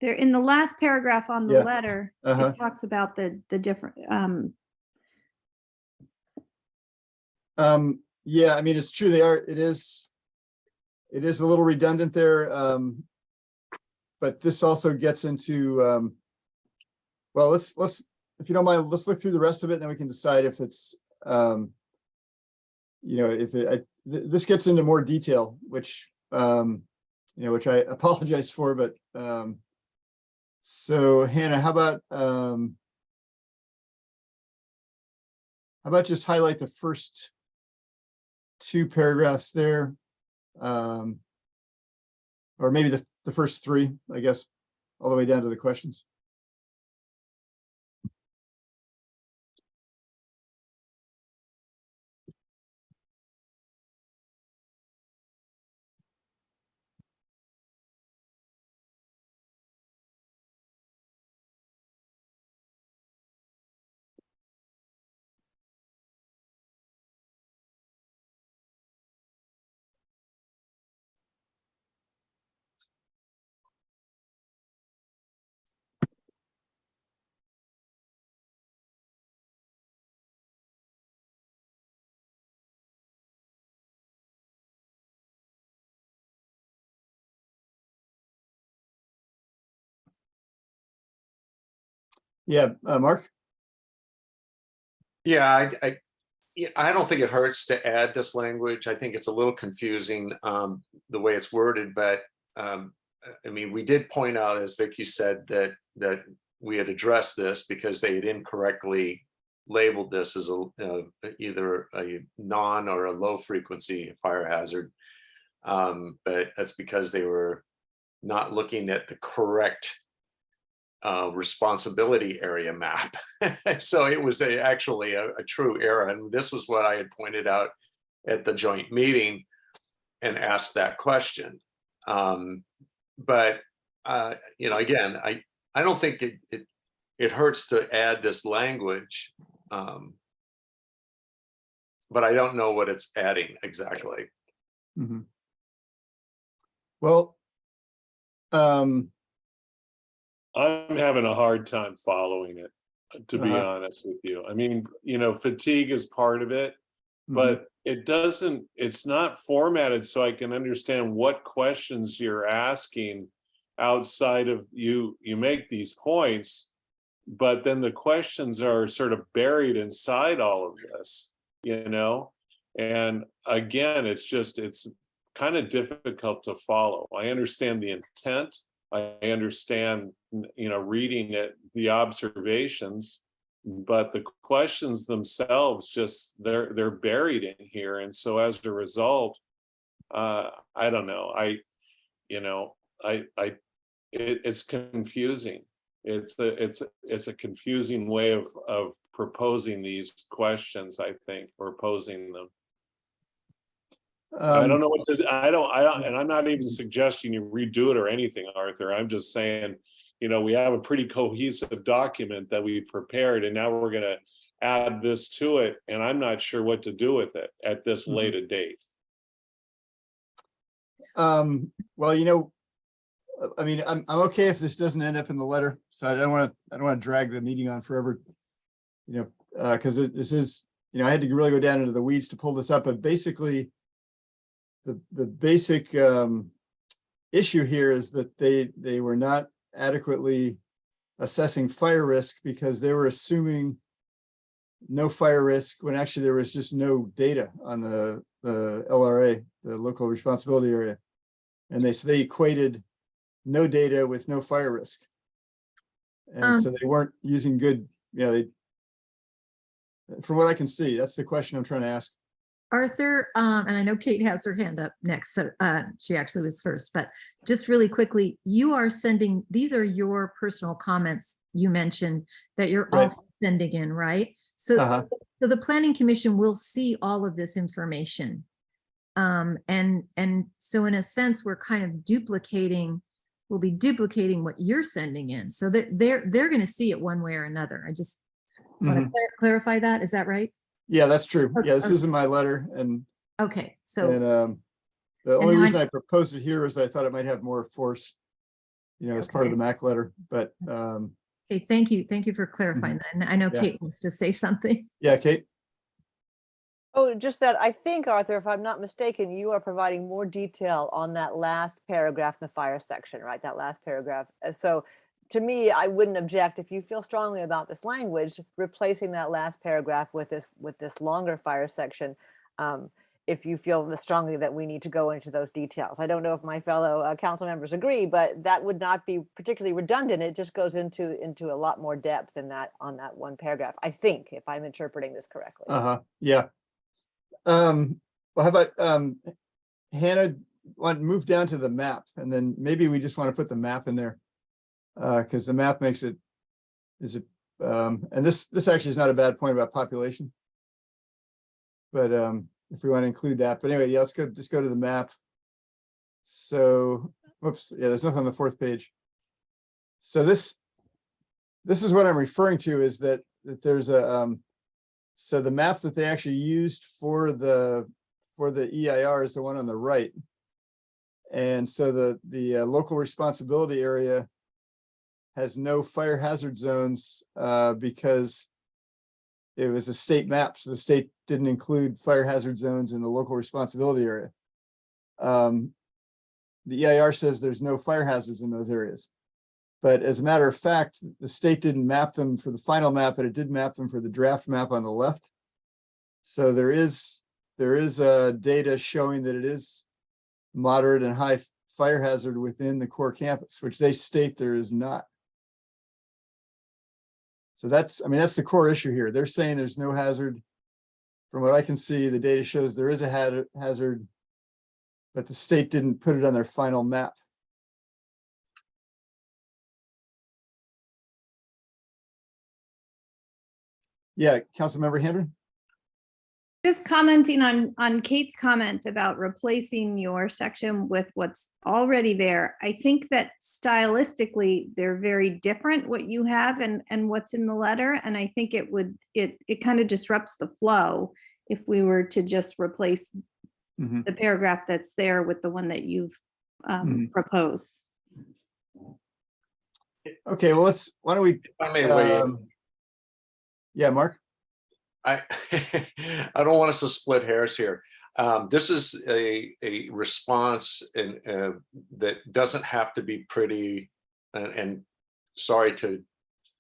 They're in the last paragraph on the letter. It talks about the different. Yeah, I mean, it's true. It is a little redundant there. But this also gets into, well, let's, if you don't mind, let's look through the rest of it, and then we can decide if it's, this gets into more detail, which, which I apologize for, but, so Hannah, how about just highlight the first two paragraphs there, or maybe the first three, I guess, all the way down to the questions. Yeah, Mark? Yeah, I don't think it hurts to add this language. I think it's a little confusing the way it's worded, but I mean, we did point out, as Vicky said, that we had addressed this because they had incorrectly labeled this as either a non or a low frequency fire hazard. But that's because they were not looking at the correct responsibility area map. So it was actually a true error. And this was what I had pointed out at the joint meeting and asked that question. But again, I don't think it hurts to add this language, but I don't know what it's adding exactly. Mm-hmm. Well, I'm having a hard time following it, to be honest with you. I mean, fatigue is part of it, but it's not formatted so I can understand what questions you're asking outside of you make these points, but then the questions are sort of buried inside all of this, and again, it's kind of difficult to follow. I understand the intent. I understand, reading it, the observations, but the questions themselves they're buried in here. And so as a result, I don't know. It's confusing. It's a confusing way of proposing these questions, I think, or posing them. I don't know what to, I don't, and I'm not even suggesting you redo it or anything, Arthur. I'm just saying, we have a pretty cohesive document that we prepared, and now we're going to add this to it, and I'm not sure what to do with it at this late a date. Well, I mean, I'm okay if this doesn't end up in the letter, so I don't want to drag the meeting on forever, because this is, I had to really go down into the weeds to pull this up, but basically the basic issue here is that they were not adequately assessing fire risk because they were assuming no fire risk when actually there was just no data on the LRA, the local responsibility area. And they equated no data with no fire risk. And so they weren't using good, from what I can see, that's the question I'm trying to ask. Arthur, and I know Kate has her hand up next, so she actually was first, but just really quickly, you are sending, these are your personal comments you mentioned that you're also sending in, right? So, so the Planning Commission will see all of this information. And so in a sense, we're kind of we'll be duplicating what you're sending in, so that they're going to see it one way or another. I just want to clarify that. Is that right? Yeah, that's true. Yeah, this isn't my letter, and okay, so the only reason I proposed it here is I thought it might have more force, as part of the MAC letter. But okay, thank you for clarifying that. And I know Kate wants to say something. Yeah, Kate. Oh, just that I think, Arthur, if I'm not mistaken, you are providing more detail on that last paragraph in the fire section, right? That last paragraph. So to me, I wouldn't object if you feel strongly about this language, replacing that last paragraph with this longer fire section. If you feel strongly that we need to go into those details. I don't know if my fellow council members agree, but that would not be particularly redundant. It just goes into a lot more depth in that on that one paragraph, I think, if I'm interpreting this correctly. Yeah. Well, how about Hannah, want to move down to the map, and then maybe we just want to put the map in there, because the map makes it, and this actually is not a bad point about population, but if we want to include that, but anyway, yeah, let's just go to the map. So, whoops, yeah, there's nothing on the fourth page. So this is what I'm referring to, is that there's a so the map that they actually used for the EIR is the one on the right. And so the local responsibility area has no fire hazard zones because it was a state map. So the state didn't include fire hazard zones in the local responsibility area. The EIR says there's no fire hazards in those areas. But as a matter of fact, the state didn't map them for the final map, but it did map them for the draft map on the left. So there is data showing that it is moderate and high fire hazard within the core campus, which they state there is not. So that's the core issue here. They're saying there's no hazard. From what I can see, the data shows there is a hazard, but the state didn't put it on their final map. Yeah, Councilmember Hendren. Just commenting on Kate's comment about replacing your section with what's already there. I think that stylistically, they're very different, what you have and what's in the letter. And I think it kind of disrupts the flow if we were to just replace the paragraph that's there with the one that you've proposed. Okay, well, why don't we, I may weigh in. yeah, Mark? I I don't want us to split hairs here. This is a response that doesn't have to be pretty, and sorry to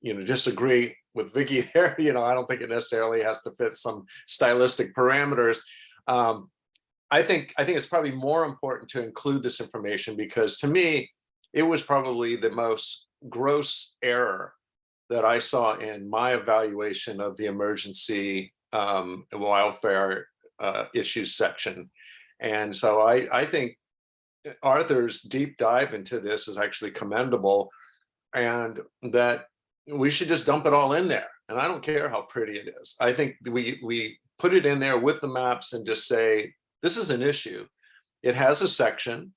disagree with Vicky there. I don't think it necessarily has to fit some stylistic parameters. I think it's probably more important to include this information because to me, it was probably the most gross error that I saw in my evaluation of the emergency wildfire issues section. And so I think Arthur's deep dive into this is actually commendable, and that we should just dump it all in there. And I don't care how pretty it is. I think we put it in there with the maps and just say, this is an issue. It has a section.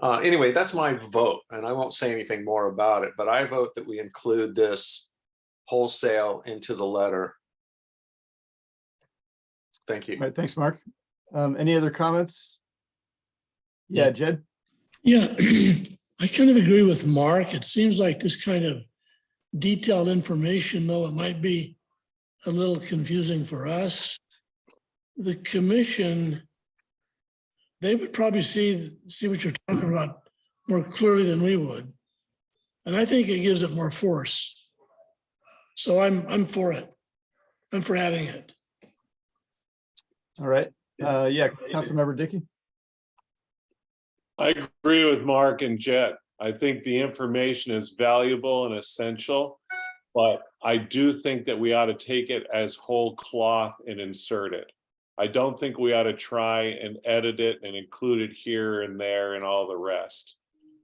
Anyway, that's my vote, and I won't say anything more about it, but I vote that we include this wholesale into the letter. Thank you. All right, thanks, Mark. Any other comments? Yeah, Jed? Yeah, I kind of agree with Mark. It seems like this kind of detailed information, though it might be a little confusing for us, the commission, they would probably see what you're talking about more clearly than we would. And I think it gives it more force. So I'm for it. I'm for having it. All right. Yeah, Councilmember Dickey. I agree with Mark and Jet. I think the information is valuable and essential, but I do think that we ought to take it as whole cloth and insert it. I don't think we ought to try and edit it and include it here and there and all the rest,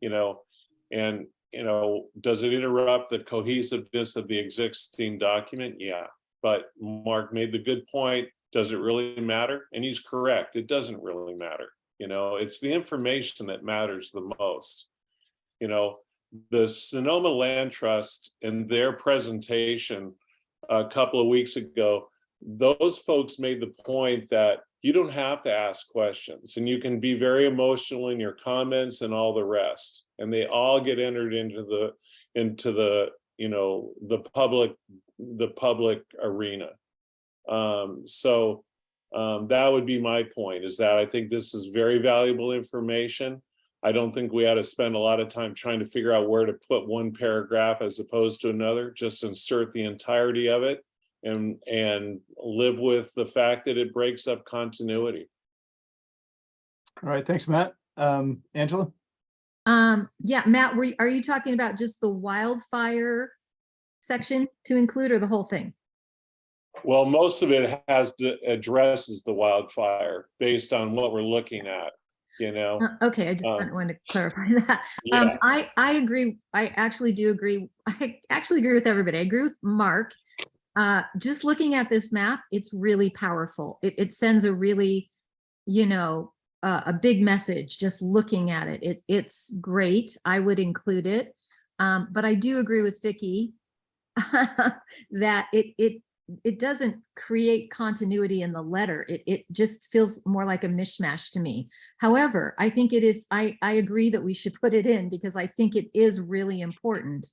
and does it interrupt the cohesiveness of the existing document? Yeah, but Mark made the good point. Does it really matter? And he's correct. It doesn't really matter. It's the information that matters the most. The Sonoma Land Trust in their presentation a couple of weeks ago, those folks made the point that you don't have to ask questions and you can be very emotional in your comments and all the rest. And they all get entered into the public arena. That would be my point, is that I think this is very valuable information. I don't think we ought to spend a lot of time trying to figure out where to put one paragraph as opposed to another. Just insert the entirety of it and live with the fact that it breaks up continuity. All right, thanks, Matt. Angela? Yeah, Matt, are you talking about just the wildfire section to include, or the whole thing? Well, most of it addresses the wildfire based on what we're looking at, Okay, I just wanted to clarify that. Yeah. I agree. I actually do agree. I actually agree with everybody. I agree with Mark. Just looking at this map, it's really powerful. It sends a really, a big message just looking at it. It's great. I would include it. But I do agree with Vicky that it doesn't create continuity in the letter. It just feels more like a mishmash to me. However, I think it is, I agree that we should put it in because I think it is really important.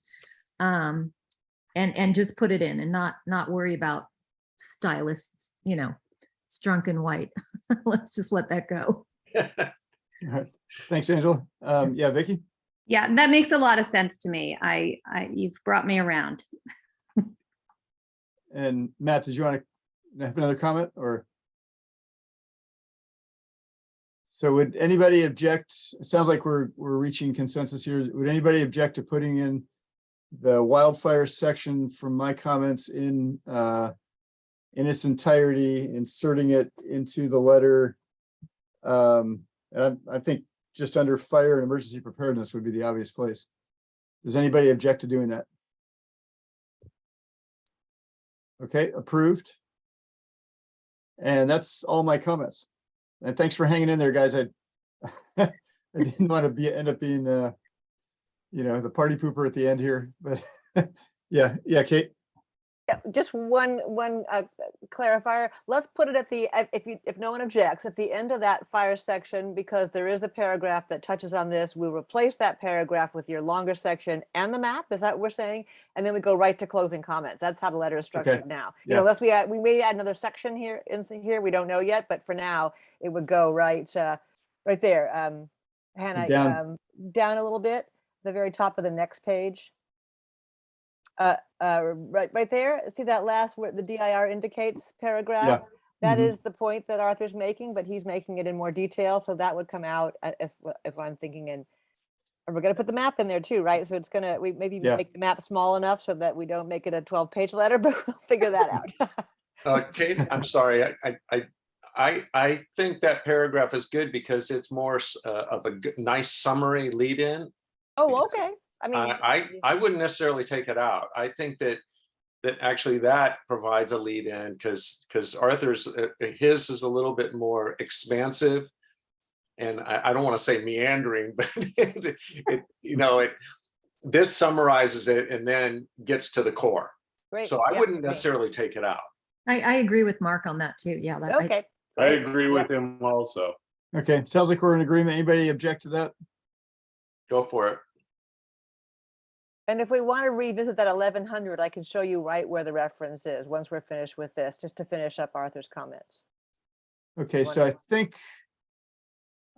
And just put it in and not worry about stylists, strunk and white. Let's just let that go. All right. Thanks, Angela. Yeah, Vicky? Yeah, that makes a lot of sense to me. You've brought me around. And Matt, did you want to have another comment, or? So would anybody object? It sounds like we're reaching consensus here. Would anybody object to putting in the wildfire section from my comments in its entirety, inserting it into the letter? And I think just under fire and emergency preparedness would be the obvious place. Does anybody object to doing that? Okay, approved. And that's all my comments. And thanks for hanging in there, guys. I didn't want to end up being the party pooper at the end here, but yeah, Kate. Yeah, just one clarifier. Let's put it at the, if no one objects, at the end of that fire section, because there is a paragraph that touches on this, we'll replace that paragraph with your longer section and the map. Is that what we're saying? And then we go right to closing comments. That's how the letter is structured now. You know, Yeah. unless we may add another section here here, we don't know yet, but for now it would go right there. Hannah, down a little bit, the very top of the next page. Right there. See that last where the DIR indicates paragraph? That is the point that Arthur's making, but he's making it in more detail. So that would come out as what I'm thinking. And we're going to put the map in there too, right? So it's going to, maybe make the map small enough so that we don't make it a 12-page letter, but we'll figure that out. Kate, I'm sorry. I think that paragraph is good because it's more of a nice summary lead in. Oh, okay. I mean, I wouldn't necessarily take it out. I think that actually that provides a lead in because Arthur's his is a little bit more expansive, and I don't want to say meandering, but this summarizes it and then gets to the core. Great. So I wouldn't necessarily take it out. I agree with Mark on that too. Yeah. Okay. I agree with him also. Okay, sounds like we're in agreement. Anybody object to that? Go for it. And if we want to revisit that 1100, I can show you right where the reference is once we're finished with this, just to finish up Arthur's comments. Okay, so I think,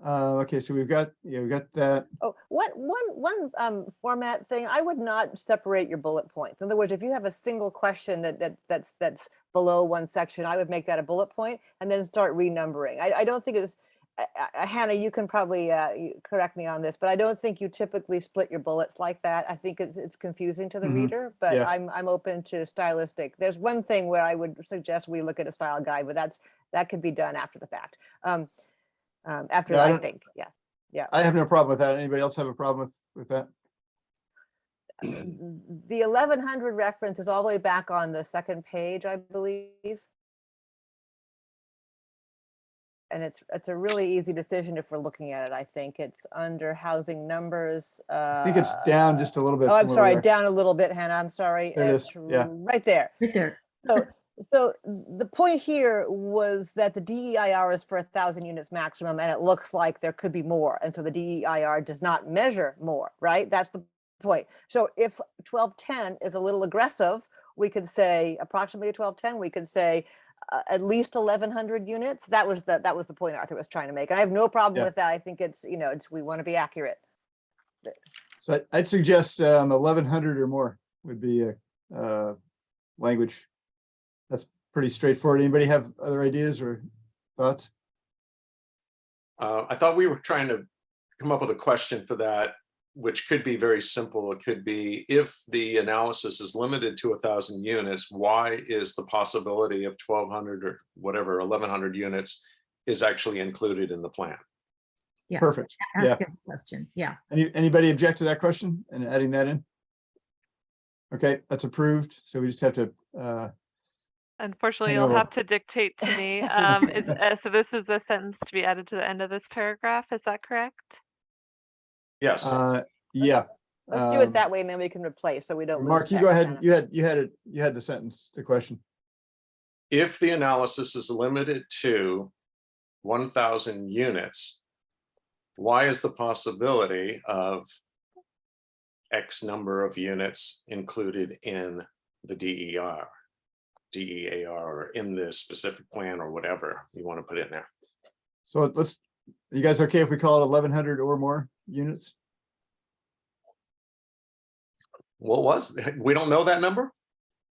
okay, so we've got that. Oh, one format thing, I would not separate your bullet points. In other words, if you have a single question that's below one section, I would make that a bullet point and then start renumbering. I don't think it's, Hannah, you can probably correct me on this, but I don't think you typically split your bullets like that. I think it's confusing to the reader, but I'm open to stylistic. There's one thing where I would suggest we look at a style guide, but that could be done after the fact. I think, yeah. I have no problem with that. Anybody else have a problem with that? The 1100 reference is all the way back on the second page, I believe. And it's a really easy decision if we're looking at it. I think it's under housing numbers. I think it's down just a little bit. Oh, I'm sorry, down a little bit, Hannah. I'm sorry. There it is. Yeah. Right there. Right there. So the point here was that the DEIR is for 1,000 units maximum, and it looks like there could be more. And so the DEIR does not measure more, right? That's the point. So if 1210 is a little aggressive, we could say approximately 1210, we could say at least 1,100 units. That was the point Arthur was trying to make. I have no problem with that. I think it's, we want to be accurate. So I'd suggest 1,100 or more would be a language. That's pretty straightforward. Anybody have other ideas or thoughts? I thought we were trying to come up with a question for that, which could be very simple. It could be, if the analysis is limited to 1,000 units, why is the possibility of 1,200 or whatever, 1,100 units is actually included in the plan? Yeah. Perfect. Ask a question. Yeah. Anybody object to that question and adding that in? Okay, that's approved. So we just have to, Unfortunately, hang you'll on. have to dictate to me. So this is a sentence to be added to the end of this paragraph. Is that correct? Yes. Yeah. Let's do it that way, and then we can replace so we don't lose Mark, you text, go ahead. Hannah. You had the sentence, the question. If the analysis is limited to 1,000 units, why is the possibility of X number of units included in the DER, or in the specific plan, or whatever you want to put in there? So are you guys okay if we call it 1,100 or more units? We don't know that number?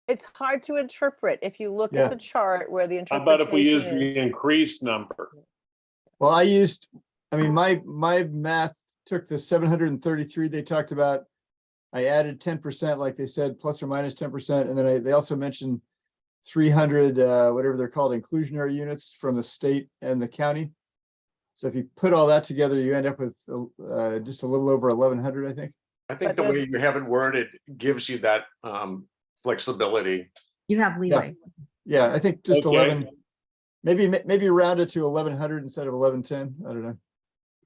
It's hard to interpret if you look Yeah. at the chart where the How interpretation about if we use is. the increased number? Well, my math took the 733 they talked about. I added 10%, like they said, plus or minus 10%. And then they also mentioned 300, whatever they're called, inclusionary units from the state and the county. So if you put all that together, you end up with just a little over 1,100, I think. I think the way you have it worded gives you that flexibility. You have leeway. Yeah, I think just Okay. 11, maybe round it to 1,100 instead of 1,110. I don't know.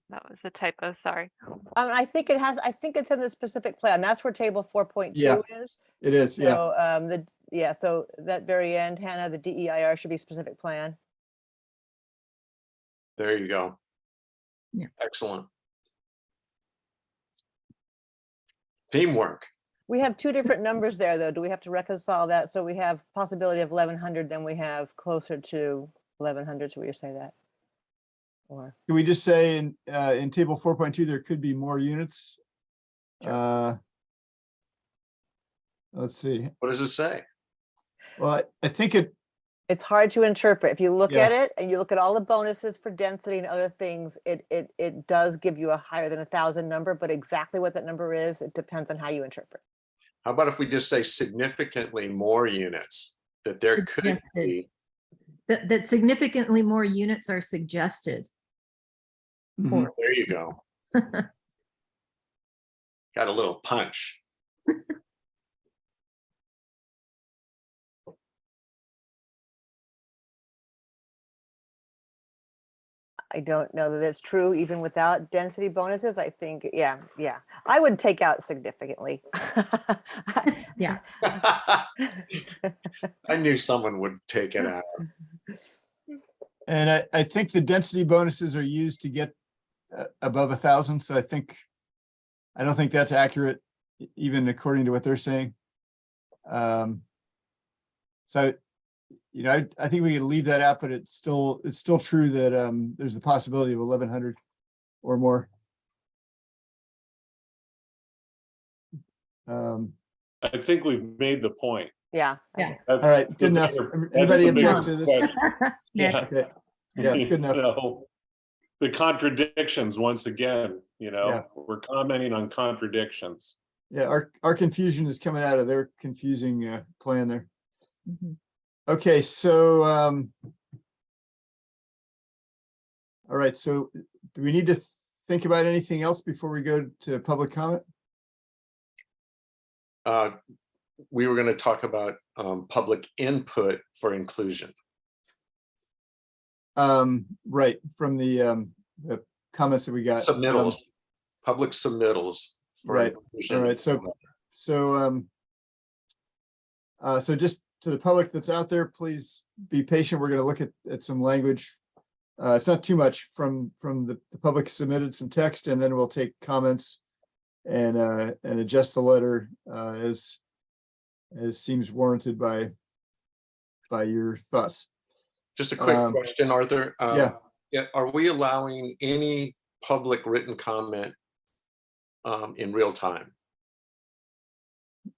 That was a typo, sorry. I think it's in the specific plan. That's where table 4.2 Yeah. is. It is, yeah. So yeah, so that very end, Hannah, the DEIR should be specific plan. There you go. Yeah. Excellent. Teamwork. We have two different numbers there, though. Do we have to reconcile that? So we have possibility of 1,100, then we have closer to 1,100. Should we just say that? Or Can we just say in table 4.2, there could be more units? Let's see. What does it say? Well, I think it's hard to interpret. If you look Yeah. at it and you look at all the bonuses for density and other things, it does give you a higher than 1,000 number, but exactly what that number is, it depends on how you interpret. How about if we just say significantly more units, that there could Suggested. be? That significantly more units are suggested. Mhm. There you go. Got a little punch. I don't know that it's true even without density bonuses. I think, yeah. I would take out significantly. Yeah. I knew someone would take it out. And I think the density bonuses are used to get above 1,000. So I don't think that's accurate, even according to what they're saying. So, I think we could leave that out, but it's still true that there's the possibility of 1,100 or more. I think we've made the point. Yeah. Yeah. All right, good enough. Anybody the bigger object to this? question. Next. Okay. Yeah, it's good enough. The contradictions, once again, Yeah. we're commenting on contradictions. Yeah, our confusion is coming out of their confusing plan there. Mhm. Okay, so all right, so do we need to think about anything else before we go to public comment? We were going to talk about public input for inclusion. Right, from the comments that we got. Submittals, public submittals. For Right, inclusion. all right, so just to the public that's out there, please be patient. We're going to look at some language. It's not too much from the public submitted some text, and then we'll take comments and adjust the letter as seems warranted by your thoughts. Just a quick question, Arthur. Yeah. Are we allowing any public written comment in real time?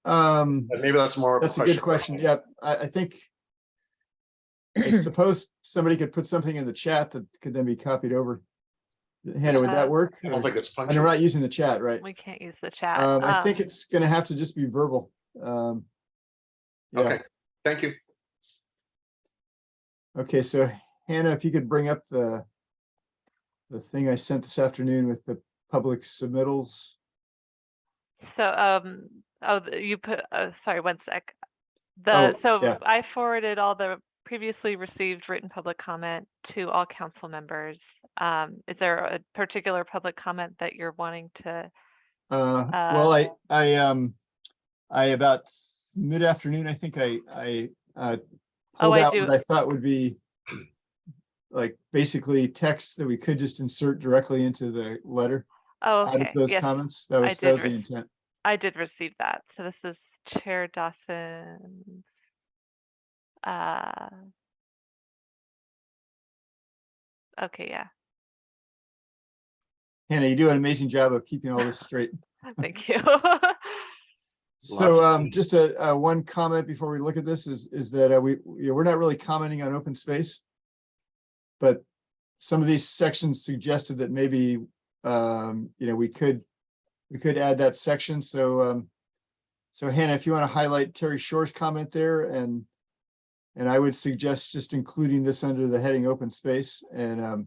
Maybe that's more of That's a good question. Yeah, I think I suppose somebody could put something in the chat that could then be copied over. Hannah, would that work? I don't think it's And we're functional. not using the chat, right? We can't use the chat. I think it's gonna have to just be verbal. Yeah. Okay, thank you. Okay, so Hannah, if you could bring up the thing I sent this afternoon with the public submittals. So, you put, sorry, one sec. Oh, So yeah. I forwarded all the previously received written public comment to all council members. Is there a particular public comment that you're wanting to? Well, I about mid-afternoon, I think I pulled out what I thought would be like basically text that we could just insert directly into the letter. Oh, Out of okay. those Yes, comments. That was the intent. I did receive that. So this is Chair Dawson's. Okay, yeah. Hannah, you do an amazing job of keeping all this straight. Thank you. So just a one comment before we look at this is that we're not really commenting on open space. But some of these sections suggested that maybe we could add that section. So Hannah, if you want to highlight Terry Shore's comment there, and I would suggest just including this under the heading open space. And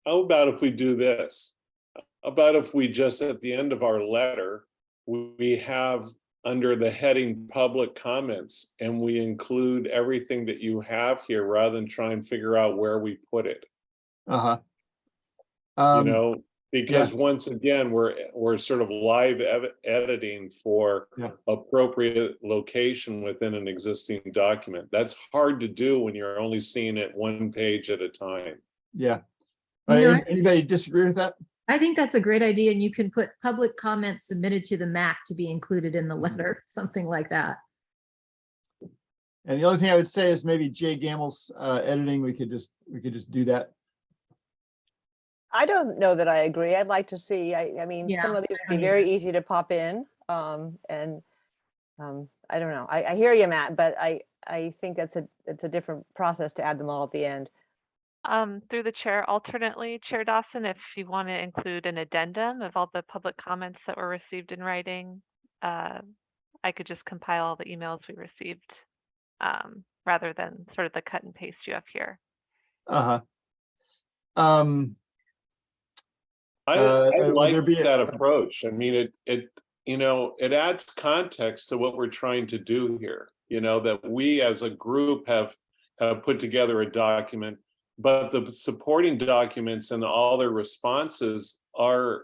How about if we do this? How about if we just, at the end of our letter, we have under the heading public comments, and we include everything that you have here rather than try and figure out where we put it. Because once again, we're sort of live editing for appropriate location within an existing document. That's hard to do when you're only seeing it one page at a time. Yeah. You know, Anybody disagree with that? I think that's a great idea, and you can put public comments submitted to the MAC to be included in the letter, something like that. And the only thing I would say is maybe Jay Gamble's editing, we could just do that. I don't know that I agree. I'd like to see, I mean, some of these would be very easy to pop in. And I don't know. I hear you, Matt, but I think it's a different process to add them all at the end. Through the chair, alternately, Chair Dawson, if you want to include an addendum of all the public comments that were received in writing, I could just compile all the emails we received rather than sort of the cut and paste you have here. I like that approach. I mean, it adds context to what we're trying to do here. That we as a group have put together a document, but the supporting documents and all their responses are,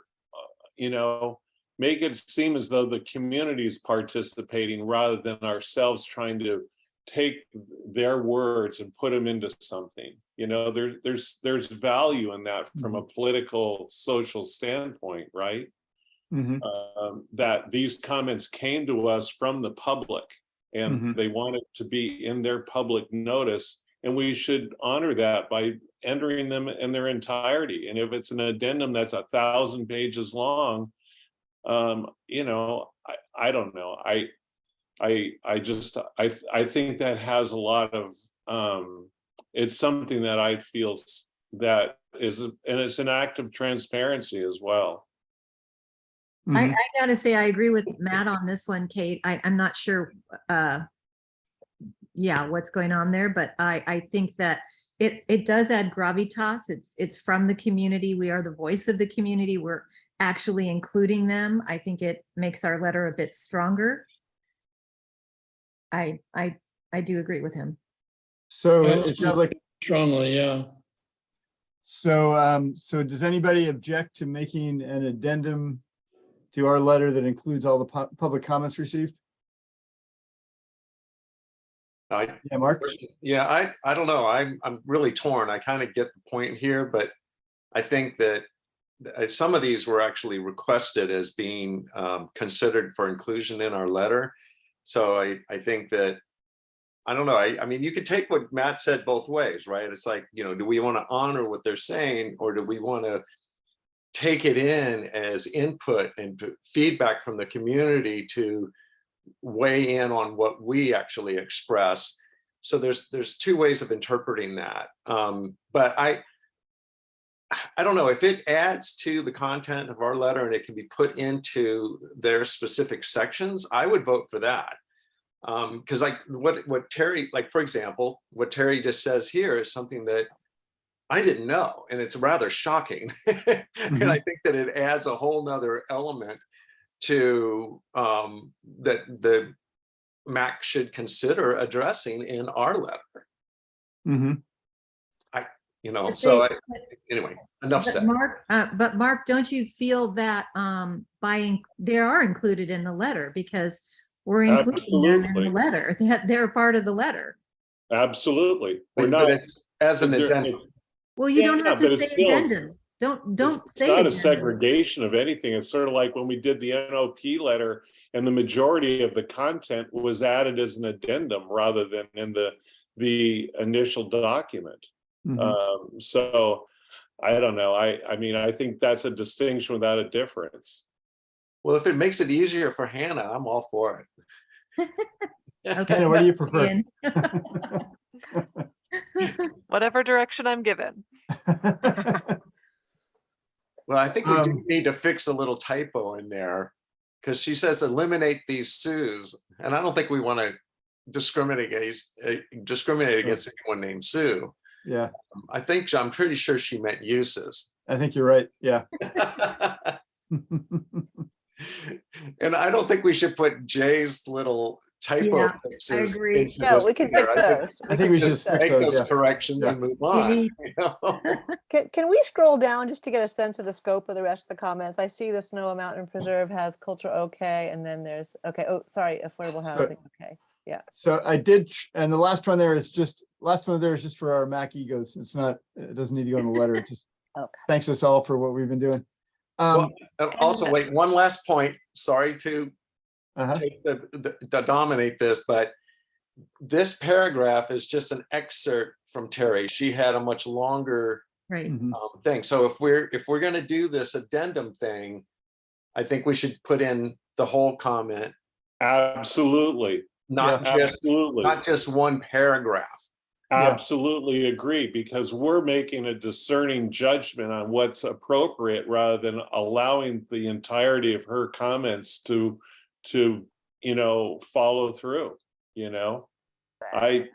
make it seem as though the community is participating rather than ourselves trying to take their words and put them into something. There's value in that from a political, social standpoint, right? That these comments came to us from the public and they wanted to be in their public notice, and we should honor that by entering them in their entirety. And if it's an addendum that's 1,000 pages long, I don't know. I think that has a lot of it's something that I feel that is, and it's an act of transparency as well. I gotta say, I agree with Matt on this one, Kate. I'm not sure what's going on there, but I think that it does add gravitas. It's from the community. We are the voice of the community. We're actually including them. I think it makes our letter a bit stronger. I do agree with him. So it sounds like strongly, yeah. So does anybody object to making an addendum to our letter that includes all the public comments received? Yeah, Mark? Yeah, I don't know. I'm really torn. I kind of get the point here, but I think that some of these were actually requested as being considered for inclusion in our letter. So I think that, I don't know. I mean, you could take what Matt said both ways, right? It's like, do we want to honor what they're saying, or do we want to take it in as input and feedback from the community to weigh in on what we actually express? So there's two ways of interpreting that. But I don't know if it adds to the content of our letter and it can be put into their specific sections, I would vote for that. Because like what Terry, like for example, what Terry just says here is something that I didn't know, and it's rather shocking. And I think that it adds a whole nother element to that the MAC should consider addressing in our letter. Anyway, enough said. But Mark, don't you feel that they are included in the letter, because we're including them in the letter, that they're part of the letter? Absolutely. We're not as an addendum. Well, you don't have to say addendum. Don't it's say not addendum. A segregation of anything. It's sort of like when we did the NOP letter and the majority of the content was added as an addendum rather than in the initial document. So I don't know. I mean, I think that's a distinction without a difference. Well, if it makes it easier for Hannah, I'm all for it. Okay. Hannah, what do you prefer? Whatever direction I'm given. Well, I think we do need to fix a little typo in there, because she says eliminate these Sues, and I don't think we want to discriminate against anyone named Sue. Yeah. I'm pretty sure she meant uses. I think you're right. Yeah. And I don't think we should put Jay's little typo Yeah, fixes. agree. into No, this we can either. fix those. I think we should just fix Make those, those yeah. corrections Yeah. and move on. Delete. you know? Can we scroll down just to get a sense of the scope of the rest of the comments? I see the Sonoma Mountain Preserve has culture okay, and then there's, okay, oh, sorry, affordable So- housing, okay. Yeah, So I did, and the last one there is just for our Mac egos. It's not, it doesn't need to go in the letter. It just okay. thanks us all for what we've been doing. Well, also, wait, one last point. Sorry to take to dominate this, but this paragraph is just an excerpt from Terry. She had a much longer Right. thing. So if we're going to do this addendum thing, I think we should put in the whole comment. Absolutely. Not just one paragraph. Absolutely agree, because we're making a discerning judgment on what's appropriate rather than allowing the entirety of her comments to follow through. I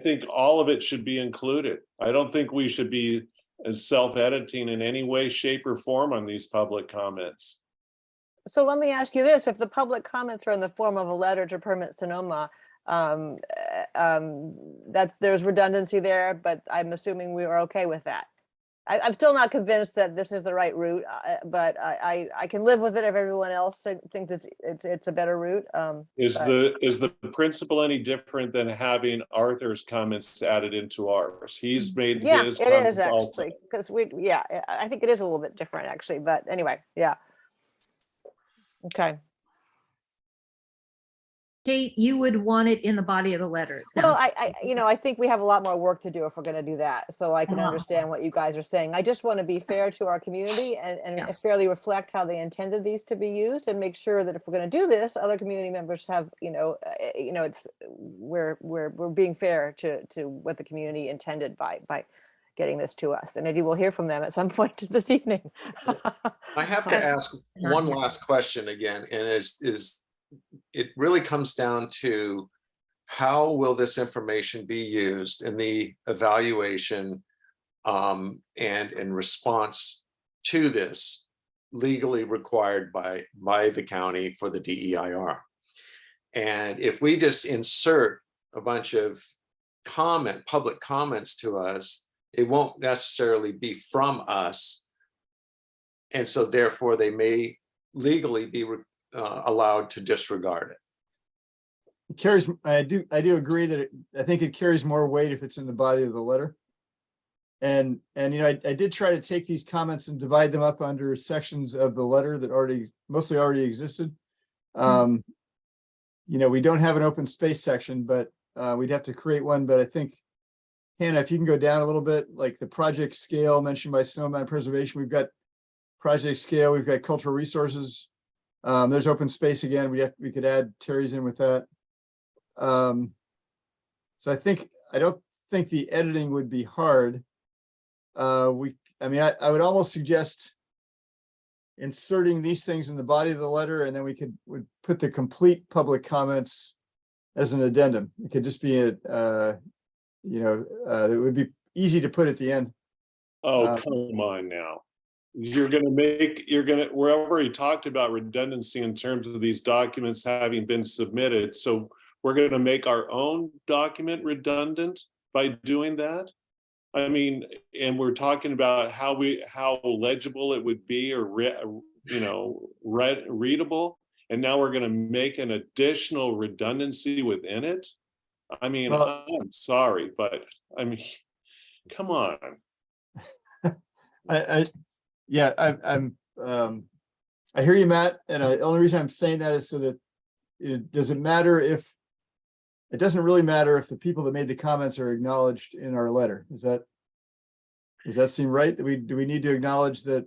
think all of it should be included. I don't think we should be self-editing in any way, shape, or form on these public comments. So let me ask you this, if the public comments are in the form of a letter to Permit Sonoma, there's redundancy there, but I'm assuming we are okay with that. I'm still not convinced that this is the right route, but I can live with it if everyone else thinks it's a better route. Is the principle any different than having Arthur's comments added into ours? He's made his it comments is actually, because I think it is a little bit different actually, but anyway, yeah. Okay. Kate, you would want it in the body of the letter. It Well, sounds I think we have a lot more work to do if we're going to do that. So I can understand what you guys are saying. I just want to be fair to our community and fairly reflect how they intended these to be used, and make sure that if we're going to do this, other community members have, it's we're being fair to what the community intended by getting this to us. And maybe we'll hear from them at some point this evening. I have to ask one last question again, and it really comes down to how will this information be used in the evaluation and in response to this legally required by the county for the DEIR. And if we just insert a bunch of public comments to us, it won't necessarily be from us. And so therefore they may legally be allowed to disregard it. It carries, I do agree that I think it carries more weight if it's in the body of the letter. And I did try to take these comments and divide them up under sections of the letter that mostly already existed. We don't have an open space section, but we'd have to create one. But I think, Hannah, if you can go down a little bit, like the project scale mentioned by Sonoma Preservation, we've got project scale, we've got cultural resources. There's open space again. We could add Terry's in with that. So I don't think the editing would be hard. I would almost suggest inserting these things in the body of the letter, and then would put the complete public comments as an addendum. It could just be it would be easy to put at the end. Oh, come on now. We already talked about redundancy in terms of these documents having been submitted. So we're going to make our own document redundant by doing that. I mean, and we're talking about how legible it would be or readable. And now we're going to make an additional redundancy within it. I mean, well, I'm sorry, but I mean, come on. I hear you, Matt. And the only reason I'm saying that is so that it doesn't really matter if the people that made the comments are acknowledged in our letter. Does that seem right? Do we need to acknowledge that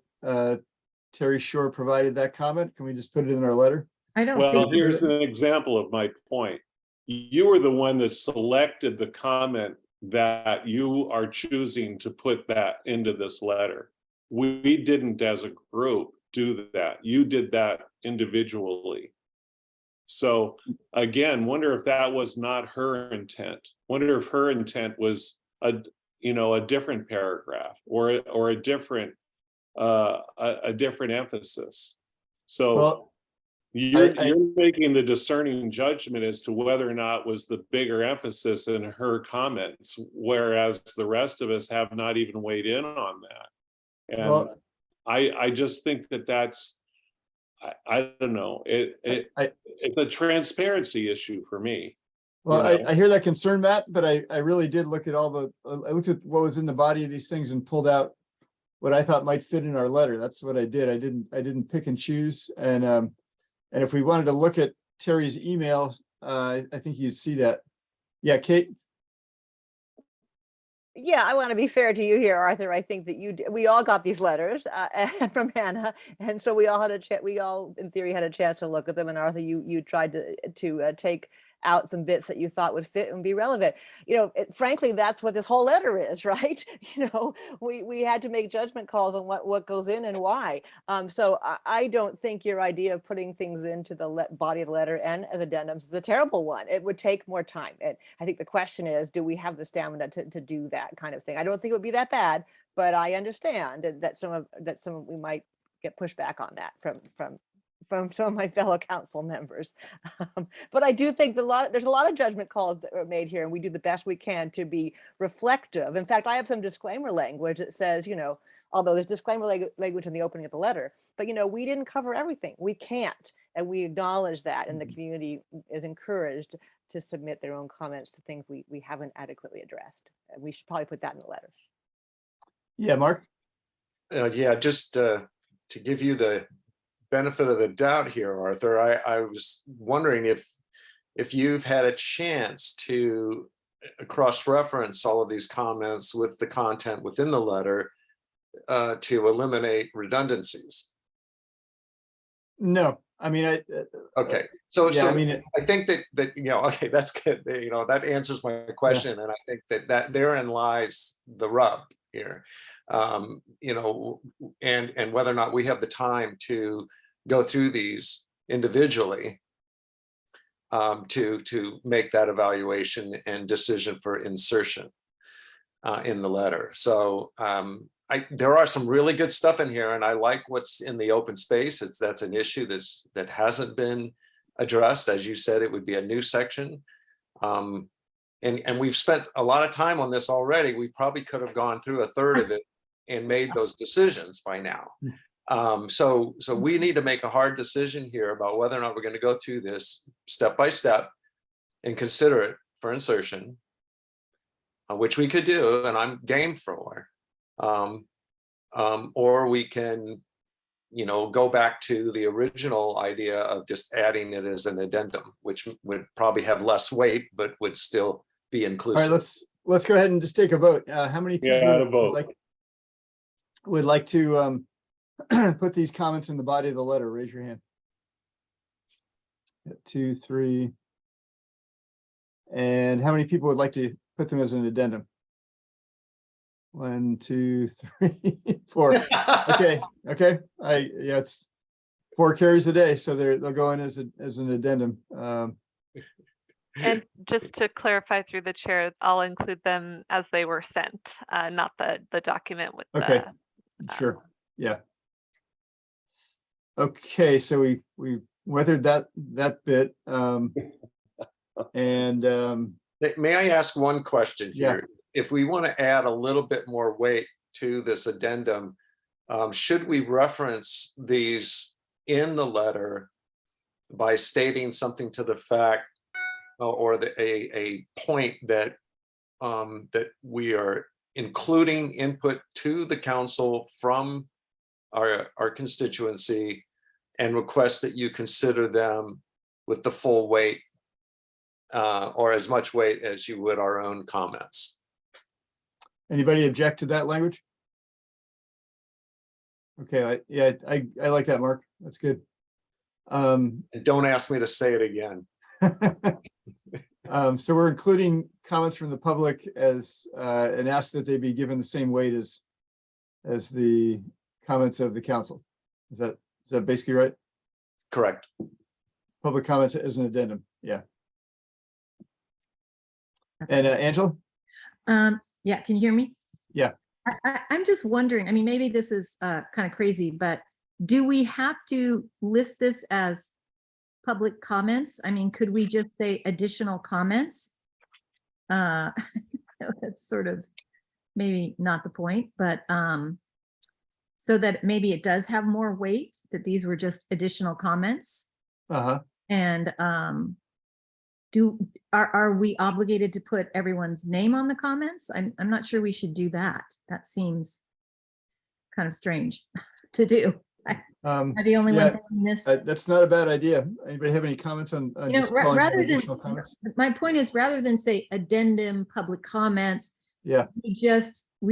Terry Shore provided that comment? Can we just put it in our letter? Well, here's an example of my point. You were the one that selected the comment that you are choosing to put that into this letter. We didn't, as a group, do that. You did that individually. So again, wonder if that was not her intent. Wonder if her intent was a different paragraph or a different emphasis. So You're making the discerning judgment as to whether or not was the bigger emphasis in her comments, whereas the rest of us have not even weighed in on that. And Well, I just think that that's, I don't know, it's a transparency issue for me. well, you know? I hear that concern, Matt, but I really did look at I looked at what was in the body of these things and pulled out what I thought might fit in our letter. That's what I did. I didn't pick and choose. And if we wanted to look at Terry's email, I think you'd see that. Yeah, Kate? Yeah, I want to be fair to you here, Arthur. I think that we all got these letters from Hannah, and so we all had we all, in theory, had a chance to look at them. And Arthur, you tried to take out some bits that you thought would fit and be relevant. You know, frankly, that's what this whole letter is, right? You know, we had to make judgment calls on what goes in and why. So I don't think your idea of putting things into the body of the letter and as addendums is a terrible one. It would take more time. And I think the question is, do we have the stamina to do that kind of thing? I don't think it would be that bad, but I understand that some we might get pushback on that from some of my fellow council members. But I do think there's a lot of judgment calls that are made here, and we do the best we can to be reflective. In fact, I have some disclaimer language that says, you know, although there's disclaimer language in the opening of the letter, but, you know, we didn't cover everything. We can't, and we acknowledge that, and the community is encouraged to submit their own comments to things we haven't adequately addressed. And we should probably put that in the letter. Yeah, Mark? Yeah, just to give you the benefit of the doubt here, Arthur, I was wondering if you've had a chance to cross-reference all of these comments with the content within the letter to eliminate redundancies. No, I mean, okay. So, yeah, so I mean, I think that you know, okay, that's good. You know, that answers my question, and I think that therein lies the rub here. You know, and whether or not we have the time to go through these individually to make that evaluation and decision for insertion in the letter. So there are some really good stuff in here, and I like what's in the open space. That's an issue that hasn't been addressed. As you said, it would be a new section. And we've spent a lot of time on this already. We probably could have gone through a third of it and made those decisions by now. So we need to make a hard decision here about whether or not we're going to go through this step by step and consider it for insertion, which we could do, and I'm game for. Or we can, you know, go back to the original idea of just adding it as an addendum, which would probably have less weight, but would still be inclusive. all right, let's go ahead and just take a vote. How many people would like to put these comments in the body of the letter? Raise your hand. 2, 3. And how many people would like to put them as an addendum? 1, 2, 3, 4. Okay. Yeah, it's 4 carries a day, so they'll go in as an addendum. And just to clarify through the chair, I'll include them as they were sent, not the document with okay, sure, yeah. Okay, so we weathered that bit. And may I ask one question here? Yeah. If we want to add a little bit more weight to this addendum, should we reference these in the letter by stating something to the fact or a point that that we are including input to the council from our constituency and request that you consider them with the full weight or as much weight as you would our own comments? Anybody object to that language? Okay, I like that, Mark. That's good. And don't ask me to say it again. So we're including comments from the public as and ask that they be given the same weight as the comments of the council. Is that basically right? Correct. Public comments as an addendum. Yeah. And Angela? Yeah, can you hear me? Yeah. I'm just wondering, I mean, maybe this is kind of crazy, but do we have to list this as public comments? I mean, could we just say additional comments? That's sort of maybe not the point, but so that maybe it does have more weight, that these were just additional comments. Uh-huh. And are we obligated to put everyone's name on the comments? I'm not sure we should do that. That seems kind of strange to do. Am I the only one thinking this? That's not a bad idea. Anybody have any comments on just calling them additional comments? My point is, rather than say addendum public comments, Yeah. we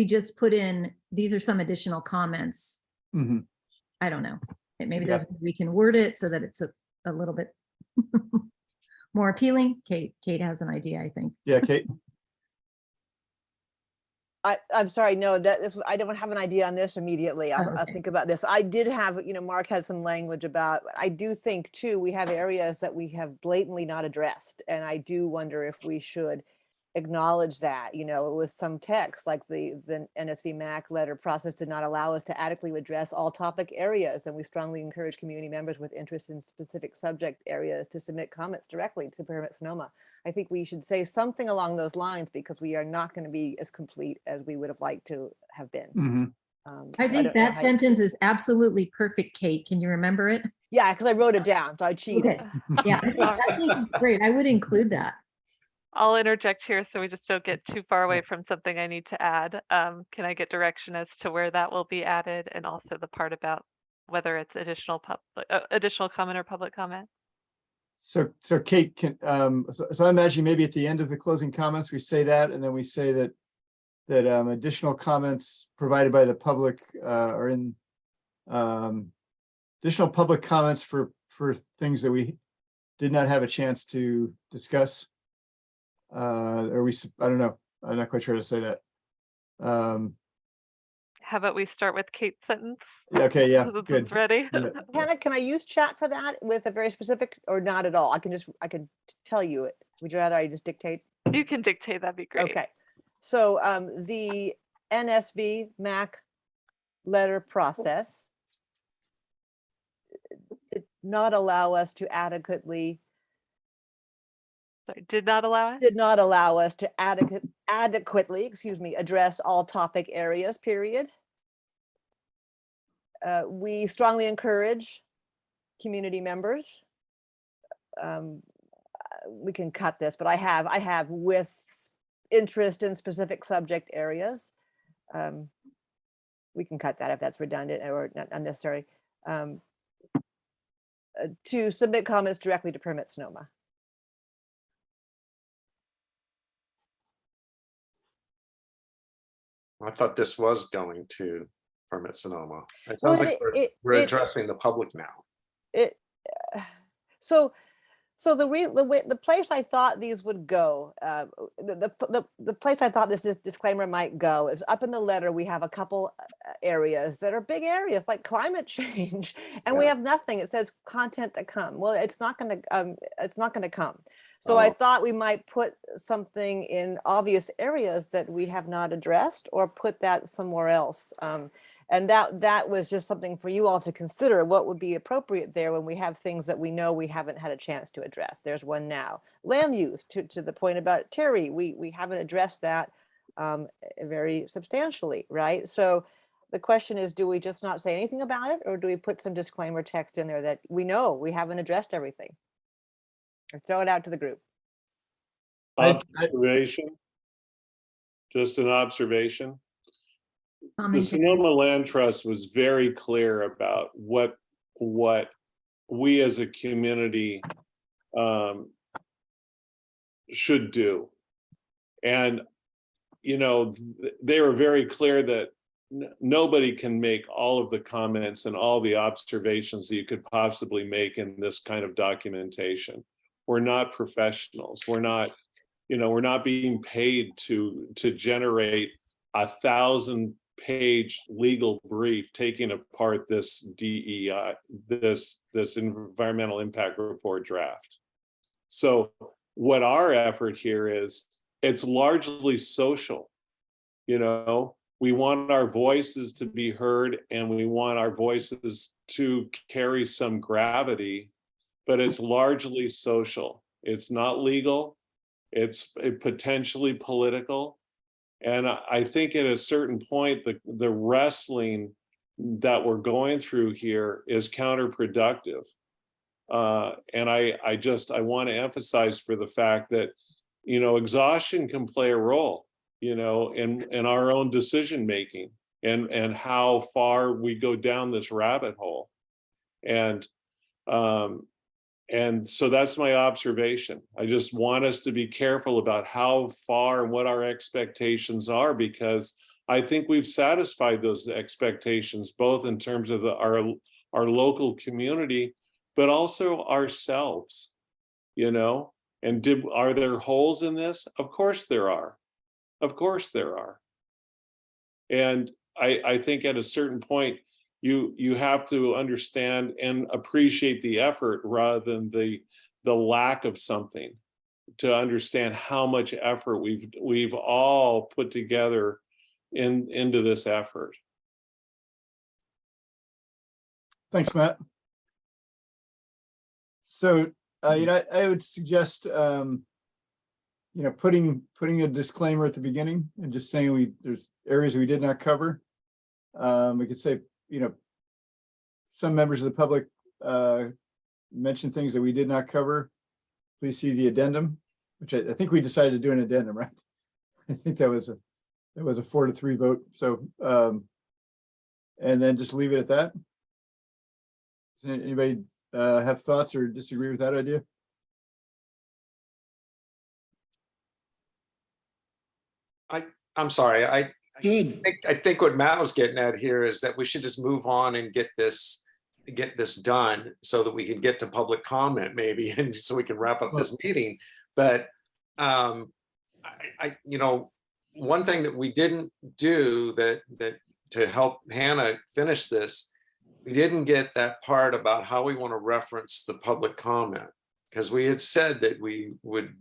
just put in, these are some additional comments. Mm-hmm. I don't know. Maybe there's, we can word it so that it's a little bit more appealing. Kate has an idea, I think. Yeah, Kate. I'm sorry, no, I don't have an idea on this immediately. I'll think about this. I did have, Mark had some language about, I do think too, we have areas that we have blatantly not addressed. And I do wonder if we should acknowledge that, with some text, like the NSV MAC letter process did not allow us to adequately address all topic areas. And we strongly encourage community members with interest in specific subject areas to submit comments directly to Permit Sonoma. I think we should say something along those lines, because we are not going to be as complete as we would have liked to have been. Mm-hmm. I think that sentence is absolutely perfect, Kate. Can you remember it? Yeah, because I wrote it down, so I cheated. Okay. Yeah, I think it's great. I would include that. I'll interject here so we just don't get too far away from something I need to add. Can I get direction as to where that will be added, and also the part about whether it's additional comment or public comment? So Kate can, so I imagine maybe at the end of the closing comments, we say that, and then we say that additional comments provided by the public are in additional public comments for things that we did not have a chance to discuss. I don't know. I'm not quite sure how to say that. How about we start with Kate's sentence? Okay, yeah, This good. is ready. Hannah, can I use chat for that with a very specific, or not at all? I can tell you it. Would you rather I just dictate? You can dictate, that'd be great. Okay. So the NSV MAC letter process did not allow us to adequately. Sorry, did not allow us? Did not allow us to adequately, address all topic areas, period. We strongly encourage community members. We can cut this, but I have with interest in specific subject areas. We can cut that if that's redundant or not unnecessary. To submit comments directly to Permit Sonoma. I thought this was going to Permit Sonoma. It sounds like we're addressing the public now. So the place I thought these would go, the place I thought this disclaimer might go is up in the letter. We have a couple areas that are big areas like climate change, and we have nothing. It says content to come. Well, it's not going to come. So I thought we might put something in obvious areas that we have not addressed, or put that somewhere else. And that was just something for you all to consider, what would be appropriate there when we have things that we know we haven't had a chance to address. There's one now. Land use, to the point about Terry, we haven't addressed that very substantially, right? So the question is, do we just not say anything about it, or do we put some disclaimer text in there that we know we haven't addressed everything? And throw it out to the group. Observation. Just an observation. The Sonoma Land Trust was very clear about what we as a community should do. And, they were very clear that nobody can make all of the comments and all the observations that you could possibly make in this kind of documentation. We're not professionals. We're not being paid to generate 1,000-page legal brief taking apart this DEI, this environmental impact report draft. So what our effort here is, it's largely social. We want our voices to be heard, and we want our voices to carry some gravity but it's largely social. It's not legal. It's potentially political. And I think at a certain point, the wrestling that we're going through here is counterproductive. And I want to emphasize for the fact that, you know, exhaustion can play a role, you know, in our own decision making and how far we go down this rabbit hole. And so that's my observation. I just want us to be careful about how far and what our expectations are, because I think we've satisfied those expectations, both in terms of our local community, but also ourselves, you know? And are there holes in this? Of course there are. Of course there are. And I think at a certain point, you have to understand and appreciate the effort rather than the lack of something, to understand how much effort we've all put together into this effort. Thanks, Matt. So, you know, I would suggest, you know, putting a disclaimer at the beginning and just saying there's areas we did not cover. We could say, you know, some members of the public mentioned things that we did not cover. Please see the addendum, which I think we decided to do an addendum, right? I think that was a 4-3 vote. So, and then just leave it at that. Does anybody have thoughts or disagree with that idea? I'm sorry. I Good. think what Matt was getting at here is that we should just move on and get this done so that we can get to public comment maybe, and so we can wrap up this meeting. But you know, one thing that we didn't do that to help Hannah finish this, we didn't get that part about how we want to reference the public comment, because we had said that we would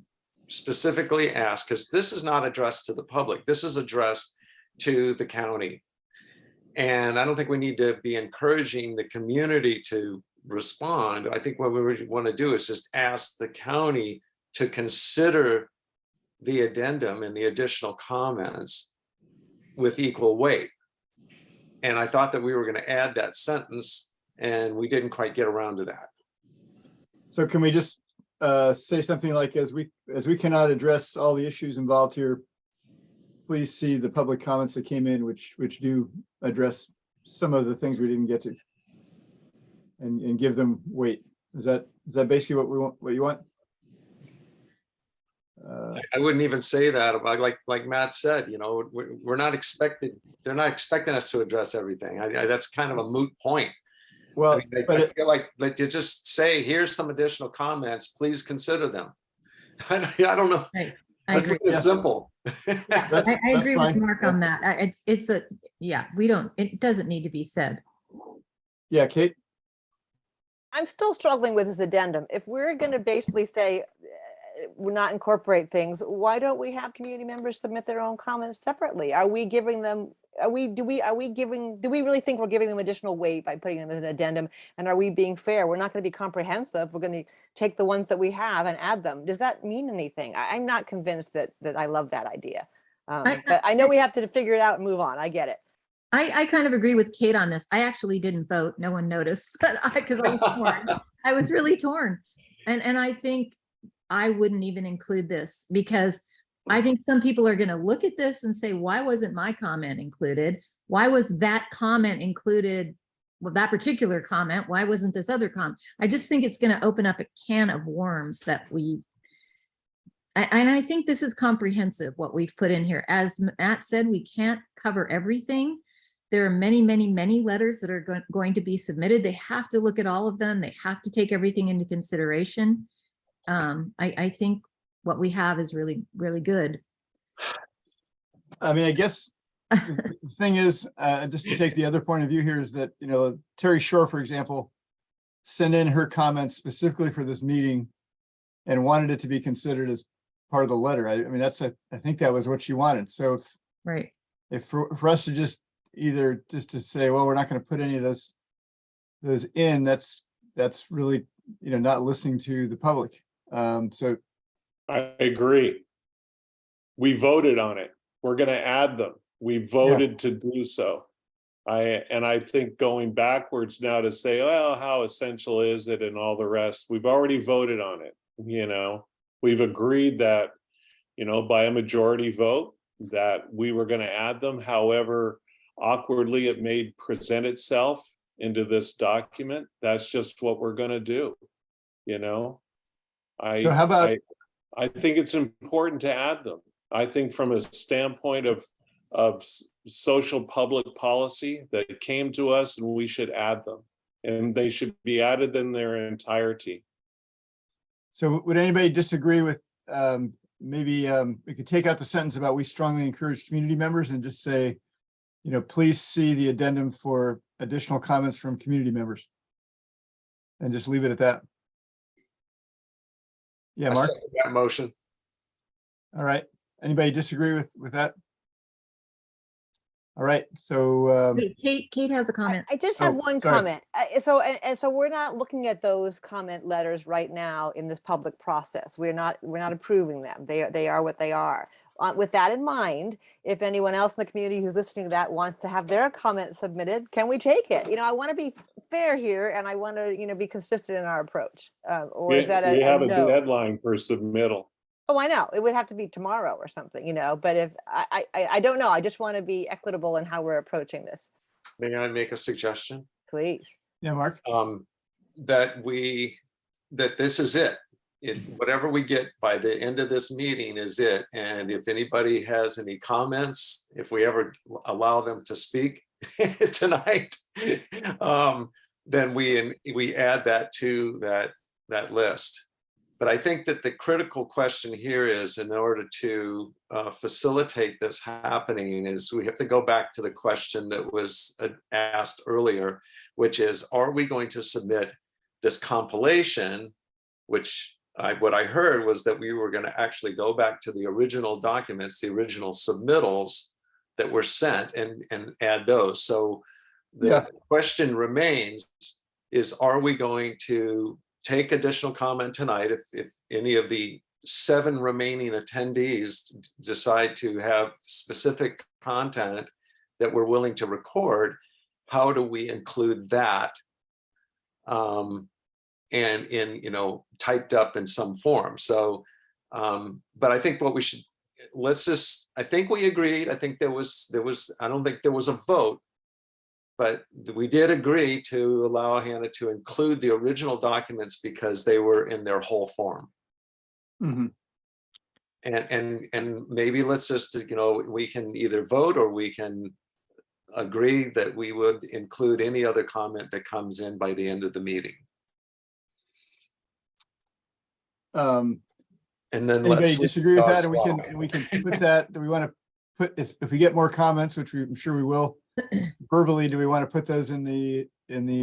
specifically ask, because this is not addressed to the public, this is addressed to the county. And I don't think we need to be encouraging the community to respond. I think what we want to do is just ask the county to consider the addendum and the additional comments with equal weight. And I thought that we were going to add that sentence, and we didn't quite get around to that. So can we just say something like, as we cannot address all the issues involved here, please see the public comments that came in, which do address some of the things we didn't get to, and give them weight. Is that basically what we want? What you want? I wouldn't even say that about, like Matt said, you know, we're not expected. They're not expecting us to address everything. That's kind of a moot point. Well, I feel like you just say, here's some additional comments, please consider them. I don't know. Right. Let's agree. keep it simple. I agree with Mark on that. It doesn't need to be said. Yeah, Kate? I'm still struggling with this addendum. If we're going to basically say we're not incorporate things, why don't we have community members submit their own comments separately? Are we giving them, do we really think we're giving them additional weight by putting them as an addendum? And are we being fair? We're not going to be comprehensive. We're going to take the ones that we have and add them. Does that mean anything? I'm not convinced that I love that idea. But I know we have to figure it out and move on. I get it. I kind of agree with Kate on this. I actually didn't vote. No one noticed, but because I was torn. I was really torn. And I think I wouldn't even include this, because I think some people are going to look at this and say, why wasn't my comment included? Why was that comment included? Well, that particular comment, why wasn't this other comment? I just think it's going to open up a can of worms that and I think this is comprehensive, what we've put in here. As Matt said, we can't cover everything. There are many, many, many letters that are going to be submitted. They have to look at all of them. They have to take everything into consideration. I think what we have is really, really good. I mean, I guess the thing is, just to take the other point of view here, is that, you know, Terry Shore, for example, sent in her comments specifically for this meeting and wanted it to be considered as part of the letter. I mean, I think that was what she wanted. So if for us to just to say, well, we're not going to put any of those in, that's really not listening to the public. So I agree. We voted on it. We're gonna add them. We voted to do so. I think going backwards now to say, well, how essential is it and all the rest, we've already voted on it, We've agreed that, by a majority vote that we were gonna add them, however awkwardly it may present itself into this document. That's just what we're gonna do, So how about- I think it's important to add them. I think from a standpoint of social public policy that came to us, and we should add them, and they should be added in their entirety. So would anybody disagree with, maybe we could take out the sentence about we strongly encourage community members and just say, please see the addendum for additional comments from community members. And just leave it at that. Yeah, I Mark. second that motion. All right. Anybody disagree with that? All right. So Kate has a comment. I just have one sorry. comment. So we're not looking at those comment letters right now in this public process. We're not approving them. They are what they are. With that in mind, if anyone else in the community who's listening to that wants to have their comment submitted, can we take it? I want to be fair here, and I want to be consistent in our approach. Or is that We have a no? deadline for submittal. Oh, I know. It would have to be tomorrow or something, but if I don't know, I just want to be equitable in how we're approaching this. May I make a suggestion? Please. Yeah, Mark. That this is it. Whatever we get by the end of this meeting is it. And if anybody has any comments, if we ever allow them to speak tonight, then we add that to that list. But I think that the critical question here is, in order to facilitate this happening, is we have to go back to the question that was asked earlier, which is, are we going to submit this compilation, which what I heard was that we were going to actually go back to the original documents, the original submittals that were sent, and add those. So the question remains is, are we going to take additional comment tonight if any of the 7 remaining attendees decide to have specific content that we're willing to record? How do we include that and in typed up in some form? So but I think what we should, I think we agreed. I think there was I don't think there was a vote, but we did agree to allow Hannah to include the original documents because they were in their whole form. Mm-hmm. And maybe let's just, we can either vote or we can agree that we would include any other comment that comes in by the end of the meeting. And then anybody disagree with that? And we can put that, do we want to put, if we get more comments, which I'm sure we will, verbally, do we want to put those in the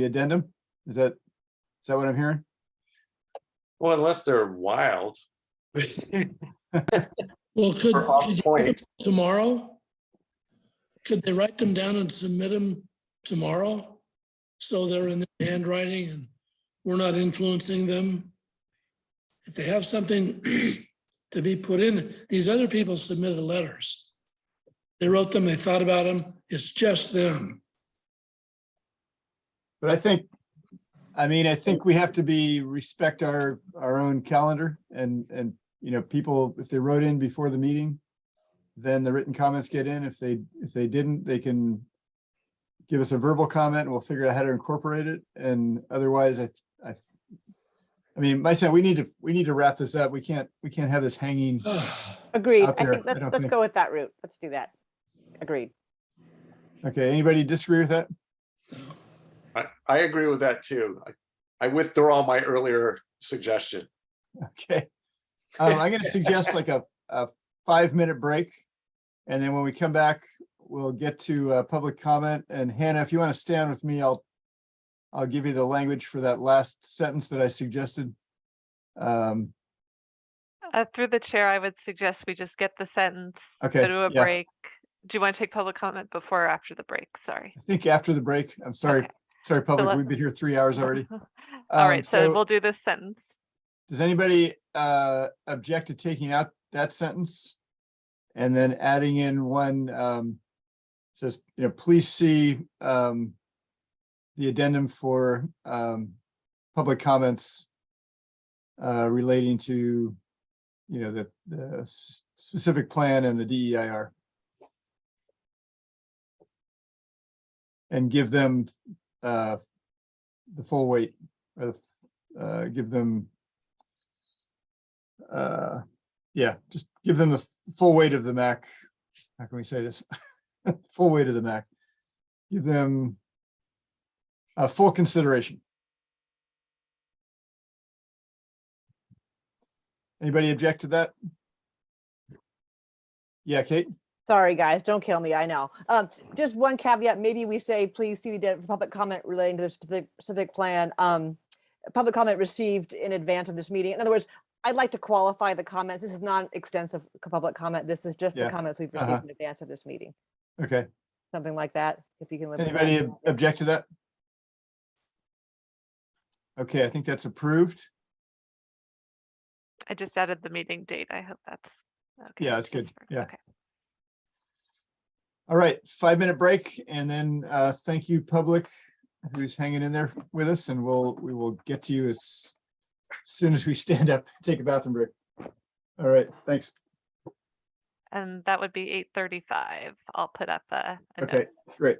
addendum? Is that what I'm hearing? Well, unless they're wild. Well, could you write them tomorrow? Could they write them down and submit them tomorrow? So they're in their handwriting and we're not influencing them? If they have something to be put in, these other people submitted letters. They wrote them, they thought about them, it's just them. But I think we have to respect our own calendar and people, if they wrote in before the meeting, then the written comments get in. If they didn't, they can give us a verbal comment and we'll figure out how to incorporate it. And otherwise, myself, we need to wrap this up. We can't have this hanging. Agreed. out there. I think let's go with that route. Let's do that. Agreed. Okay. Anybody disagree with that? I agree with that too. I withdraw my earlier suggestion. Okay. I'm going to suggest like a 5-minute break. And then when we come back, we'll get to public comment. And Hannah, if you want to stand with me, I'll give you the language for that last sentence that I suggested. Through the chair, I would suggest we just get the sentence, Okay, go to a yeah. break. Do you want to take public comment before or after the break? Sorry. I think after the break. I'm sorry. Okay. Sorry, public. let- We've been here 3 hours already. All right, so we'll do this sentence. Does anybody object to taking out that sentence? And then adding in one says, please see the addendum for public comments relating to, the specific plan and the DEIR. And give them the full weight, or give them, just give them the full weight of the MAC. How can we say this? Full weight of the MAC. Give them full consideration. Anybody object to that? Yeah, Kate? Sorry, guys, don't kill me, I know. Just one caveat, maybe we say, please see the public comment relating to the specific plan. Public comment received in advance of this meeting. In other words, I'd like to qualify the comments. This is not extensive public comment. This is just the comments we've received in advance of this meeting. Okay. Something like that, if you can live with that. Anybody object to that? Okay, I think that's approved. I just added the meeting date. I hope that's okay. Yeah, that's good. Yeah. Okay. All right, 5-minute break, and then thank you, public, who's hanging in there with us, and we will get to you as soon as we stand up, take a bathroom break. All right, thanks. And that would be 8:35. I'll put up a Okay, great.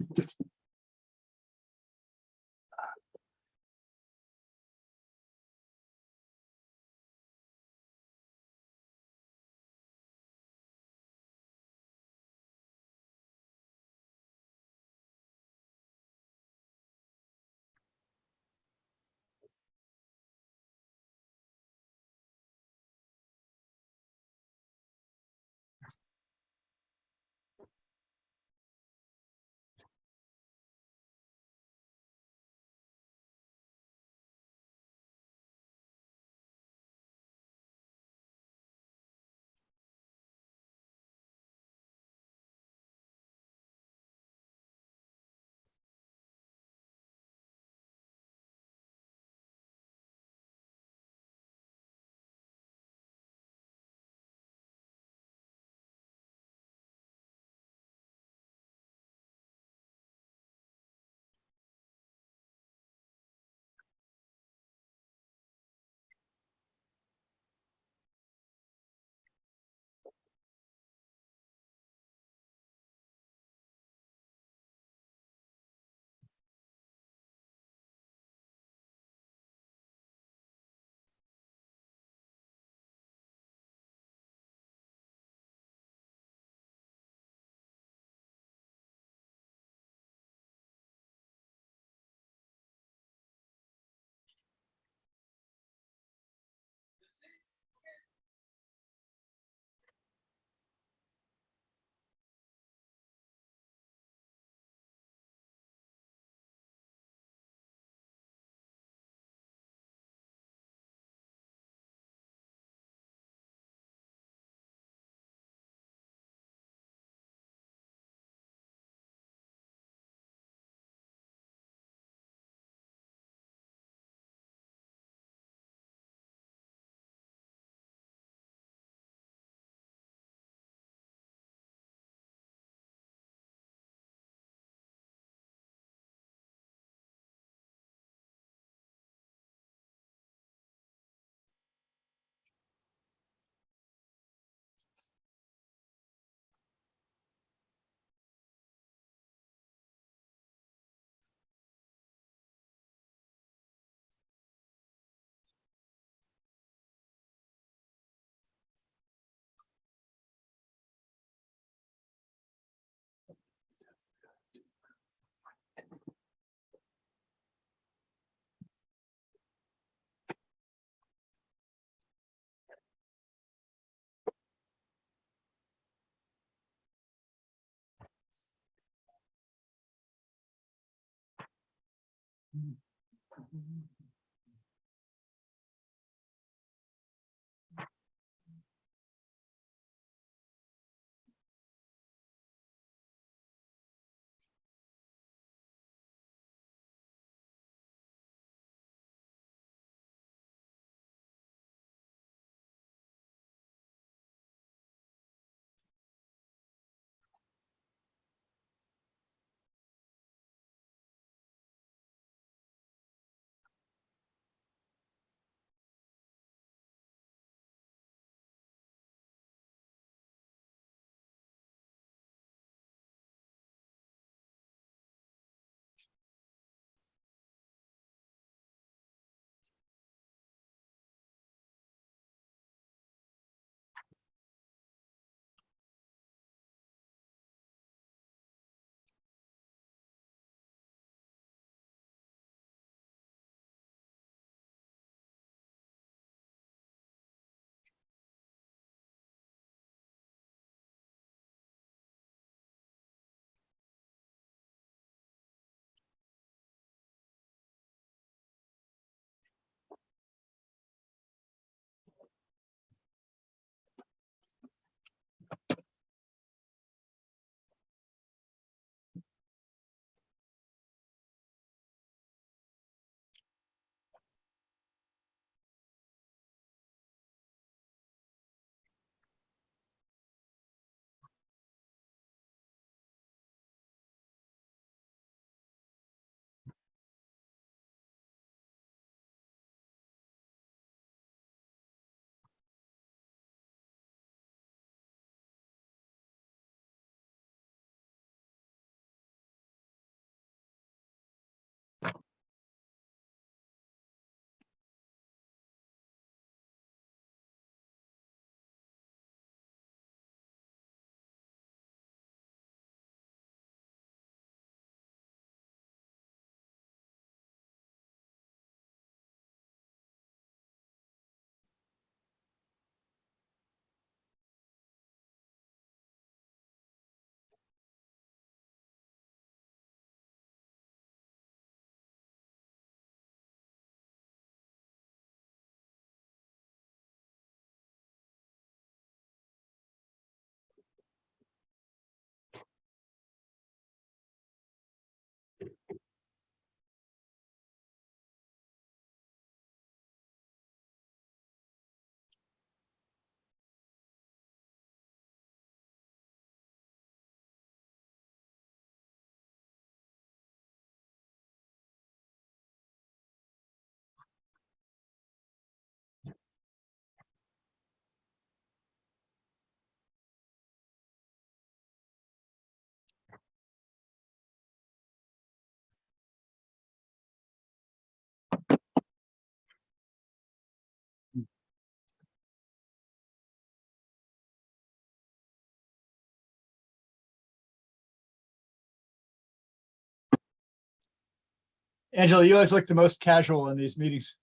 Angela, you always look the most casual in these meetings.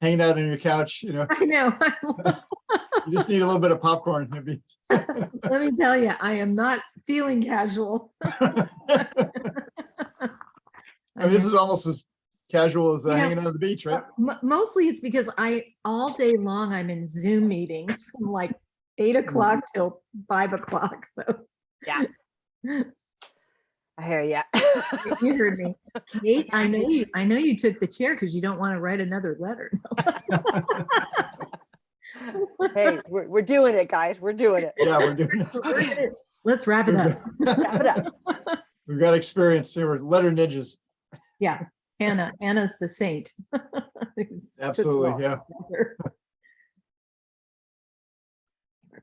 Hanging out on your couch, you know. I know. You just need a little bit of popcorn, maybe. Let me tell you, I am not feeling casual. I mean, this is almost as casual as hanging out on the beach, right? Mostly it's because all day long, I'm in Zoom meetings from like 8 o'clock till 5 o'clock. So Yeah. I hear ya. you heard me. Kate, I know you took the chair because you don't want to write another letter. Hey, we're doing it, guys. We're doing it. Yeah, we're doing it. Let's wrap it up. Wrap it up. We've got experience here. We're letter ninjas. Yeah, Anna's the saint. Absolutely, yeah. We're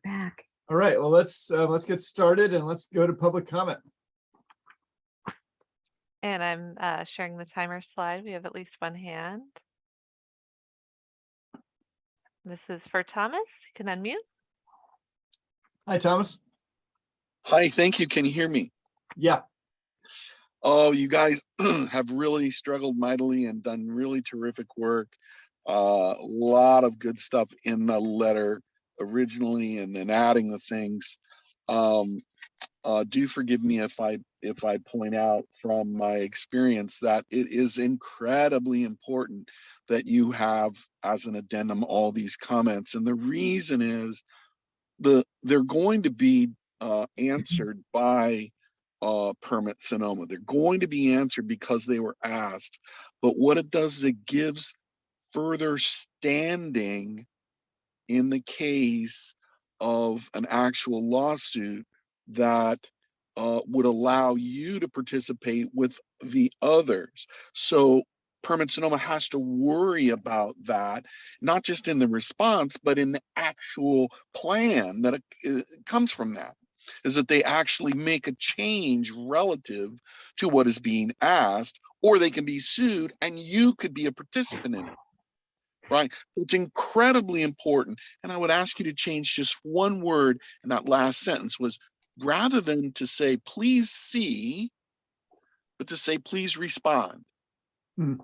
back. All right, well, let's get started and let's go to public comment. And I'm sharing the timer slide. We have at least one hand. This is for Thomas. You can unmute. Hi, Thomas. Hi, thank you. Can you hear me? Yeah. Oh, you guys have really struggled mightily and done really terrific work. A lot of good stuff in the letter originally, and then adding the things. Do forgive me if I point out from my experience that it is incredibly important that you have as an addendum all these comments, and the reason is they're going to be answered by Permit Sonoma. They're going to be answered because they were asked, but what it does is it gives further standing in the case of an actual lawsuit that would allow you to participate with the others. So Permit Sonoma has to worry about that, not just in the response, but in the actual plan that comes from that, is that they actually make a change relative to what is being asked, or they can be sued and you could be a participant in it. Right? It's incredibly important. And I would ask you to change just one word in that last sentence, was rather than to say, please see, but to say, please respond. Hmm.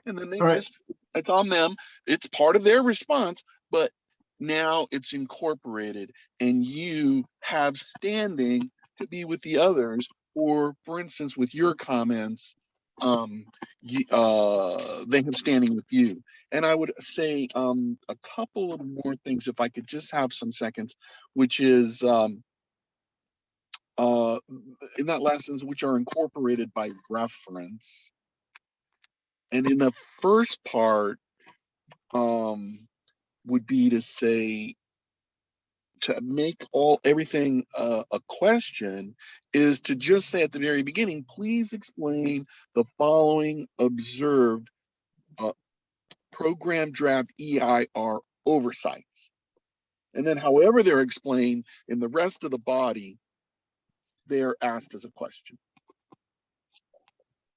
And then they All right. just, it's on them. It's part of their response, but now it's incorporated and you have standing to be with the others, or for instance, with your comments, they have standing with you. And I would say a couple of more things, if I could just have some seconds, which is in that last sentence, which are incorporated by reference. And in the first part would be to say, to make everything a question, is to just say at the very beginning, please explain the following observed program draft EIR oversights. And then however they're explained in the rest of the body, they're asked as a question.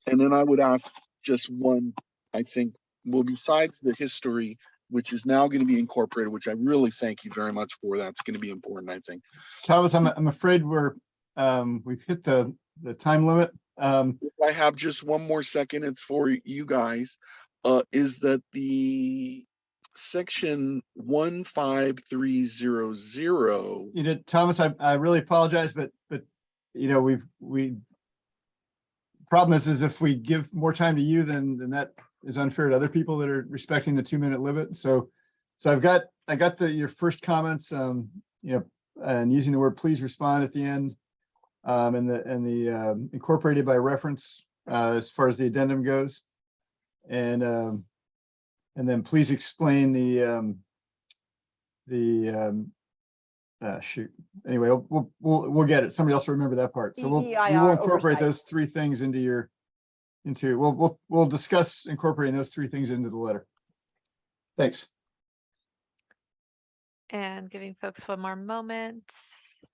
And then I would ask just one, I think, well, besides the history, which is now going to be incorporated, which I really thank you very much for. That's going to be important, I think. Thomas, I'm afraid we've hit the time limit. If I have just one more second, it's for you guys. Is that the section 15300? You know, Thomas, I really apologize, but you know, problem is if we give more time to you, then that is unfair to other people that are respecting the 2-minute limit. So I got your first comments, you know, and using the word please respond at the end, and the incorporated by reference as far as the addendum goes, and then please explain shoot. Anyway, we'll get it. Somebody else will remember that part. So we will incorporate those 3 things we'll discuss incorporating those 3 things into the letter. Thanks. And giving folks one more moment,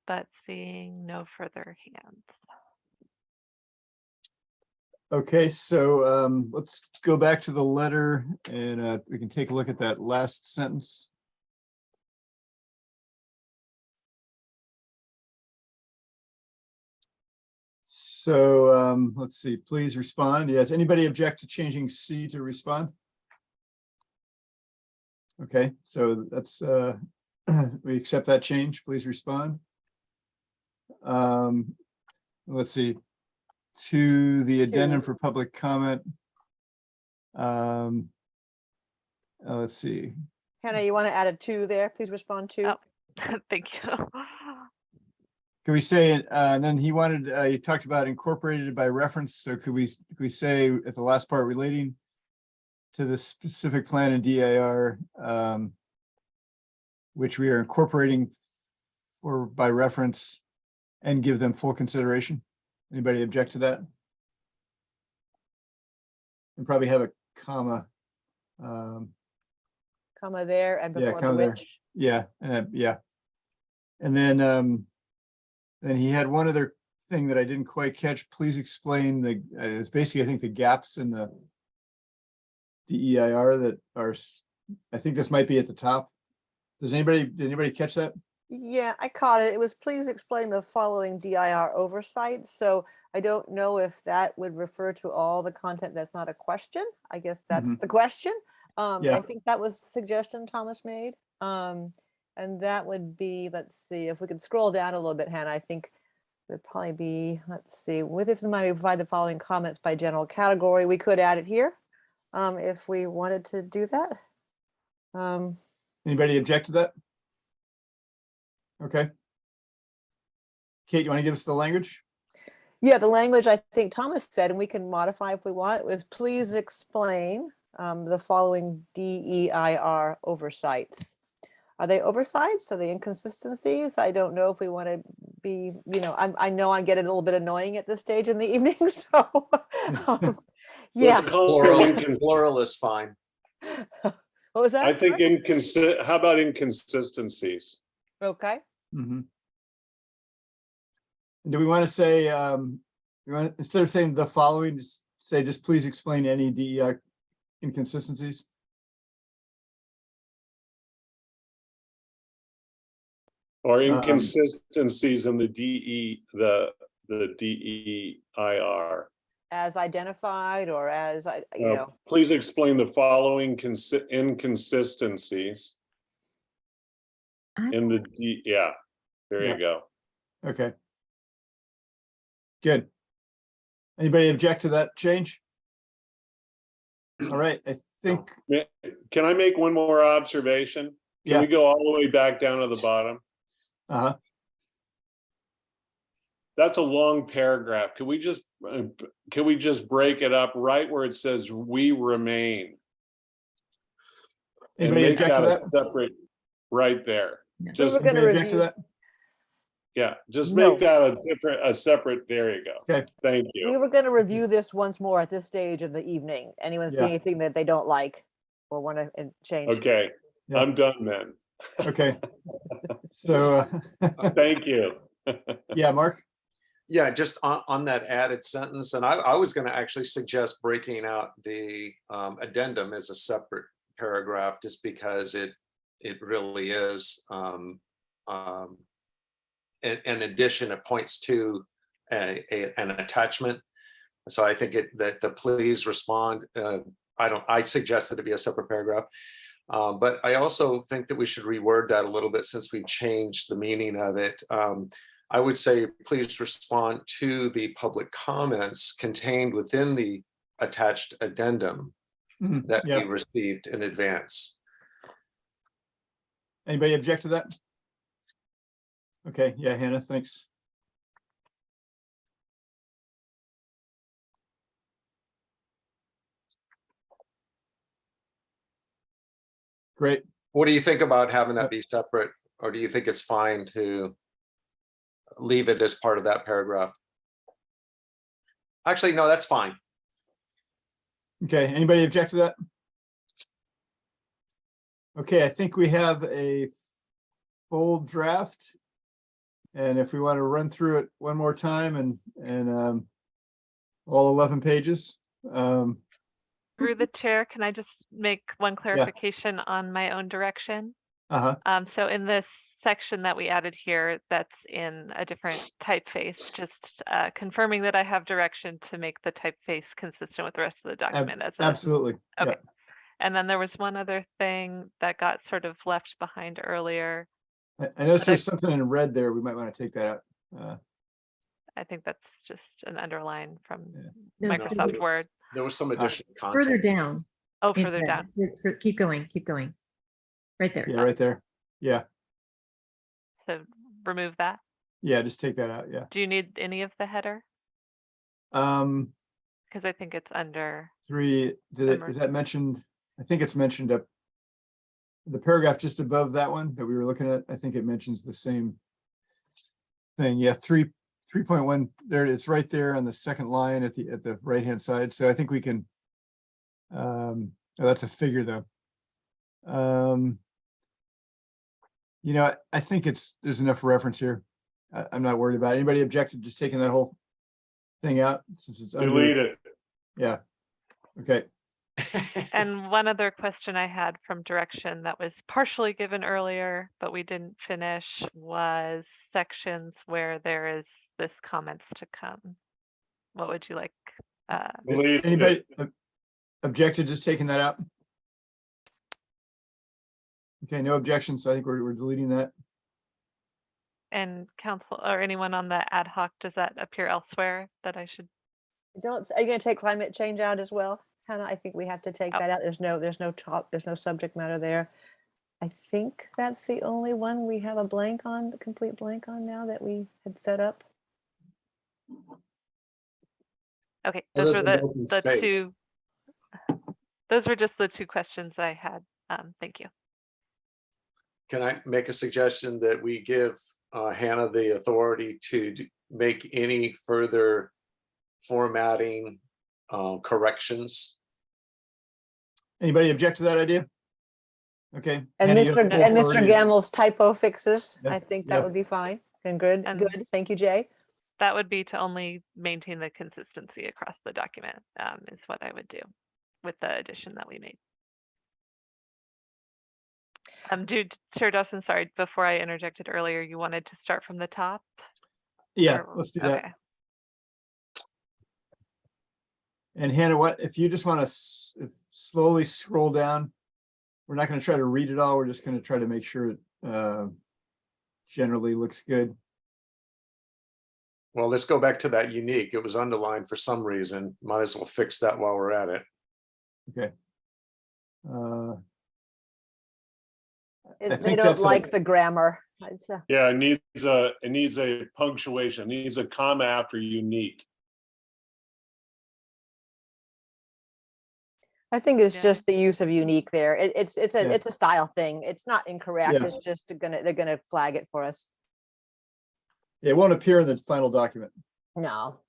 but seeing no further hands. Okay, so let's go back to the letter and we can take a look at that last sentence. So let's see, please respond. Yes, anybody object to changing C to respond? Okay, so that's, we accept that change. Please respond. Let's see, to the addendum for public comment. Let's see. Hannah, you want to add a 2 there? Please respond to. Oh, thank you. Can we say it? And then he wanted, you talked about incorporated by reference. So could we say at the last part relating to the specific plan in DIR, which we are incorporating or by reference and give them full consideration? Anybody object to that? And probably have a comma. Comma there and Yeah, before the comma there. which. Yeah, yeah. And then he had one other thing that I didn't quite catch. Please explain the, it's basically, I think, the gaps in the DEIR that are, I think this might be at the top. Did anybody catch that? Yeah, I caught it. It was please explain the following DIR oversight. So I don't know if that would refer to all the content that's not a question. I guess that's the question. Yeah. I think that was the suggestion Thomas made. And that would be, let's see, if we could scroll down a little bit, Hannah, I think would probably be, let's see, with this in mind, we provide the following comments by general category. We could add it here if we wanted to do that. Anybody object to that? Okay. Kate, you want to give us the language? Yeah, the language I think Thomas said, and we can modify if we want, was please explain the following DEIR oversights. Are they oversights? Are they inconsistencies? I don't know if we want to be, I know I get a little bit annoying at this stage in the evening, so yeah. Let's call it plural is fine. What was that? I think how about inconsistencies? Okay. Mm-hmm. Do we want to say, instead of saying the following, just say, just please explain any DEIR inconsistencies? Or inconsistencies in the DEIR. As identified or as, you know. Please explain the following inconsistencies in the yeah, there you go. Okay. Good. Anybody object to that change? All right, I think. Can I make one more observation? Can we go all the way back down to the bottom? Uh-huh. That's a long paragraph. Can we just break it up right where it says we remain? Anybody and make object to that that? a separate right there. Just anybody object to that? Yeah, just No. make that a separate, there you go. Okay. Thank you. We were going to review this once more at this stage of the evening. Anyone see anything that they don't like or want to change? Okay, I'm done then. Okay. So thank you. Yeah, Mark. Yeah, just on that added sentence, and I was going to actually suggest breaking out the addendum as a separate paragraph, just because it really is. In addition, it points to an attachment. So I think that the please respond. I suggest that it be a separate paragraph. But I also think that we should reword that a little bit since we've changed the meaning of it. I would say, please respond to the public comments contained within the attached addendum that we received in advance. Anybody object to that? Okay, yeah, Hannah, thanks. Great. What do you think about having that be separate, or do you think it's fine to leave it as part of that paragraph? Actually, no, that's fine. Okay, anybody object to that? Okay, I think we have a full draft. And if we want to run through it one more time and all 11 pages. Through the chair, can I just make one clarification on my own direction? Uh-huh. So in this section that we added here that's in a different typeface, just confirming that I have direction to make the typeface consistent with the rest of the document as a, Absolutely. okay. Yeah. And then there was one other thing that got sort of left behind earlier. I noticed there's something in red there. We might want to take that out. I think that's just an underline from No, Microsoft further- Word. There was some additional content. Further down. Oh, in further red. down. Keep going, keep going. Right there. Yeah, right there. Yeah. So remove that. Yeah, just take that out. Yeah. Do you need any of the header? Because I think it's under. 3, is that mentioned? I think it's mentioned up the paragraph just above that one that we were looking at. I think it mentions the same thing. Yeah, 3.1 there. It's right there on the second line at the right hand side. So I think we can. Oh, that's a figure though. You know, I think there's enough reference here. I'm not worried about it. Anybody objected just taking that whole thing out since it's Delete it. Yeah. Okay. And one other question I had from direction that was partially given earlier, but we didn't finish, was sections where there is this comments to come. What would you like? Delete Anybody objected just taking that out? Okay, no objections. So I think we're deleting that. And council or anyone on the ad hoc, does that appear elsewhere that I should? Are you going to take climate change out as well, Hannah? I think we have to take that out. There's no subject matter there. I think that's the only one we have a blank on, a complete blank on now that we had set up. Okay, Other those were than open the space. two. Those were just the two questions I had. Thank you. Can I make a suggestion that we give Hannah the authority to make any further formatting corrections? Anybody object to that idea? Okay. And Hannah, you have the Mr. authority. Gamel's typo fixes, Yeah, I think yeah. that would be fine. And good. Thank you, Jay. That would be to only maintain the consistency across the document, is what I would do with the addition that we made. Chair Dawson, sorry, before I interjected earlier, you wanted to start from the top? Yeah, Or- let's do that. Okay. And Hannah, what if you just want to slowly scroll down? We're not going to try to read it all. We're just going to try to make sure it generally looks good. Well, let's go back to that unique. It was underlined for some reason. Might as well fix that while we're at it. Okay. I They think don't that's like the grammar. Yeah, it needs a punctuation, it needs a comma after unique. I think it's just the use of unique there. It's a style thing. It's not incorrect. Yeah. It's just they're gonna flag it for us. It won't appear in the final document. No.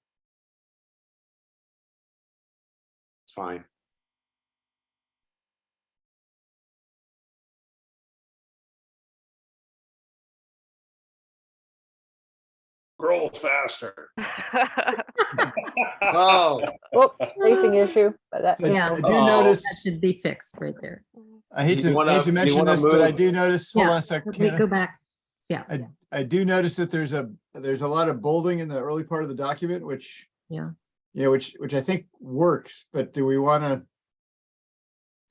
It's fine. Scroll faster. Oh, whoops, spacing issue. But that, I do notice. That should be fixed right there. I hate Do you to wanna- do you mention wanna this, but I move- do notice. Hold Yeah, on a second. let me Hannah. go back. Yeah, I do notice that there's a lot of bolding in the early part of the document, which yeah. which I think works. But do we want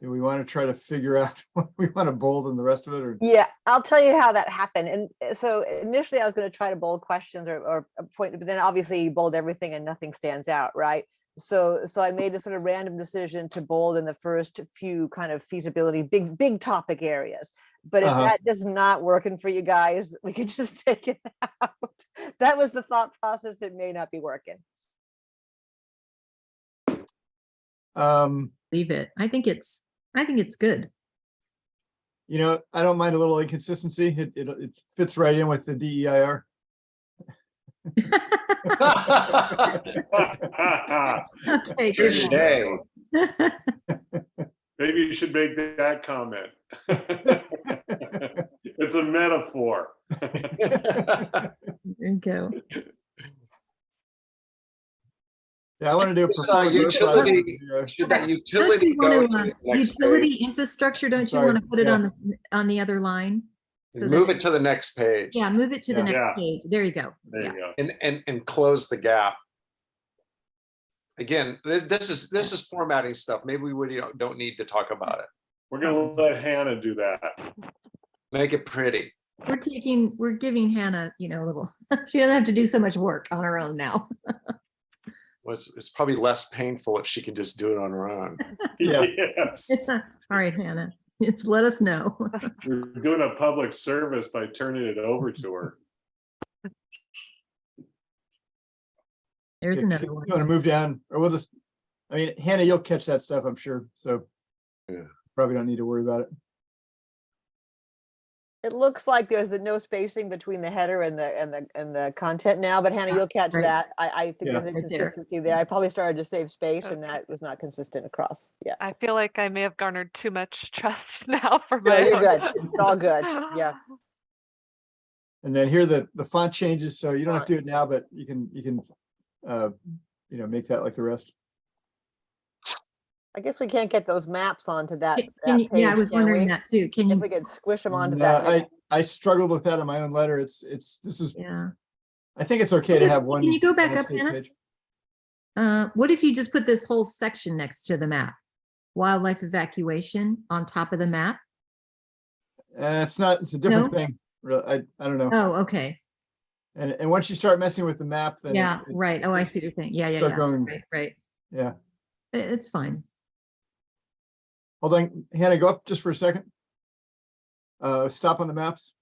to try to figure out what we want to bold in the rest of it? Or yeah, I'll tell you how that happened. And so initially I was going to try to bold questions or a point, but then obviously you bold everything and nothing stands out, right? So I made this sort of random decision to bold in the first few kind of feasibility, big topic areas. But if that does not working for you guys, we can just take it out. That was the thought process. It may not be working. Leave it. I think it's good. You know, I don't mind a little inconsistency. It fits right in with the DEIR. Okay, Good good. day. Maybe you should make that comment. It's a metaphor. There you go. Yeah, I want to do a This, performance. utility- should that Don't utility you go want to to, the next utility page? infrastructure, don't you Sorry, want to put it yeah. on the other line? So Move that, it to the next page. yeah, move it to the Yeah. next Yeah. page. There you go. There Yeah. you go. And close the gap. Again, this is formatting stuff. Maybe we don't need to talk about it. We're gonna let Hannah do that. Make it pretty. We're giving Hannah, a little, she doesn't have to do so much work on her own now. Well, it's probably less painful if she can just do it on her own. Yeah. Yes. All right, Hannah, just let us know. We're doing a public service by turning it over to her. There's Yeah, another you one. want to move down, or we'll just, I mean, Hannah, you'll catch that stuff, I'm sure. So Yeah. probably don't need to worry about it. It looks like there's no spacing between the header and the content now, but Hannah, you'll catch Right. that. I think Yeah. there's Right there. inconsistency there. I probably started to save space and Okay. that was not consistent across. Yeah. I feel like I may have garnered too much trust now for No, my you're own. good. It's all good. Yeah. And then here the font changes, so you don't have Font. to do it now, but you can make that like the rest. I guess we can't get those maps onto that Can you- yeah, I page, was can wondering we? that too. Can If you? we could squish them onto No, that. I struggled with that on my own letter. This is, Yeah. I think it's okay to have one. Can you go back up, landscape Hannah? page. What if you just put this whole section next to the map? Wildlife evacuation on top of the map? It's a different No? thing. Really, I don't know. Oh, okay. And once you start messing with the map, then Yeah, right. Oh, I see what you're saying. Yeah, yeah, start yeah. going- Right, right. yeah. It's fine. Hold on, Hannah, go up just for a second. Stop on the maps.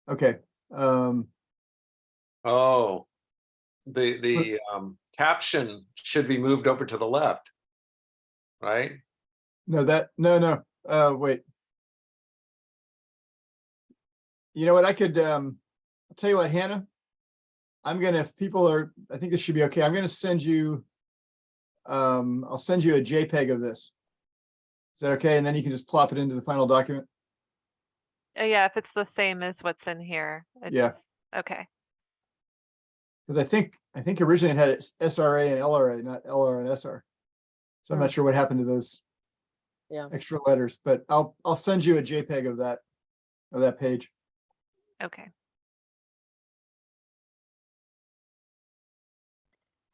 Okay. Oh, the caption should be moved over to the left, right? No. Wait. You know what? I could, I'll tell you what, Hannah. If people are, I think this should be okay. I'm gonna send you, I'll send you a JPEG of this. Is that okay? And then you can just plop it into the final document. Yeah, if it's the same as what's in here. Yeah. Okay. Because I think originally it had SRA and LRA, not LR and SR. So I'm not sure what happened to those Yeah. extra letters, but I'll send you a JPEG of that page. Okay.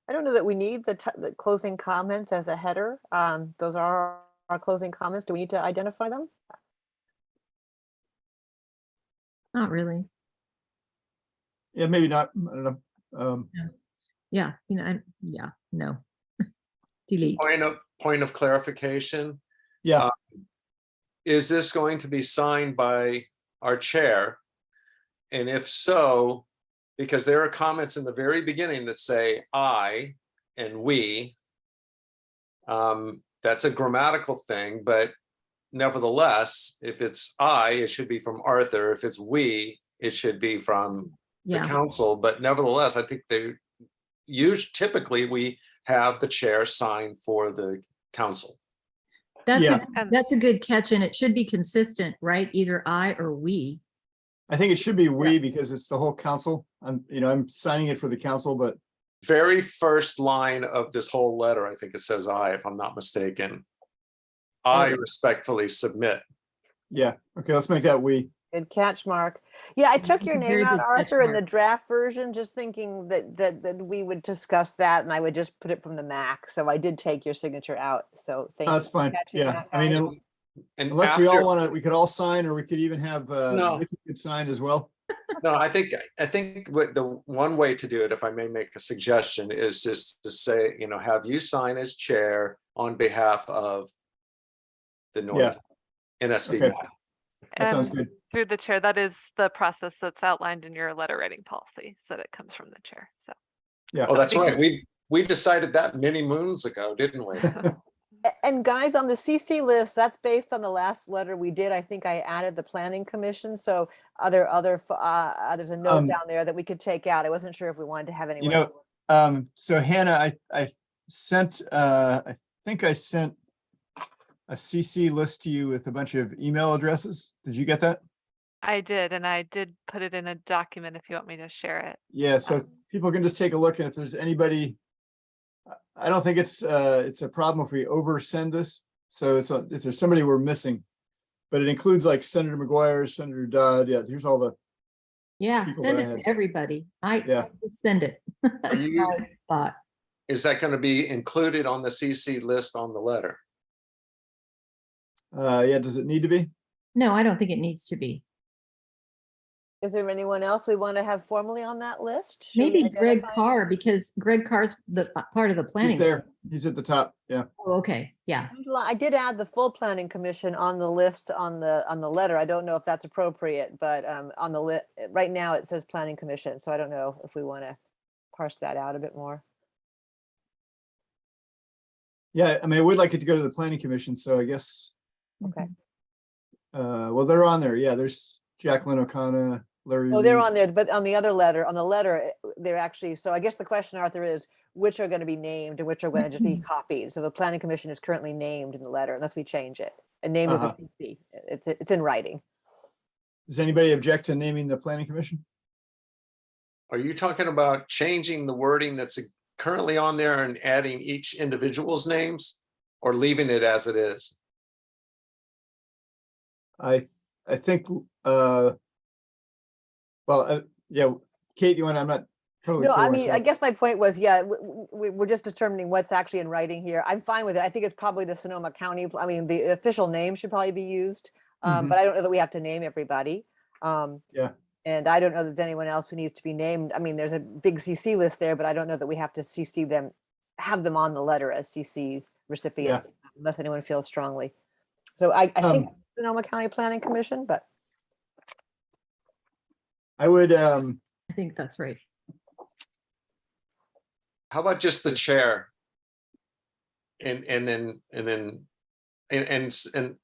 I don't know that we need the closing comments as a header. Those are our closing comments. Do we need to identify them? Not really. Yeah, maybe not. I don't know. Yeah, yeah, no. Delete. Point of clarification. Yeah. Is this going to be signed by our chair? And if so, because there are comments in the very beginning that say I and we. That's a grammatical thing, but nevertheless, if it's I, it should be from Arthur. If it's we, it should be from the Yeah. council. But nevertheless, I think typically we have the chair sign for the council. That's a good catch, and it should be consistent, right? Either I or we. I think it should be we because it's the whole council. I'm signing it for the council, but Very first line of this whole letter, I think it says I, if I'm not mistaken. I respectfully submit. yeah. Okay, let's make that we. Good catch, Mark. Yeah, I took your Very name out, good catch, Arthur, in the Mark. draft version, just thinking that we would discuss that and I would just put it from the Mac. So I did take your signature out. So thank you. That's fine. for catching Yeah. that, I mean, guys. And unless we all after- want to, we could all sign, or we could even have No. Vicky could sign as well. No, I think what the one way to do it, if I may make a suggestion, is just to say, have you sign as chair on behalf of the North NSV. Okay. map. That sounds And good. Through the chair, that is the process that's outlined in your letter writing policy, so that it comes from the chair. So Yeah. Oh, that's right. We decided that many moons ago, didn't we? And guys, on the CC list, that's based on the last letter we did. I think I added the planning commission. So there's a note down there that we could take out. I wasn't sure if we wanted to have anyone. So Hannah, I sent, I think I sent a CC list to you with a bunch of email addresses. Did you get that? I did, and I did put it in a document if you want me to share it. Yeah, so people can just take a look, and if there's anybody, I don't think it's a problem if we oversend this. So if there's somebody we're missing, but it includes like Senator McGuire, Senator Dodd. Yeah, here's all the, Yeah, people send that I it to had. everybody. Yeah. I just send it. That's you- my thought. Is that going to be included on the CC list on the letter? yeah, does it need to be? No, I don't think it needs to be. Is there anyone else we want to have formally on that list? Should we Maybe Greg identify- Carr, because Greg Carr's the part of the He's planning. there. He's at the top. Yeah. Oh, okay, yeah. I did add the full planning commission on the list on the letter. I don't know if that's appropriate, but on the list right now it says planning commission. So I don't know if we want to parse that out a bit more. Yeah, I mean, I would like it to go to the planning commission, so I guess, Okay. well, they're on there. Yeah, there's Jacqueline O'Connor, Larry. Oh, they're Reed. on there, but on the letter, they're actually, so I guess the question, Arthur, is which are going to be named and which are going to just be copied. So the planning commission is currently named in the letter unless we change it. And name is a CC. It's in writing. Does anybody object to naming the planning commission? Are you talking about changing the wording that's currently on there and adding each individual's names, or leaving it as it is? I think, yeah, Kate, you want, I'm not totally. No, clear I mean, I myself. guess my point was, yeah, we're just determining what's actually in writing here. I'm fine with it. I think it's probably the Sonoma County, I mean, the official name should probably be used. Mhm. But I don't know that we have to name everybody. Yeah. And I don't know that there's anyone else who needs to be named. I mean, there's a big CC list there, but I don't know that we have to CC them, have them on the letter as CC recipients, unless anyone feels strongly. So I think Sonoma County Planning Commission, but. I would, I think that's right. How about just the chair? And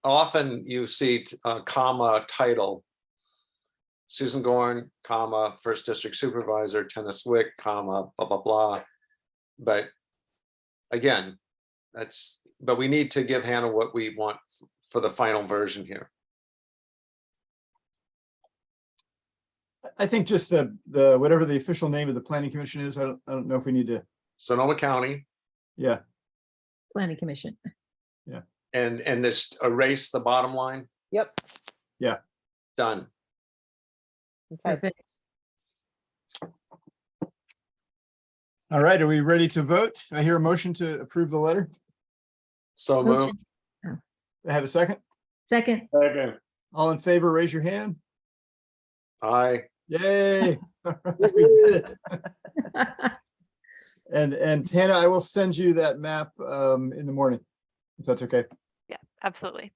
often you see comma title. Susan Gorn, comma, First District Supervisor, Tennis Wick, comma, blah, blah, blah. But again, but we need to give Hannah what we want for the final version here. I think just the whatever the official name of the planning commission is, I don't know if we need to. Sonoma County. Yeah. Planning commission. Yeah. And this erase the bottom line. Yep. Yeah. Done. Perfect. All right, are we ready to vote? I hear a motion to approve the letter. So moved. I have a second. Second. Second. All in favor, raise your hand. Aye. Yay. We did it. And Hannah, I will send you that map in the morning, if that's okay. Yeah, absolutely.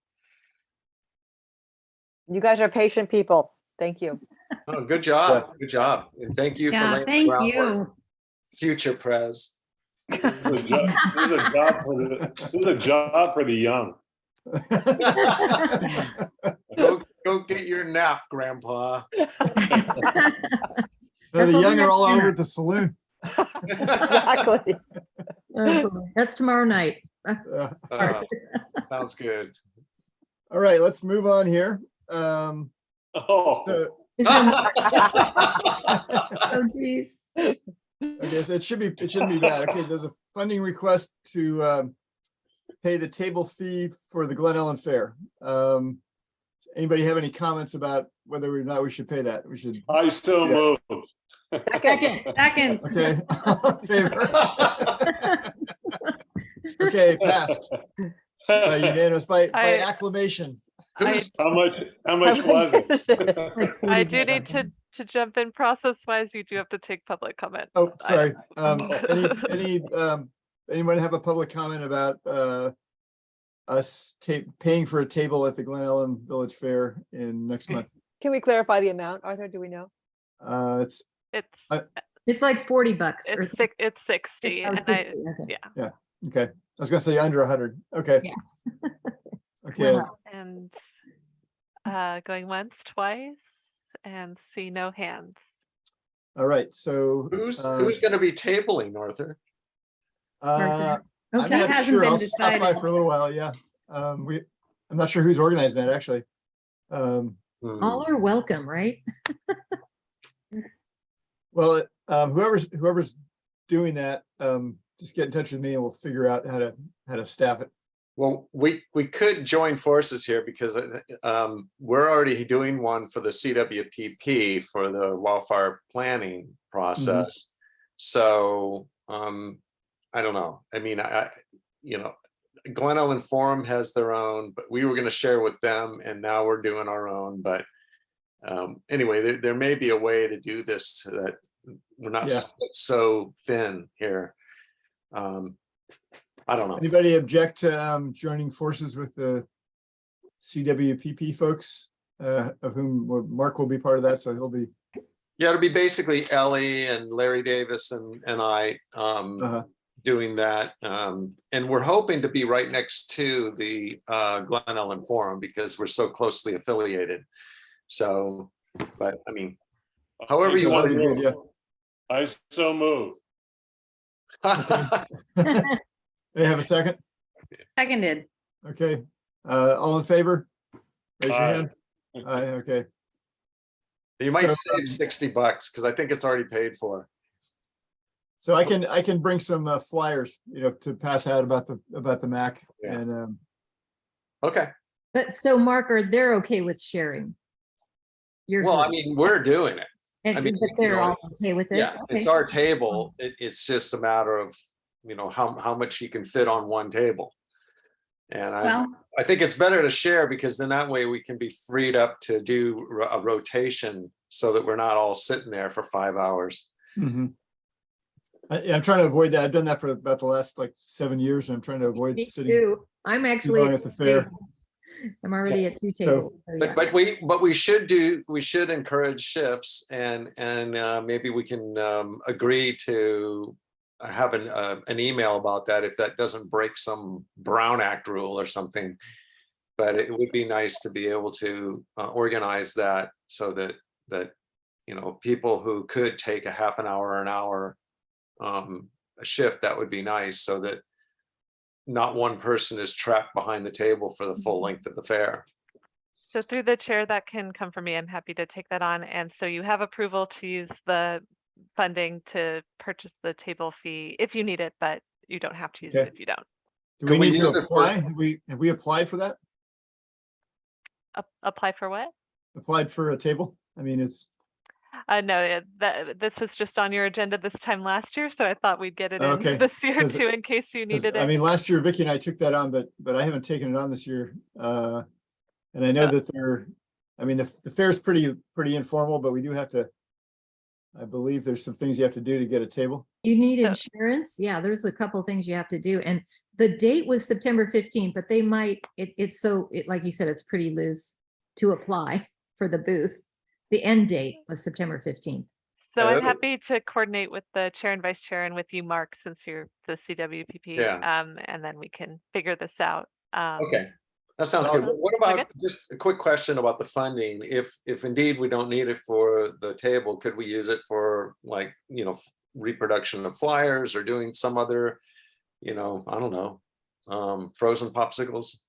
You guys are patient people. Thank you. Oh, good job. Good job. And thank you for Yeah, laying the thank groundwork. you. Future Prez. This is a job for the young. Go get your nap, Grandpa. No, That's the what we young are have all dinner. over at the saloon. Exactly. Oh, boy. That's tomorrow night. Sounds good. All right, let's move on here. Oh. So, Oh, geez. okay, so it shouldn't be bad. Okay, there's a funding request to pay the table fee for the Glen Ellen Fair. Anybody have any comments about whether or not we should pay that? We should. I so moved. Second. Okay, all in favor? Okay, passed. Unanimous by acclamation. I How much was it? I do need to jump in process-wise. You do have to take public comment. Oh, sorry. Anyone have a public comment about us paying for a table at the Glen Ellen Village Fair in next month? Can we clarify the amount, Arthur? Do we know? It's It's like $40. or It's 60. Oh, and 60, okay. Yeah. okay. I was gonna say under 100. Okay. Yeah. Okay. And going once, twice, and see no hands. All right. So Who's going to be tabling, Arthur? I'm Okay. not Hasn't sure. been I'll stop by decided. for a little while. Yeah. I'm not sure who's organizing that actually. All are welcome, right? Well, whoever's doing that, just get in touch with me and we'll figure out how to staff it. Well, we could join forces here because we're already doing one for the CWPP for the wildfire planning process. So I don't know. I mean, Glen Ellen Forum has their own, but we were going to share with them, and now we're doing our own. But anyway, there may be a way to do this so that we're not split so thin here. I don't know. Anybody object to joining forces with the CWPP folks, of whom Mark will be part of that, so he'll be. Yeah, it'll be basically Ellie and Larry Davis and I doing that. And we're hoping to be right next to the Glen Ellen Forum because we're so closely affiliated. So, but I mean, however you want to do it. I so move. They have a second? Seconded. Okay, all in favor? Raise your hand. Aye, okay. You might save $60 because I think it's already paid for. So I can bring some flyers, to pass out about the MAC. Yeah. And okay. But so Mark, are they okay with sharing? Well, I mean, we're doing it. And I mean, but they're all okay with it? Yeah, Okay. it's our table. It's just a matter of, how much you can fit on one table. And I think it's better to share because then that way we can be freed up to do a rotation so that we're not all sitting there for 5 hours. I'm trying to avoid that. I've done that for about the last 7 years. And I'm trying to avoid Me sitting. too. I'm actually at the fair. I'm already at 2 tables. So, yeah. But we should encourage shifts and maybe we can agree to have an email about that if that doesn't break some Brown Act rule or something. But it would be nice to be able to organize that so that people who could take a half an hour or an hour a shift, that would be nice so that not one person is trapped behind the table for the full length of the fair. So through the chair, that can come from me. I'm happy to take that on. And so you have approval to use the funding to purchase the table fee if you need it, but you don't have to use it if you don't. Do we need to apply? Have we applied for that? Apply for what? Applied for a table? I mean, it's. No, this was just on your agenda this time last year, so I thought we'd get it in this year too, in case you needed it. I mean, last year Vicky and I took that on, but I haven't taken it on this year. And I know that the fair is pretty informal, but we do have to. I believe there's some things you have to do to get a table. You need insurance. Yeah, there's a couple things you have to do. And the date was September 15th, but they might, it's like you said, it's pretty loose to apply for the booth. The end date was September 15th. So I'm happy to coordinate with the chair and vice chair and with you, Mark, since you're the CWPP. Yeah. And then we can figure this out. Okay. That sounds good. What about just a quick question about the funding? If indeed we don't need it for the table, could we use it for reproduction of flyers or doing some other, I don't know, frozen popsicles?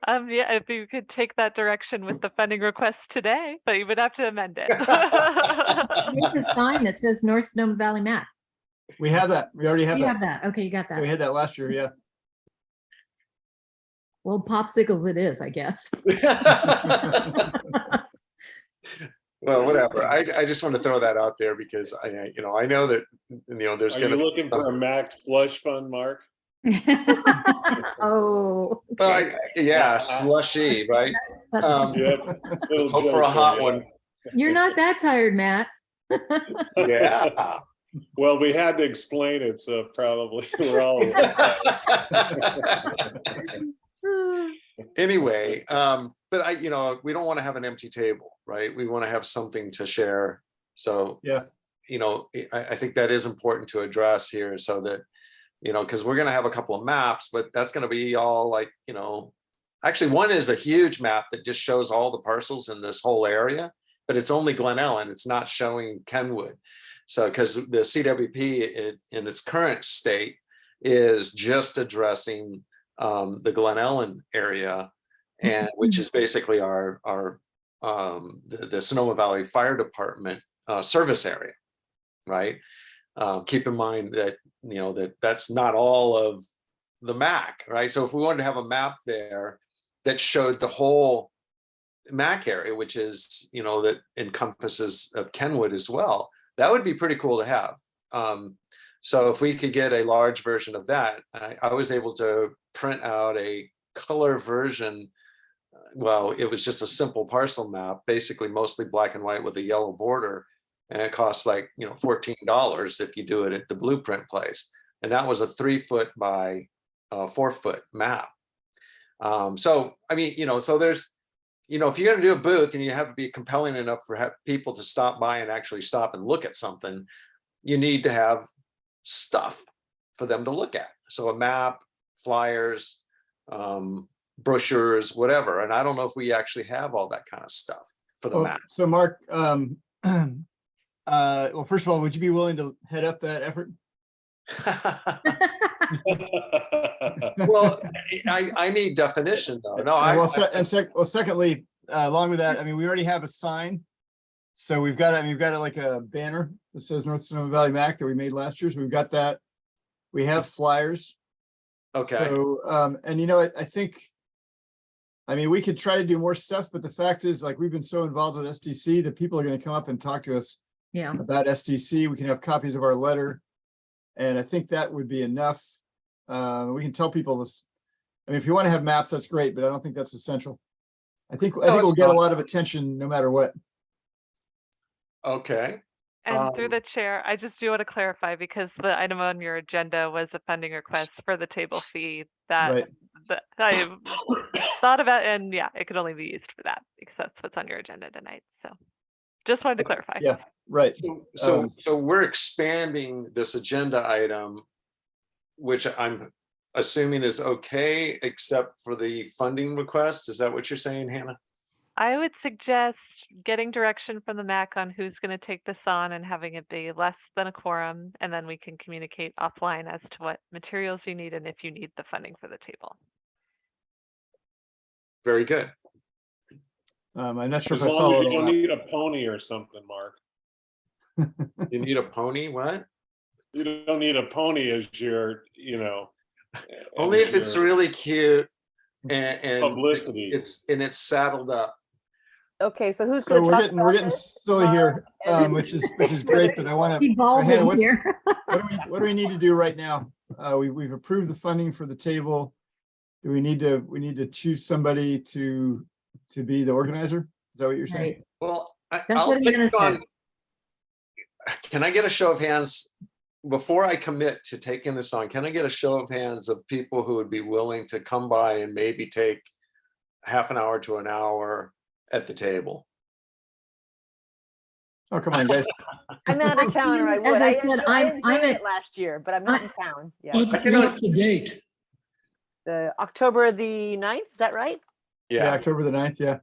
Yeah, if you could take that direction with the funding request today, but you would have to amend it. Make a sign that says North Sonoma Valley MAC. We have that. We already have You that. have that. Okay, you got that. We had that last year. Yeah. Well, popsicles it is, I guess. Well, whatever. I just want to throw that out there because I know that there's Are you looking for a MAC slush fund, Mark? Oh. Okay. Well, slushy, right? Let's hope for a hot one. You're not that tired, Matt. Yeah. Well, we had to explain it, so probably we're all. Anyway, but we don't want to have an empty table, right? We want to have something to share. So yeah, I think that is important to address here, so that because we're going to have a couple of maps, but that's going to be all actually one is a huge map that just shows all the parcels in this whole area, but it's only Glen Ellen. It's not showing Kenwood. So because the CWP in its current state is just addressing the Glen Ellen area, and which is basically the Sonoma Valley Fire Department service area, right? Keep in mind that that's not all of the MAC, right? So if we wanted to have a map there that showed the whole MAC area, which is, you know, that encompasses Kenwood as well, that would be pretty cool to have. So if we could get a large version of that, I was able to print out a color version. Well, it was just a simple parcel map, basically mostly black and white with a yellow border. And it costs like, you know, $14 if you do it at the blueprint place. And that was a 3-foot by 4-foot map. So, I mean, you know, so there's, you know, if you're going to do a booth and you have to be compelling enough for people to stop by and actually stop and look at something, you need to have stuff for them to look at. So a map, flyers, brochures, whatever. And I don't know if we actually have all that kind of stuff for the map. So Mark, well, first of all, would you be willing to head up that effort? Well, I need definition though. No, secondly, along with that, I mean, we already have a sign. So we've got like a banner that says North Sonoma Valley MAC that we made last year. So we've got that. We have flyers. Okay. So, and you know, I think, I mean, we could try to do more stuff, but the fact is, like, we've been so involved with SDC that people are going to come up and talk to us about SDC. We can have copies of our letter. And I think that would be enough. We can tell people this. I mean, if you want to have maps, that's great, but I don't think that's essential. I think we'll get a lot of attention no matter what. Okay. And through the chair, I just do want to clarify, because the item on your agenda was a funding request for the table fee that I thought about, and yeah, it could only be used for that because that's what's on your agenda tonight. So just wanted to clarify. Yeah, right. So we're expanding this agenda item, which I'm assuming is okay, except for the funding request. Is that what you're saying, Hannah? I would suggest getting direction from the MAC on who's going to take this on and having it be less than a quorum, and then we can communicate offline as to what materials you need and if you need the funding for the table. Very good. I'm not sure As if I long as followed you all don't that. need a pony or something, Mark. You need a pony? What? You don't need a pony as your, you know. Only if it's really cute and publicity. It's saddled up. Okay, so who's So going to we're getting silly here, which is great, but I want to. Evolving here. What do we need to do right now? We've approved the funding for the table. Do we need to choose somebody to be the organizer? Is that what you're saying? Right. Well, That's I'll what take Hannah on. said. Can I get a show of hands before I commit to taking this on? Can I get a show of hands of people who would be willing to come by and maybe take half an hour to an hour at the table? Oh, come on, guys. I'm out of town, or I As would. I said, I I'm enjoyed at- it last year, but I'm not in town. Yeah. What's the date? The October the 9th, is that right? Yeah, October the 9th. Yeah.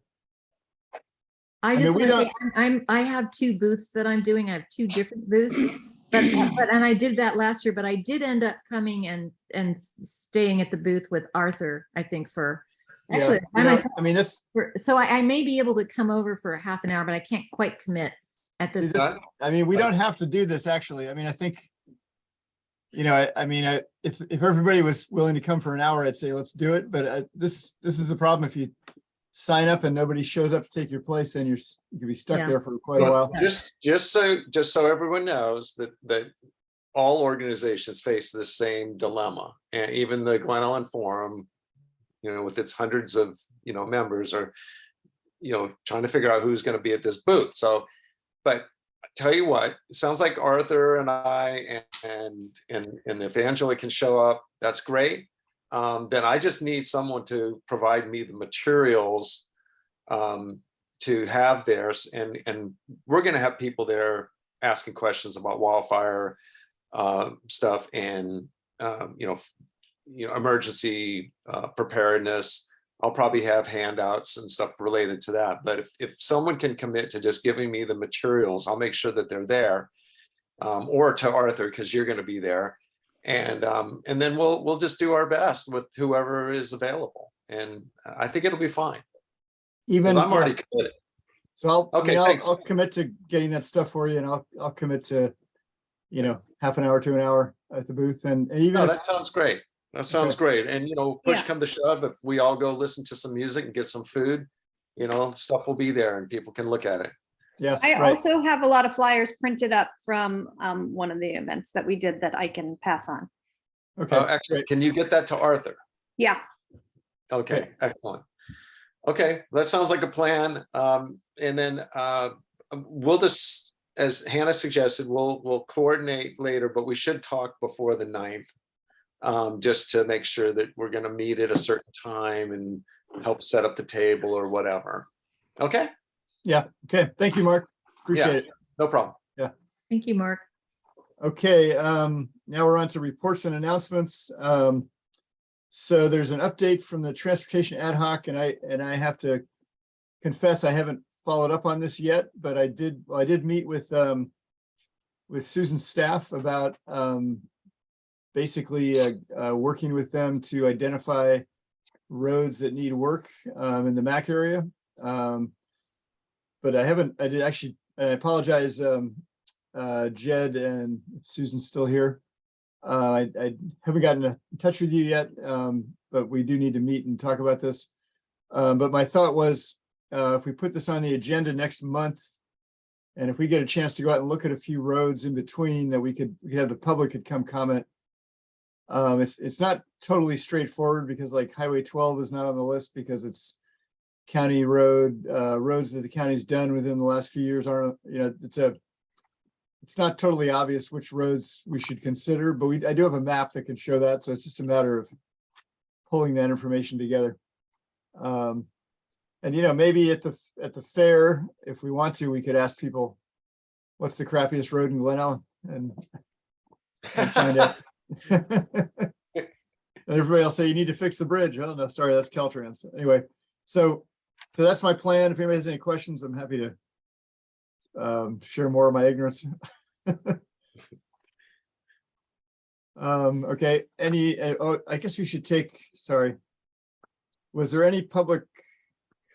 I mean, just we want to say, I have 2 booths that I'm doing. I have 2 different booths, and I did that last year, but I did end up coming and staying at the booth with Arthur, I think actually, I mean, this, so I may be able to come over for a half an hour, but I can't quite commit at this. I mean, we don't have to do this actually. I mean, I think, you know, I mean, if everybody was willing to come for an hour, I'd say, let's do it. But this is a problem. If you sign up and nobody shows up to take your place, then you could be stuck there for quite a while. Just so everyone knows that all organizations face the same dilemma, and even the Glen Ellen Forum, you know, with its hundreds of, you know, members, are, you know, trying to figure out who's going to be at this booth. So, but I tell you what, it sounds like Arthur and I and if Angela can show up, that's great. Then I just need someone to provide me the materials to have theirs, and we're going to have people there asking questions about wildfire stuff and you know, emergency preparedness. I'll probably have handouts and stuff related to that. But if someone can commit to just giving me the materials, I'll make sure that they're there, or to Arthur, because you're going to be there. And then we'll just do our best with whoever is available, and I think it'll be fine. Even I'm already committed. So Okay, I'll commit to getting that stuff for you, and I'll commit to, you know, half an hour to an hour at the booth, and even that sounds great. That sounds Okay. great. And, push Yeah. come to shove, if we all go listen to some music and get some food, stuff will be there and people can look at it. Yeah. I right. also have a lot of flyers printed up from one of the events that we did that I can pass on. Okay. Oh, excellent. Can you get that to Arthur? Yeah. Okay, excellent. Okay, that sounds like a plan. And then we'll just, as Hannah suggested, we'll coordinate later, but we should talk before the 9th, just to make sure that we're going to meet at a certain time and help set up the table or whatever. Okay? Yeah. Okay. Thank you, Mark. Appreciate it. No problem. Yeah. Thank you, Mark. Okay. Now we're on to reports and announcements. So there's an update from the Transportation Ad Hoc, and I have to confess I haven't followed up on this yet, but I did meet with Susan's staff about basically working with them to identify roads that need work in the MAC area. But I did actually, I apologize, Jed and Susan's still here. I haven't gotten in touch with you yet, but we do need to meet and talk about this. But my thought was, if we put this on the agenda next month, and if we get a chance to go out and look at a few roads in between, that we could have the public could come comment. It's not totally straightforward because like Highway 12 is not on the list because it's county roads that the county's done within the last few years aren't, it's not totally obvious which roads we should consider, but I do have a map that can show that. So it's just a matter of pulling that information together. And maybe at the fair, if we want to, we could ask people, what's the crappiest road in Glen Ellen, and find out. And everybody will say you need to fix the bridge. Oh no, sorry, that's Caltrans. Anyway, so that's my plan. If anybody has any questions, I'm happy to share more of my ignorance. Okay. I guess we should take. Sorry. Was there any public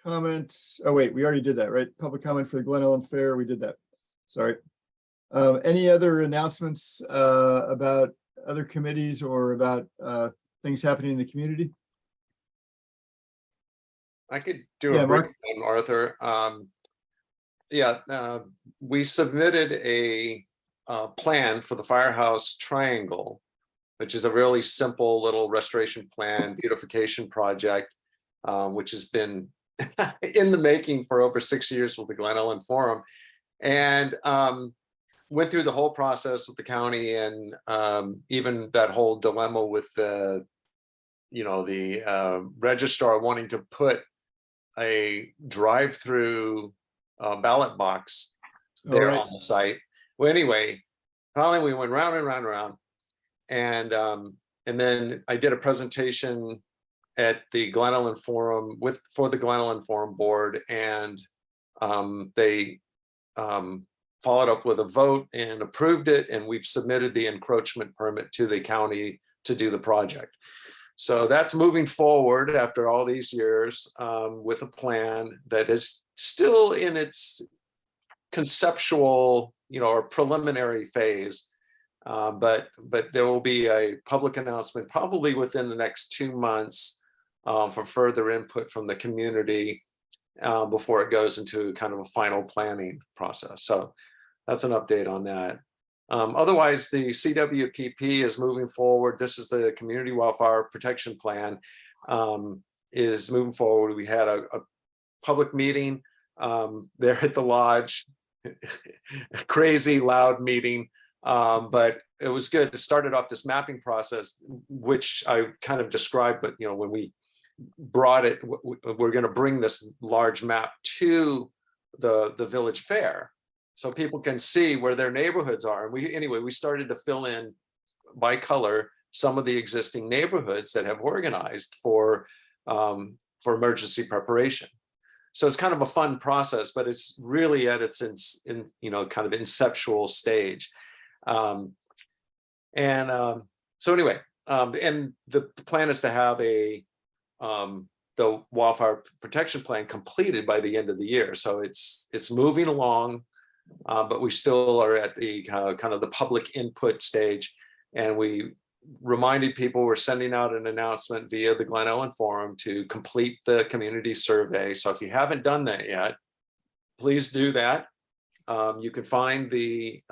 comment? Oh wait, we already did that, right? Public comment for the Glen Ellen Fair. We did that. Sorry. Any other announcements about other committees or about things happening in the community? I could do Yeah, a Mark. breakdown, Arthur. We submitted a plan for the Firehouse Triangle, which is a really simple little restoration plan, beautification project, which has been in the making for over 6 years with the Glen Ellen Forum, and went through the whole process with the county, and even that whole dilemma with the registrar wanting to put a drive-through ballot box there on the site. Well, anyway, finally we went round and round and round, and then I did a presentation at the Glen Ellen Forum for the Glen Ellen Forum board, and they followed up with a vote and approved it, and we've submitted the encroachment permit to the county to do the project. So that's moving forward after all these years, with a plan that is still in its conceptual, or preliminary phase. But there will be a public announcement probably within the next 2 months for further input from the community before it goes into kind of a final planning process. So that's an update on that. Otherwise, the CWPP is moving forward. This is the Community Wildfire Protection Plan, is moving forward. We had a public meeting there at the lodge, a crazy loud meeting, but it was good. It started off this mapping process, which I kind of described, but when we brought it, we're going to bring this large map to the village fair, so people can see where their neighborhoods are. And we started to fill in by color some of the existing neighborhoods that have organized for emergency preparation. So it's kind of a fun process, but it's really at its kind of inceptual stage. So anyway, and the plan is to have the wildfire protection plan completed by the end of the year. So it's moving along. But we still are at the kind of the public input stage, and we reminded people we're sending out an announcement via the Glen Ellen Forum to complete the community survey. So if you haven't done that yet, please do that. You can find the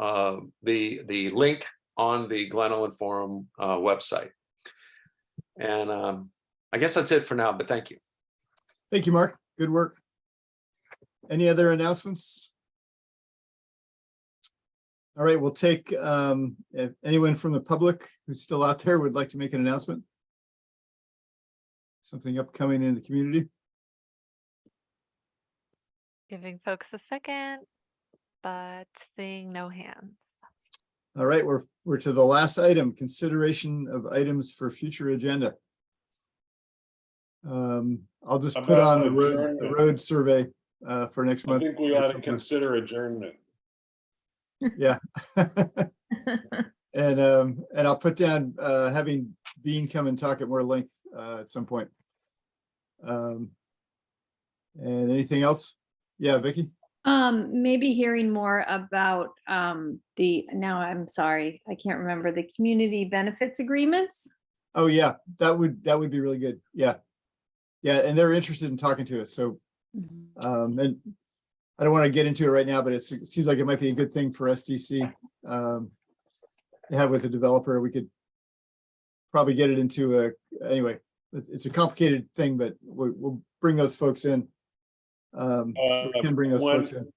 link on the Glen Ellen Forum website. And I guess that's it for now, but thank you. Thank you, Mark. Good work. Any other announcements? All right, we'll take if anyone from the public who's still out there would like to make an announcement. Something upcoming in the community. Giving folks a second, but seeing no hands. All right, we're to the last item, consideration of items for future agenda. I'll just put on the road survey for next month. I think we ought to consider adjournment. Yeah. And I'll put down having Bean come and talk at more length at some point. And anything else? Yeah, Vicky? Maybe hearing more about now I'm sorry, I can't remember the community benefits agreements. Oh yeah, that would be really good. Yeah. Yeah, and they're interested in talking to us. So and I don't want to get into it right now, but it seems like it might be a good thing for SDC to have with the developer. We could probably get it into anyway, it's a complicated thing, but we'll bring those folks in. We can bring those folks in.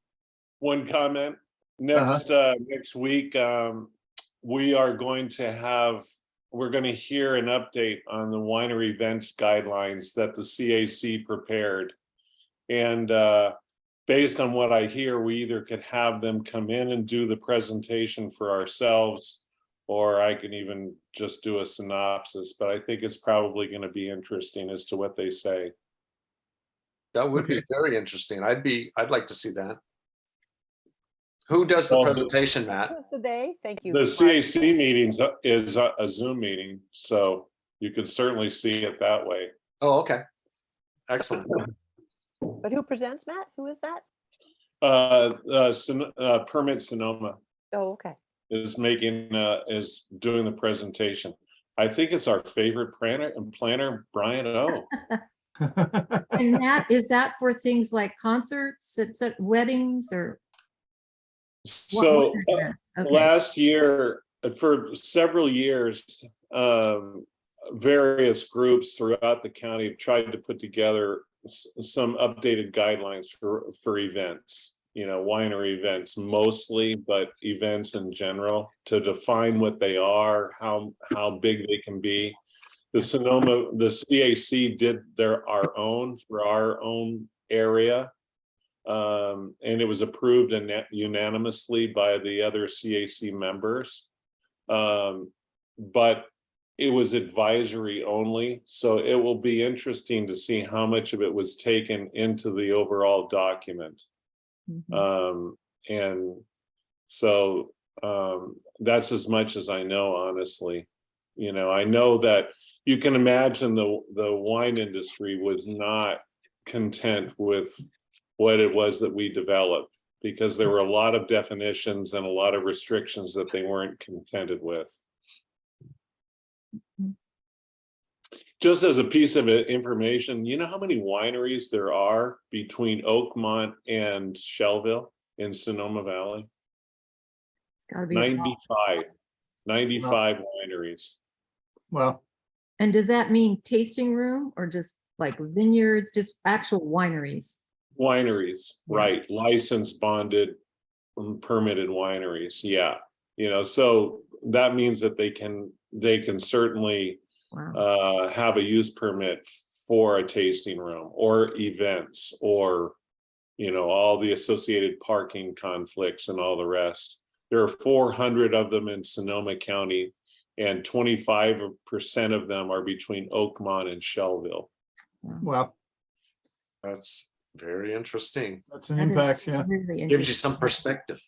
One comment. Next week, we are going to hear an update on the winery events guidelines that the CAC prepared. And based on what I hear, we either could have them come in and do the presentation for ourselves, or I can even just do a synopsis, but I think it's probably going to be interesting as to what they say. That would be very interesting. I'd like to see that. Who does the presentation, Matt? What's the day? Thank you. The CAC meetings is a Zoom meeting, so you can certainly see it that way. Oh, okay. Excellent. But who presents, Matt? Who is that? Permit Sonoma Oh, okay. is doing the presentation. I think it's our favorite planner, Brian O. And is that for things like concerts, weddings, or? So Okay. last year, for several years, various groups throughout the county have tried to put together some updated guidelines for events, winery events mostly, but events in general, to define what they are, how big they can be. The CAC did our own for our own area. And it was approved unanimously by the other CAC members. But it was advisory only. So it will be interesting to see how much of it was taken into the overall document. And so that's as much as I know, honestly. I know that you can imagine the wine industry was not content with what it was that we developed, because there were a lot of definitions and a lot of restrictions that they weren't contented with. Just as a piece of information, you know how many wineries there are between Oakmont and Shelville in Sonoma Valley? It's got to be 95 wineries. Well, and does that mean tasting room or just like vineyards, just actual wineries? Wineries, right? Licensed, bonded, permitted wineries. Yeah, so that means that they can certainly have a use permit for a tasting room or events, or all the associated parking conflicts and all the rest. There are 400 of them in Sonoma County, and 25% of them are between Oakmont and Shelville. Wow. That's very interesting. That's an impact, yeah. Really Gives you some perspective.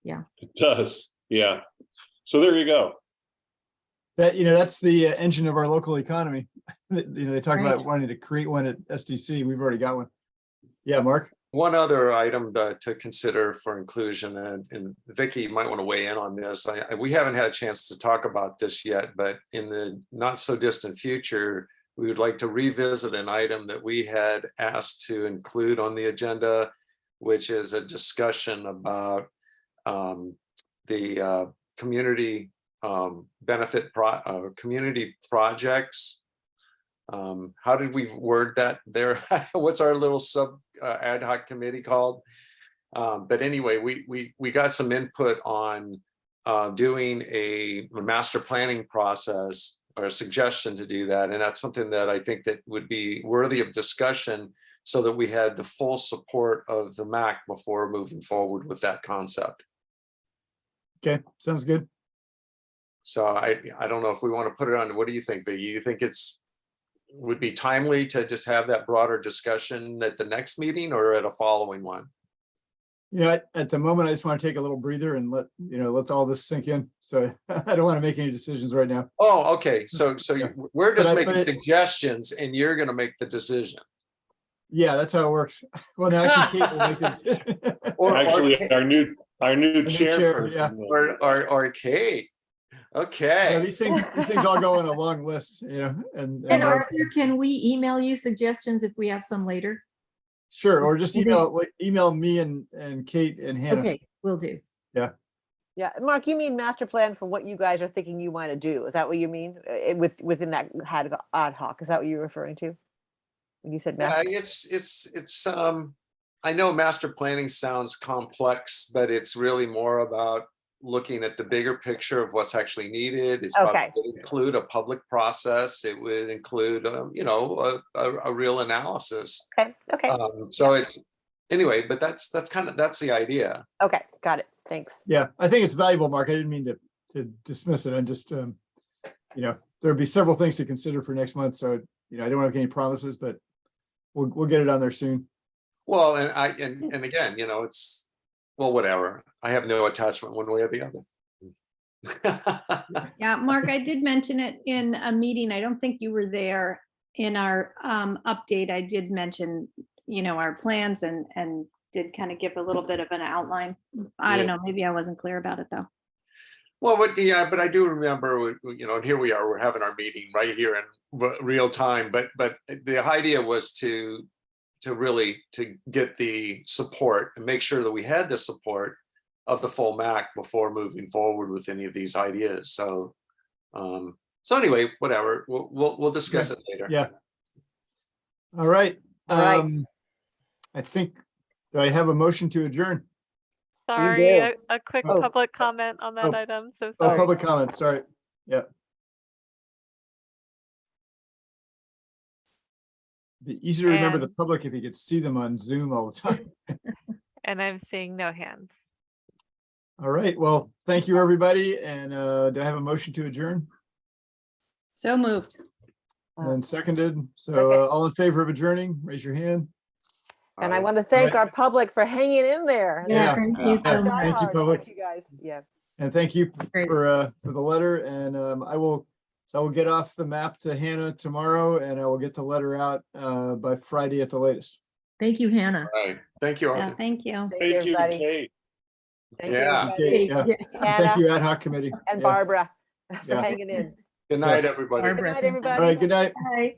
Yeah. It does, yeah. So there you go. That's the engine of our local economy. They talk about wanting to create one at SDC. We've already got one. Yeah, Mark? One other item to consider for inclusion, and Vicky, you might want to weigh in on this. We haven't had a chance to talk about this yet, but in the not so distant future, we would like to revisit an item that we had asked to include on the agenda, which is a discussion about the community community projects. How did we word that there? What's our little sub ad hoc committee called? But anyway, we got some input on doing a master planning process, or a suggestion to do that. And that's something that I think that would be worthy of discussion, so that we had the full support of the MAC before moving forward with that concept. Okay, sounds good. So I don't know if we want to put it on. What do you think, Biggie? You think would be timely to just have that broader discussion at the next meeting or at a following one? Yeah, at the moment, I just want to take a little breather and let all this sink in. So I don't want to make any decisions right now. Oh, okay. So Yeah. we're just But making suggestions and you're going to make the decision. Yeah, that's how it works. Well, no, actually, Kate will make the decision. Actually, our new chair, yeah. chairperson. Or Kate. Okay. Yeah, these things all go on a long list, and Arthur, can we email you suggestions if we have some later? sure, or just email me and Kate and Hannah. Okay, will do. Yeah. Yeah, Mark, you mean master plan for what you guys are thinking you want to do? Is that what you mean within that ad hoc? Is that what you're referring to when you said master? Yeah, it's I know master planning sounds complex, but it's really more about looking at the bigger picture of what's actually needed. It's Okay. probably would include a public process. It would include a real analysis. Okay. So it's anyway, but that's the idea. Okay, got it. Thanks. Yeah, I think it's valuable, Mark. I didn't mean to dismiss it. I'm just, there'll be several things to consider for next month. So, I don't want to make any promises, but we'll get it on there soon. Well, and again, it's, well, whatever. I have no attachment one way or the other. Yeah, Mark, I did mention it in a meeting. I don't think you were there. In our update, I did mention, our plans and did kind of give a little bit of an outline. I don't know, maybe I wasn't clear about it though. Well, but I do remember, and here we are, we're having our meeting right here in real time. But the idea was to really get the support and make sure that we had the support of the full MAC before moving forward with any of these ideas. So anyway, whatever, we'll discuss it later. Yeah. All right. I think, do I have a motion to adjourn? Sorry, a quick public comment on that item. So sorry. Public comments. Sorry. Yeah. Be easy to remember the public if you could see them on Zoom all the time. And I'm seeing no hands. All right. Well, thank you, everybody. And do I have a motion to adjourn? So moved. And seconded. So all in favor of adjourning, raise your hand. And I want to thank our public for hanging in there. Yeah. Thank you so much. Thank you, public. Thank you guys. Yeah. And thank you Great. for the letter. And I will get off the map to Hannah tomorrow, and I will get the letter out by Friday at the latest. Thank you, Hannah. All right. Thank you, Arthur. Yeah, thank you. Thank you, everybody. Kate. Thank Yeah. you, Okay, everybody. yeah. Thank you, ad hoc committee. And Yeah. Barbara for Yeah. hanging in. Good night, everybody. Good night, everybody. All right, good night. Bye.